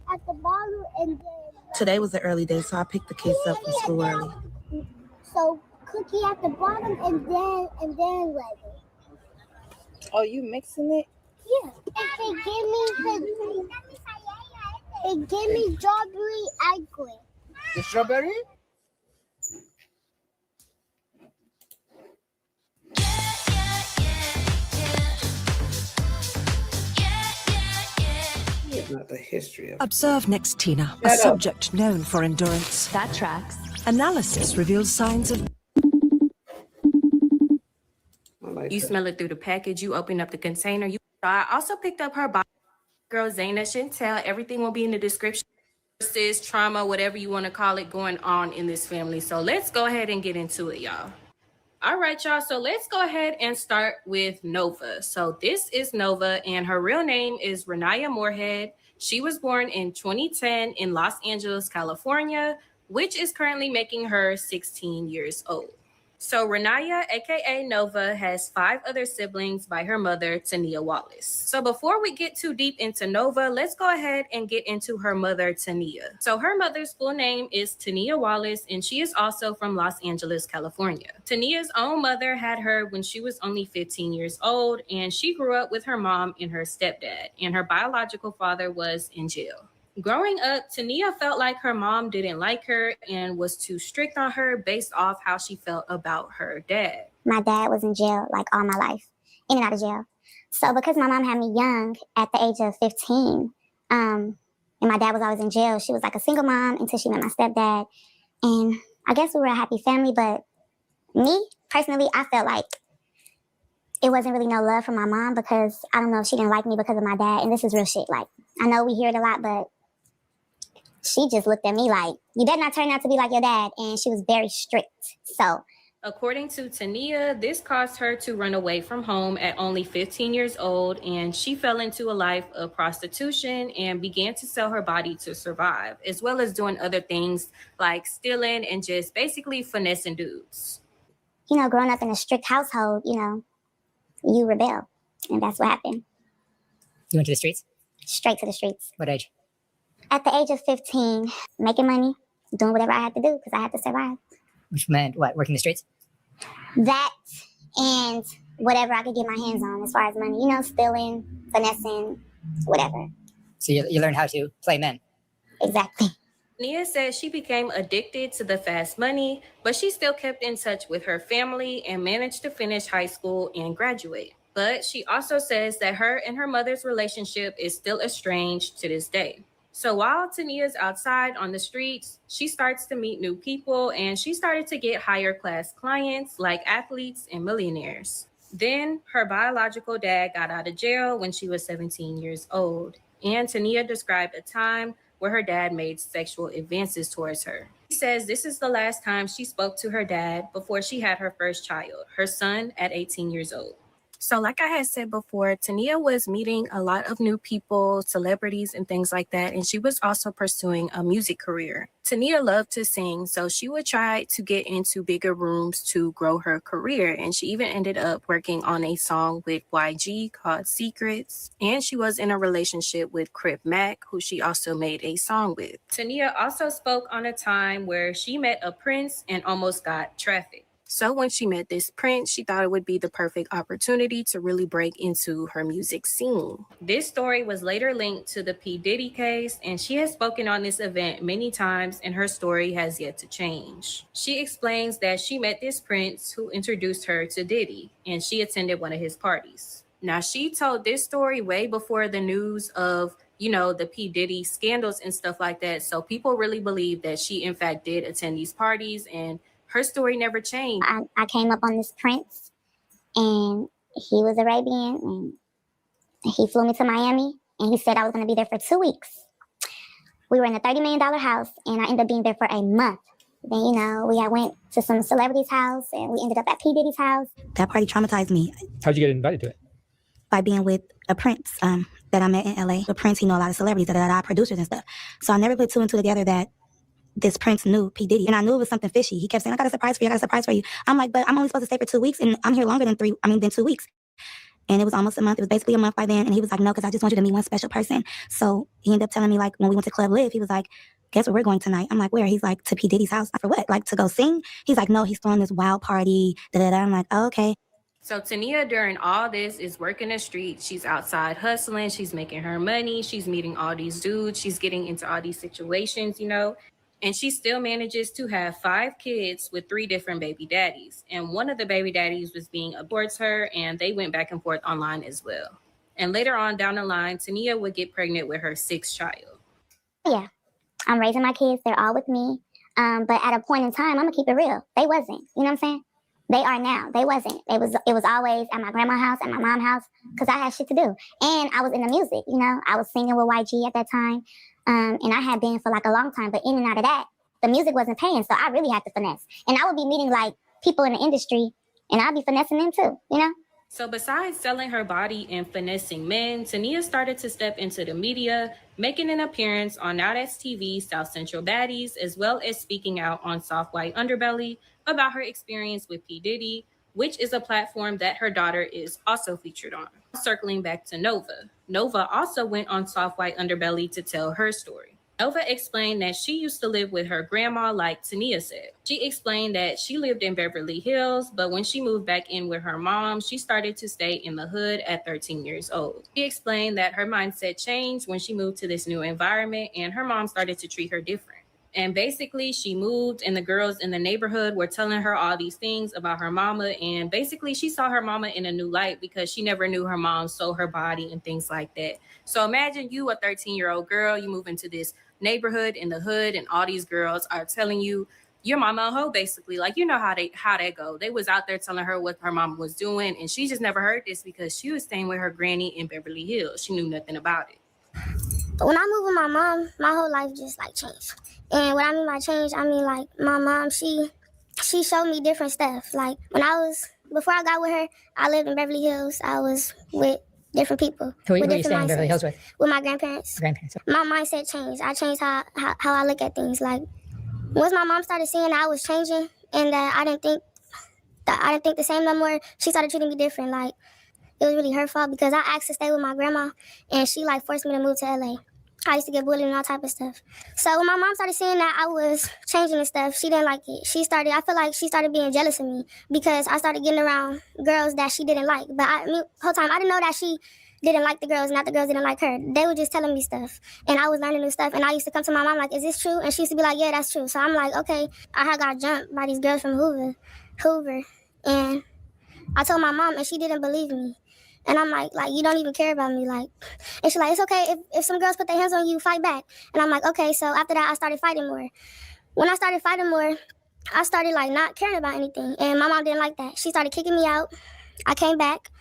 Today was an early day, so I picked the kids up from school early. So cookie at the bottom and then leather. Oh, you mixing it? Yeah. They give me strawberry egg. The strawberry? a history of. Observe next, Tina, a subject known for endurance. That tracks. Analysis reveals signs of. You smell it through the package. You open up the container. I also picked up her body. Girl, Zayna Chantel. Everything will be in the description. Trauma, whatever you want to call it, going on in this family. So let's go ahead and get into it, y'all. All right, y'all. So let's go ahead and start with Nova. So this is Nova, and her real name is Renaya Moorhead. She was born in 2010 in Los Angeles, California, which is currently making her 16 years old. So Renaya, aka Nova, has 5 other siblings by her mother, Tania Wallace. So before we get too deep into Nova, let's go ahead and get into her mother, Tania. So her mother's full name is Tania Wallace, and she is also from Los Angeles, California. Tania's own mother had her when she was only 15 years old, and she grew up with her mom and her stepdad, and her biological father was in jail. Growing up, Tania felt like her mom didn't like her and was too strict on her based off how she felt about her dad. My dad was in jail like all my life, in and out of jail. So because my mom had me young at the age of 15, and my dad was always in jail, she was like a single mom until she met my stepdad. And I guess we were a happy family, but me, personally, I felt like it wasn't really no love from my mom because, I don't know, she didn't like me because of my dad. And this is real shit. Like, I know we hear it a lot, but she just looked at me like, you better not turn out to be like your dad. And she was very strict. So, according to Tania, this caused her to run away from home at only 15 years old, and she fell into a life of prostitution and began to sell her body to survive, as well as doing other things like stealing and just basically finessing dudes. You know, growing up in a strict household, you know, you rebel. And that's what happened. You went to the streets? Straight to the streets. What age? At the age of 15, making money, doing whatever I had to do because I had to survive. Which meant what? Working the streets? That and whatever I could get my hands on as far as money. You know, stealing, finessing, whatever. So you learned how to play men? Exactly. Nia says she became addicted to the fast money, but she still kept in touch with her family and managed to finish high school and graduate. But she also says that her and her mother's relationship is still estranged to this day. So while Tania's outside on the streets, she starts to meet new people and she started to get higher class clients like athletes and millionaires. Then her biological dad got out of jail when she was 17 years old. And Tania described a time where her dad made sexual advances towards her. She says this is the last time she spoke to her dad before she had her first child, her son at 18 years old. So like I had said before, Tania was meeting a lot of new people, celebrities and things like that. And she was also pursuing a music career. Tania loved to sing, so she would try to get into bigger rooms to grow her career. And she even ended up working on a song with YG called Secrets. And she was in a relationship with Crip Mac, who she also made a song with. Tania also spoke on a time where she met a prince and almost got trafficked. So when she met this prince, she thought it would be the perfect opportunity to really break into her music scene. This story was later linked to the P. Diddy case, and she has spoken on this event many times, and her story has yet to change. She explains that she met this prince who introduced her to Diddy, and she attended one of his parties. Now, she told this story way before the news of, you know, the P. Diddy scandals and stuff like that. So people really believe that she, in fact, did attend these parties, and her story never changed. I came up on this prince, and he was Arabian, and he flew me to Miami, and he said I was going to be there for 2 weeks. We were in a $30 million house, and I ended up being there for a month. Then, you know, we went to some celebrities' house, and we ended up at P. Diddy's house. That party traumatized me. How'd you get invited to it? By being with a prince that I met in LA. The prince, he know a lot of celebrities, producers and stuff. So I never put 2 and 2 together that this prince knew P. Diddy. And I knew it was something fishy. He kept saying, I got a surprise for you. I'm like, but I'm only supposed to stay for 2 weeks, and I'm here longer than 2 weeks. And it was almost a month. It was basically a month by then. And he was like, no, because I just want you to meet one special person. So he ended up telling me, like, when we went to Club Live, he was like, guess where we're going tonight? I'm like, where? He's like, to P. Diddy's house. For what? Like, to go sing? He's like, no, he's throwing this wild party. I'm like, oh, okay. So Tania, during all this, is working the streets. She's outside hustling. She's making her money. She's meeting all these dudes. She's getting into all these situations, you know. And she still manages to have 5 kids with 3 different baby daddies. And one of the baby daddies was being towards her, and they went back and forth online as well. And later on down the line, Tania would get pregnant with her 6th child. Yeah, I'm raising my kids. They're all with me. But at a point in time, I'm gonna keep it real. They wasn't. You know what I'm saying? They are now. They wasn't. It was always at my grandma's house, at my mom's house, because I had shit to do. And I was in the music, you know. I was singing with YG at that time. And I had been for like a long time. But in and out of that, the music wasn't paying. So I really had to finesse. And I would be meeting like people in the industry, and I'd be finessing them too, you know? So besides selling her body and finessing men, Tania started to step into the media, making an appearance on Now That's TV, South Central Baddies, as well as speaking out on Soft White Underbelly about her experience with P. Diddy, which is a platform that her daughter is also featured on. Circling back to Nova. Nova also went on Soft White Underbelly to tell her story. Nova explained that she used to live with her grandma, like Tania said. She explained that she lived in Beverly Hills, but when she moved back in with her mom, she started to stay in the hood at 13 years old. She explained that her mindset changed when she moved to this new environment and her mom started to treat her different. And basically, she moved and the girls in the neighborhood were telling her all these things about her mama. And basically, she saw her mama in a new light because she never knew her mom sold her body and things like that. So imagine you, a 13-year-old girl, you move into this neighborhood in the hood and all these girls are telling you your mama a hoe, basically. Like, you know how that go. They was out there telling her what her mama was doing, and she just never heard this because she was staying with her granny in Beverly Hills. She knew nothing about it. But when I moved with my mom, my whole life just like changed. And what I mean by change, I mean like my mom, she showed me different stuff. Like before I got with her, I lived in Beverly Hills. I was with different people. Who are you staying in Beverly Hills with? With my grandparents. My mindset changed. I changed how I look at things. Like once my mom started seeing that I was changing and that I didn't think the same no more, she started treating me different. Like it was really her fault because I asked to stay with my grandma and she like forced me to move to LA. I used to get bullied and all type of stuff. So when my mom started seeing that I was changing and stuff, she didn't like it. I feel like she started being jealous of me because I started getting around girls that she didn't like. But whole time I didn't know that she didn't like the girls, not the girls didn't like her. They were just telling me stuff. And I was learning new stuff. And I used to come to my mom like, is this true? And she used to be like, yeah, that's true. So I'm like, okay. I had got jumped by these girls from Hoover. And I told my mom and she didn't believe me. And I'm like, you don't even care about me. Like, and she's like, it's okay. If some girls put their hands on you, fight back. And I'm like, okay. So after that, I started fighting more. When I started fighting more, I started like not caring about anything. And my mom didn't like that. She started kicking me out. I came back.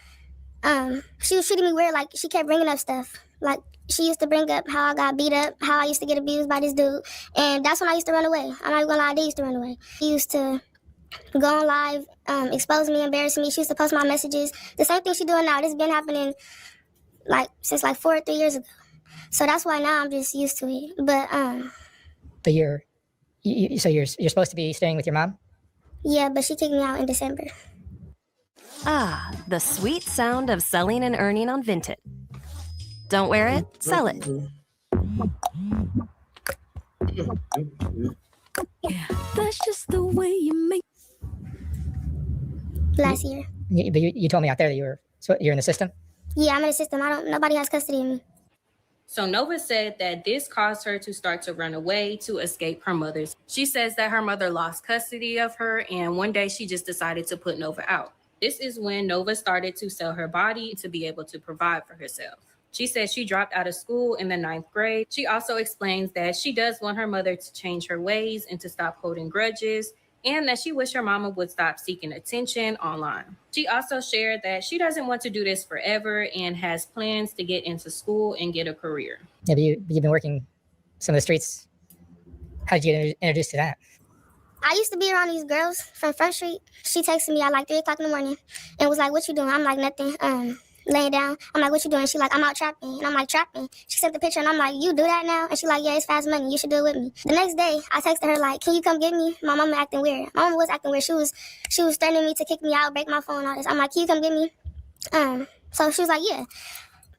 She was treating me weird. Like she kept bringing up stuff. Like she used to bring up how I got beat up, how I used to get abused by this dude. And that's when I used to run away. I'm not even gonna lie, I used to run away. He used to go on live, expose me, embarrass me. She used to post my messages. The same thing she's doing now. This has been happening since 4 or 3 years ago. So that's why now I'm just used to it. But you're supposed to be staying with your mom? Yeah, but she kicked me out in December. Ah, the sweet sound of selling and earning on Vinted. Don't wear it, sell it. Yeah, that's just the way you make. Last year. But you told me out there that you're in the system? Yeah, I'm in the system. Nobody has custody of me. So Nova said that this caused her to start to run away to escape her mother's. She says that her mother lost custody of her and one day she just decided to put Nova out. This is when Nova started to sell her body to be able to provide for herself. She said she dropped out of school in the 9th grade. She also explains that she does want her mother to change her ways and to stop holding grudges, and that she wished her mama would stop seeking attention online. She also shared that she doesn't want to do this forever and has plans to get into school and get a career. Yeah, but you've been working some of the streets. How did you get introduced to that? I used to be around these girls from Front Street. She texted me at 3 o'clock in the morning and was like, what you doing? I'm like, nothing. Laying down. I'm like, what you doing? She like, I'm out trapping. And I'm like, trapping? She sent the picture and I'm like, you do that now? And she like, yeah, it's fast money. You should do it with me. The next day, I texted her like, can you come get me? My mama acting weird. My mama was acting weird. She was threatening me to kick me out, break my phone, all this. I'm like, can you come get me? So she was like, yeah.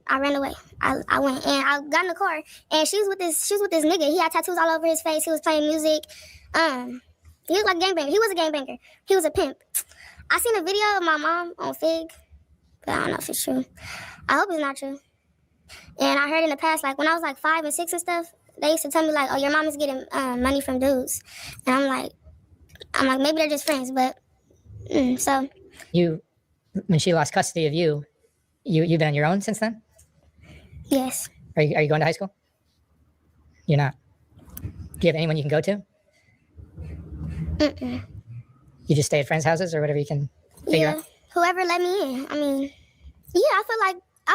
I ran away. I went and I got in the car and she was with this nigga. He had tattoos all over his face. He was playing music. He was like a gangbanger. He was a gangbanger. He was a pimp. I seen a video of my mom on Fig. But I don't know if it's true. I hope it's not true. And I heard in the past, when I was 5 and 6 and stuff, they used to tell me oh, your mom is getting money from dudes. And I'm like, maybe they're just friends, but so. When she lost custody of you, You've been on your own since then? Yes. Are you going to high school? You're not. Do you have anyone you can go to? Mm-mm. You just stay at friends' houses or whatever you can figure out? Whoever let me in. I mean, yeah, I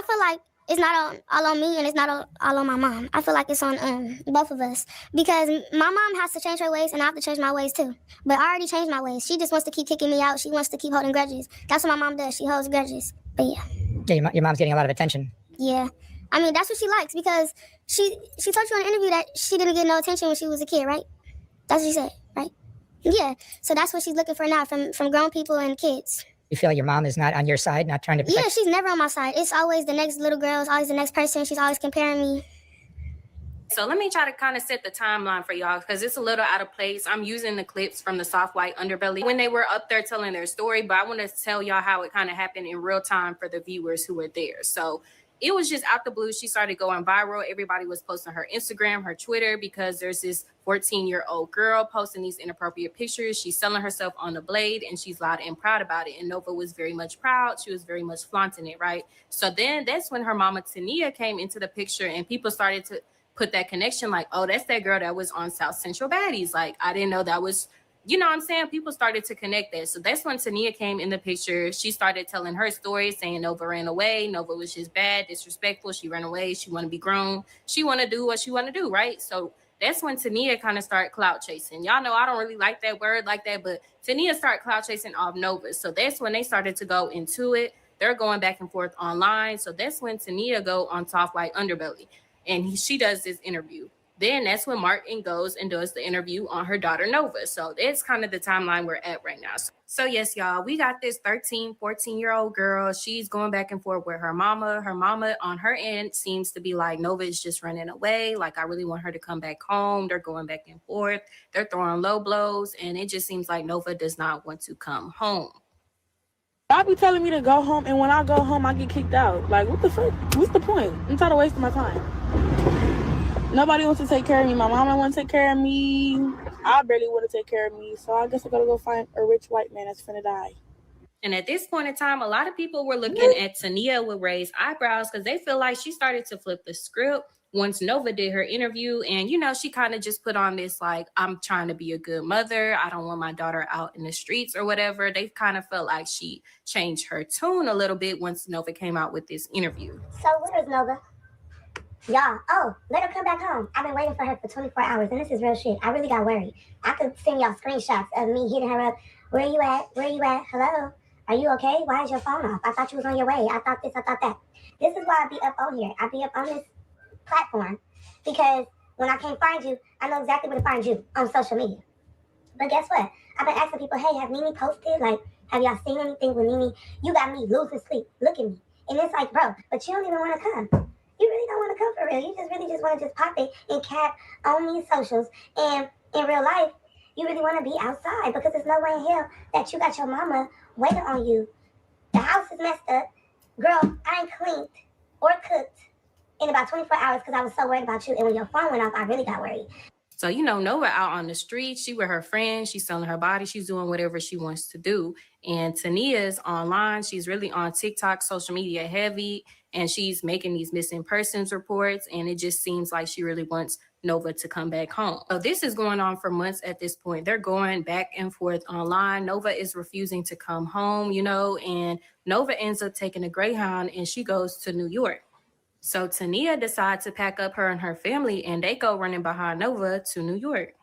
feel like it's not all on me and it's not all on my mom. I feel like it's on both of us because my mom has to change her ways and I have to change my ways too. But I already changed my ways. She just wants to keep kicking me out. She wants to keep holding grudges. That's what my mom does. She holds grudges. But yeah. Yeah, your mom's getting a lot of attention. Yeah. I mean, that's what she likes because she told you in an interview that she didn't get no attention when she was a kid, right? That's what she said, right? Yeah. So that's what she's looking for now from grown people and kids. You feel like your mom is not on your side, not trying to protect? Yeah, she's never on my side. It's always the next little girl. It's always the next person. She's always comparing me. So let me try to kind of set the timeline for y'all because it's a little out of place. I'm using the clips from the Soft White Underbelly when they were up there telling their story, but I want to tell y'all how it kind of happened in real time for the viewers who were there. So it was just out the blue. She started going viral. Everybody was posting her Instagram, her Twitter, because there's this 14-year-old girl posting these inappropriate pictures. She's selling herself on the blade and she's loud and proud about it. And Nova was very much proud. She was very much flaunting it, right? So then that's when her mama Tania came into the picture and people started to put that connection like, oh, that's that girl that was on South Central Baddies. Like, I didn't know that was, you know what I'm saying? People started to connect that. So that's when Tania came in the picture. She started telling her story, saying Nova ran away. Nova was just bad, disrespectful. She ran away. She want to be grown. She want to do what she want to do, right? So that's when Tania kind of started clout chasing. Y'all know I don't really like that word like that, but Tania started clout chasing off Nova. So that's when they started to go into it. They're going back and forth online. So that's when Tania go on Soft White Underbelly. And she does this interview. Then that's when Martin goes and does the interview on her daughter Nova. So that's kind of the timeline we're at right now. So yes, y'all, we got this 13, 14-year-old girl. She's going back and forth with her mama. Her mama on her end seems to be like, Nova is just running away. Like, I really want her to come back home. They're going back and forth. They're throwing low blows. And it just seems like Nova does not want to come home. Y'all be telling me to go home, and when I go home, I get kicked out. Like, what the fuck? What's the point? I'm tired of wasting my time. Nobody wants to take care of me. My mama wants to take care of me. I barely want to take care of me. So I guess I gotta go find a rich white man that's finna die. And at this point in time, a lot of people were looking at Tania with raised eyebrows because they feel like she started to flip the script once Nova did her interview. And, you know, she kind of just put on this, like, I'm trying to be a good mother. I don't want my daughter out in the streets or whatever. They kind of felt like she changed her tune a little bit once Nova came out with this interview. So where's Nova? Y'all, let her come back home. I've been waiting for her for 24 hours, and this is real shit. I really got worried. I could send y'all screenshots of me hitting her up. Where you at? Where you at? Hello? Are you okay? Why is your phone off? I thought you was on your way. I thought this, I thought that. This is why I be up on here. I be up on this platform because when I can't find you, I know exactly where to find you on social media. But guess what? I've been asking people, hey, have Nene posted? Like, have y'all seen anything with Nene? You got me losing sleep. Look at me. And it's like, bro, but you don't even want to come. You really don't want to come for real. You just really want to just pop it and cap on these socials. And in real life, you really want to be outside because there's no way in hell that you got your mama waiting on you. The house is messed up. Girl, I ain't cleaned or cooked in about 24 hours because I was so worried about you. And when your phone went off, I really got worried. So, you know, Nova out on the street, she with her friends, she's selling her body, she's doing whatever she wants to do. And Tania's online, she's really on TikTok, social media heavy, and she's making these missing persons reports. And it just seems like she really wants Nova to come back home. So this is going on for months at this point. They're going back and forth online. Nova is refusing to come home, you know, and Nova ends up taking a Greyhound and she goes to New York. So Tania decides to pack up her and her family and they go running behind Nova to New York.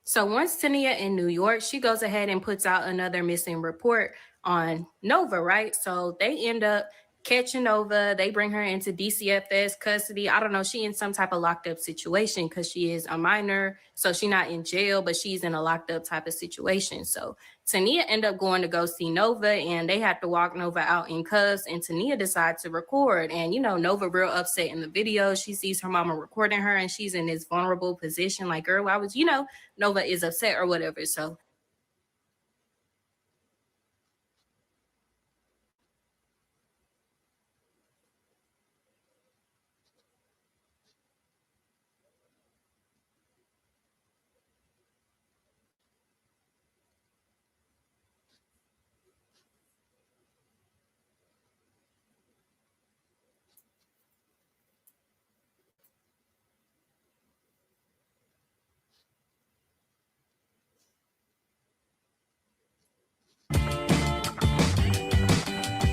So once Tania in New York, she goes ahead and puts out another missing report on Nova, right? So they end up catching Nova. They bring her into DCFS custody. I don't know. She in some type of locked up situation because she is a minor. So she's not in jail, but she's in a locked up type of situation. So Tania ended up going to go see Nova and they had to walk Nova out in cuffs and Tania decides to record. And, you know, Nova real upset in the video. She sees her mama recording her and she's in this vulnerable position. Like, girl, why was, you know, Nova is upset or whatever. So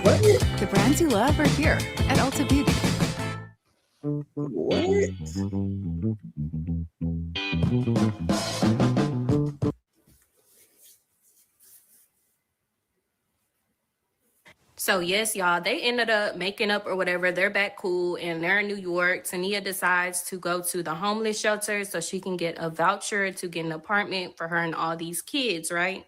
The brands you love are here at Ulta Beauty. So yes, y'all, they ended up making up or whatever. They're back cool and they're in New York. Tania decides to go to the homeless shelter so she can get a voucher to get an apartment for her and all these kids, right?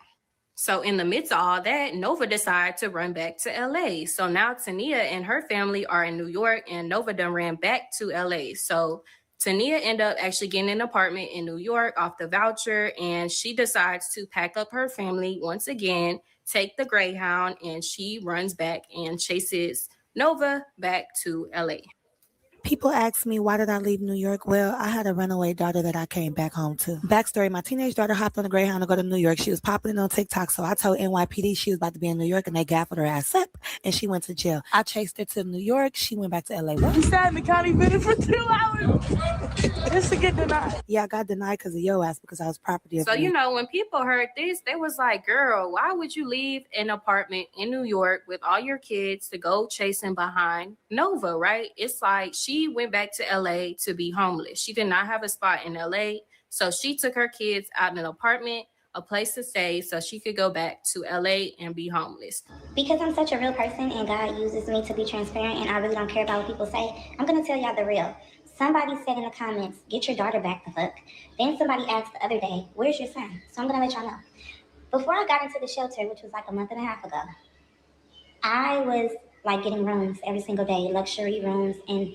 So in the midst of all that, Nova decided to run back to LA. So now Tania and her family are in New York and Nova done ran back to LA. So Tania ended up actually getting an apartment in New York off the voucher, and she decides to pack up her family once again, take the Greyhound, and she runs back and chases Nova back to LA. People ask me, why did I leave New York? Well, I had a runaway daughter that I came back home to. Backstory, my teenage daughter hopped on the Greyhound to go to New York. She was popping it on TikTok, so I told NYPD she was about to be in New York, and they gaffled her ass up, and she went to jail. I chased her to New York. She went back to LA. What? You sat in the county minute for 2 hours just to get denied. Yeah, I got denied because of your ass, because I was property of So, me. you know, when people heard this, they was like, girl, why would you leave an apartment in New York with all your kids to go chasing behind Nova, right? It's like she went back to LA to be homeless. She did not have a spot in LA. So she took her kids out in an apartment, a place to stay, so she could go back to LA and be homeless. Because I'm such a real person and God uses me to be transparent and I really don't care about what people say, I'm going to tell y'all the real. Somebody said in the comments, get your daughter back the fuck. Then somebody asked the other day, where's your son? So I'm going to let y'all know. Before I got into the shelter, which was like a month and a half ago, I was like getting rooms every single day, luxury rooms, and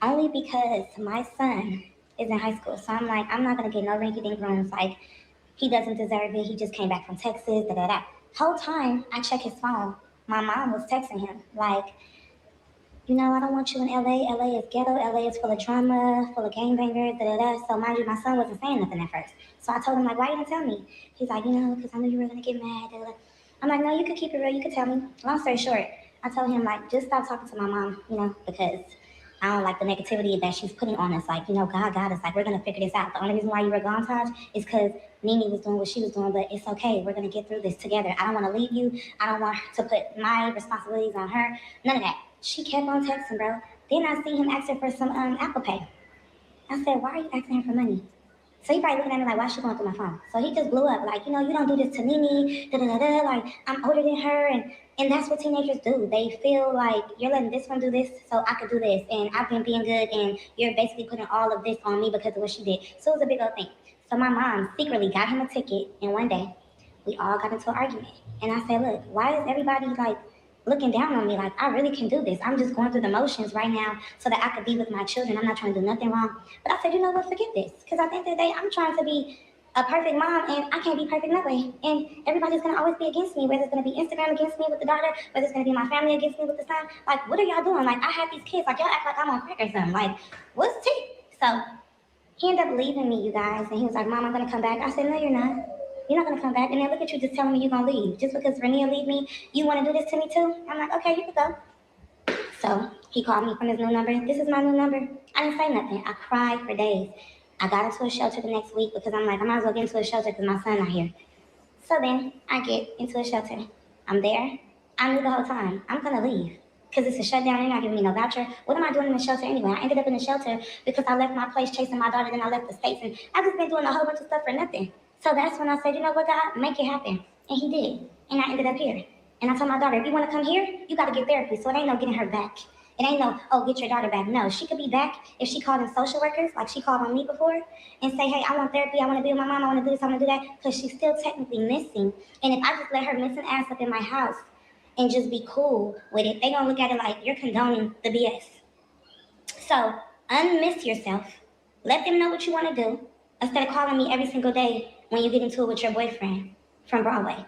only because my son is in high school. So I'm like, I'm not going to get no rinky-dink rooms. Like, he doesn't deserve it. He just came back from Texas, da-da-da. Whole time, I check his phone. My mom was texting him, like, you know, I don't want you in LA. LA is ghetto. LA is full of drama, full of gangbangers, da-da-da. So mind you, my son wasn't saying nothing at first. So I told him, like, why you didn't tell me? He's like, you know, because I knew you were going to get mad, da-da-da. I'm like, no, you could keep it real. You could tell me. Long story short, I told him, like, just stop talking to my mom, you know, because I don't like the negativity that she's putting on us. Like, you know, God got us. Like, we're going to figure this out. The only reason why you were gone, Taj, is because Nene was doing what she was doing, but it's okay. We're going to get through this together. I don't want to leave you. I don't want to put my responsibilities on her. None of that. She kept on texting, bro. Then I see him asking for some Apple Pay. I said, why are you asking her for money? So he probably looking at me like, why is she going through my phone? So he just blew up, like, you know, you don't do this to Nene, da-da-da-da, like, I'm older than her, and that's what teenagers do. They feel like, you're letting this one do this, so I could do this, and I've been being good, and you're basically putting all of this on me because of what she did. So it was a big old thing. So my mom secretly got him a ticket, and one day, we all got into an argument. And I said, look, why is everybody, like, looking down on me like I really can do this? I'm just going through the motions right now so that I could be with my children. I'm not trying to do nothing wrong. But I said, you know what, forget this. Because at the end of the day, I'm trying to be a perfect mom, and I can't be perfect that way. And everybody's going to always be against me, whether it's going to be Instagram against me with the daughter, whether it's going to be my family against me with the son. Like, what are y'all doing? Like, I have these kids. Like, y'all act like I'm on crack or something. Like, what's the tea? So he ended up leaving me, you guys. And he was like, Mom, I'm going to come back. I said, no, you're not. You're not going to come back. And then look at you just telling me you're going to leave. Just because Rania leave me, you want to do this to me too? I'm like, okay, you can go. So he called me from his new number. This is my new number. I didn't say nothing. I cried for days. I got into a shelter the next week because I'm like, I might as well get into a shelter because my son not here. So then I get into a shelter. I'm there. I knew the whole time, I'm going to leave. Because it's a shutdown, they're not giving me no voucher. What am I doing in the shelter anyway? I ended up in the shelter because I left my place chasing my daughter, then I left the States. And I've just been doing a whole bunch of stuff for nothing. So that's when I said, you know what, God, make it happen. And he did. And I ended up here. And I told my daughter, if you want to come here, you got to get therapy. So it ain't no getting her back. It ain't no, oh, get your daughter back. No, she could be back if she called in social workers, like she called on me before, and say, hey, I want therapy, I want to be with my mom, I want to do this, I want to do that, because she's still technically missing. And if I just let her missing ass up in my house and just be cool with it, they gonna look at it like you're condoning the BS. So unmiss yourself. Let them know what you want to do instead of calling me every single day when you get into it with your boyfriend from Broadway.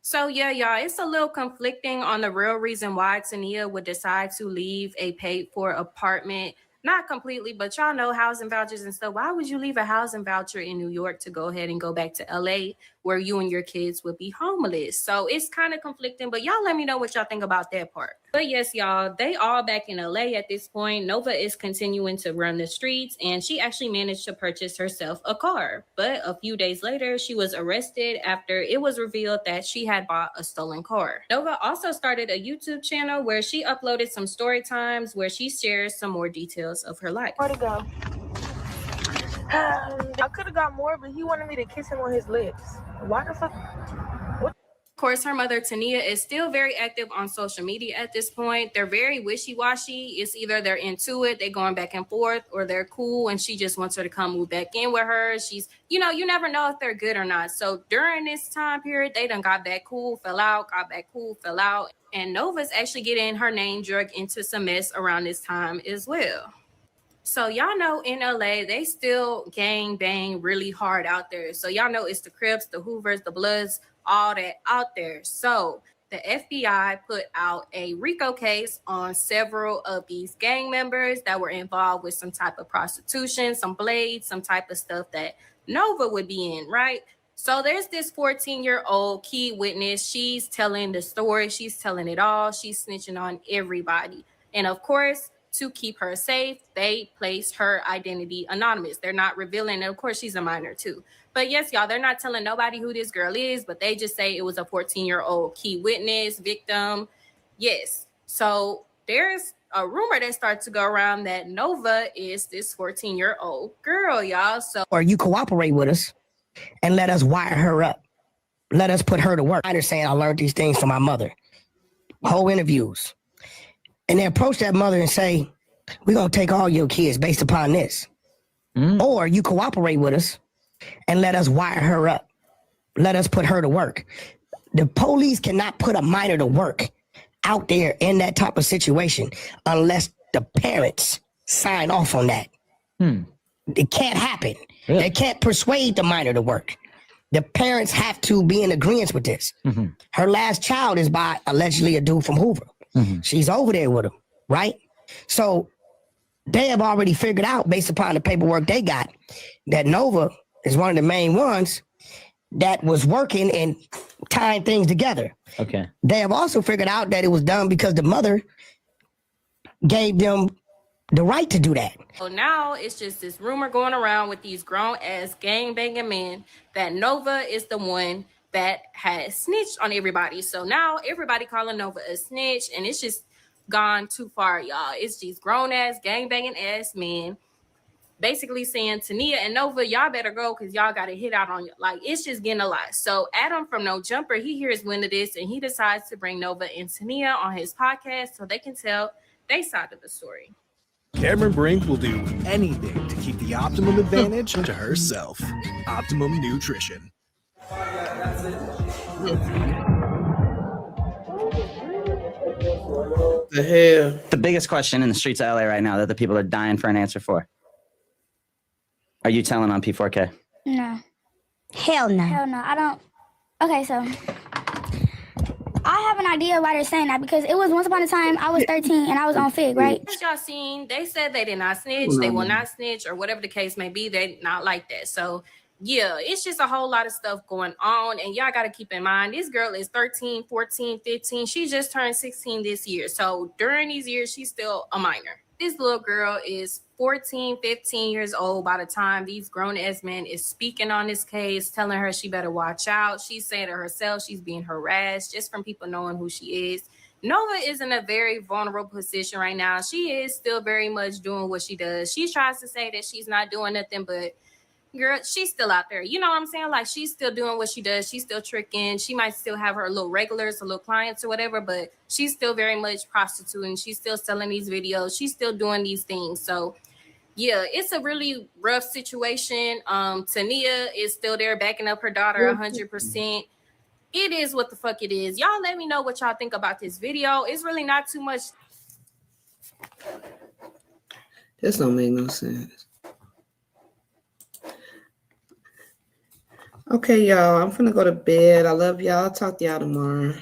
So yeah, y'all, it's a little conflicting on the real reason why Tania would decide to leave a paid-for apartment. Not completely, but y'all know housing vouchers and stuff. Why would you leave a housing voucher in New York to go ahead and go back to LA where you and your kids would be homeless? So it's kind of conflicting, but y'all let me know what y'all think about that part. But yes, y'all, they all back in LA at this point. Nova is continuing to run the streets, and she actually managed to purchase herself a car. But a few days later, she was arrested after it was revealed that she had bought a stolen car. Nova also started a YouTube channel where she uploaded some story times where she shares some more details of her life. Where to go? I could have got more, but he wanted me to kiss him on his lips. Why the fuck? Of course, her mother, Tania, is still very active on social media at this point. They're very wishy-washy. It's either they're into it, they're going back and forth, or they're cool and she just wants her to come move back in with her. She's, you never know if they're good or not. So during this time period, they done got back cool, fell out, got back cool, fell out. And Nova's actually getting her name dragged into some mess around this time as well. So y'all know in LA, they still gang bang really hard out there. So y'all know it's the Crips, the Hoovers, the Bloods, all that out there. So the FBI put out a RICO case on several of these gang members that were involved with some type of prostitution, some blades, some type of stuff that Nova would be in, right? So there's this 14-year-old key witness. She's telling the story. She's telling it all. She's snitching on everybody. And of course, to keep her safe, they place her identity anonymous. They're not revealing, and of course, she's a minor too. But yes, y'all, they're not telling nobody who this girl is, but they just say it was a 14-year-old key witness, victim. Yes. So there's a rumor that starts to go around that Nova is this 14-year-old girl, y'all. So, or you cooperate with us and let us wire her up. Let us put her to work. I understand I learned these things from my mother. Whole interviews. And they approach that mother and say, we're going to take all your kids based upon this. Or you cooperate with us and let us wire her up. Let us put her to work. The police cannot put a minor to work out there in that type of situation unless the parents sign off on that. It can't happen. Really? They can't persuade the minor to work. The parents have to be in agreement with this. Her last child is by allegedly a dude from Hoover. She's over there with him, right? So they have already figured out, based upon the paperwork they got, that Nova is one of the main ones that was working and tying things together. Okay. They have also figured out that it was done because the mother gave them the right to do that. So now it's just this rumor going around with these grown-ass gang-banging men that Nova is the one that has snitched on everybody. So now everybody calling Nova a snitch, and it's just gone too far, y'all. It's these grown-ass, gang-banging ass men basically saying, Tania and Nova, y'all better go because y'all got to hit out on you. Like, it's just getting a lot. So Adam from No Jumper, he hears wind of this, and he decides to bring Nova and Tania on his podcast so they can tell their side of the story. Cameron Brink will do anything to keep the optimum advantage to herself. Optimum Nutrition. The hell? The biggest question in the streets of LA right now that the people are dying for an answer for. Are you telling on P4K? No. Hell no. Hell no. I don't. Okay, so I have an idea why they're saying that because it was once upon a time I was 13 and I was on FIG, right? As y'all seen, they said they did not snitch, they will not snitch, or whatever the case may be, they not like that. So yeah, it's just a whole lot of stuff going on, and y'all got to keep in mind, this girl is 13, 14, 15. She just turned 16 this year. So during these years, she's still a minor. This little girl is 14, 15 years old by the time these grown-ass men is speaking on this case, telling her she better watch out. She's saying to herself she's being harassed just from people knowing who she is. Nova is in a very vulnerable position right now. She is still very much doing what she does. She tries to say that she's not doing nothing, but girl, she's still out there. You know what I'm saying? Like, she's still doing what she does. She's still tricking. She might still have her little regulars or little clients or whatever, but she's still very much prostituting. She's still selling these videos. She's still doing these things. So yeah, it's a really rough situation. Tania is still there backing up her daughter 100%. It is what the fuck it is. Y'all let me know what y'all think about this video. It's really not too much. This don't make no sense. Okay, y'all, I'm finna go to bed. I love y'all. I'll talk to y'all tomorrow.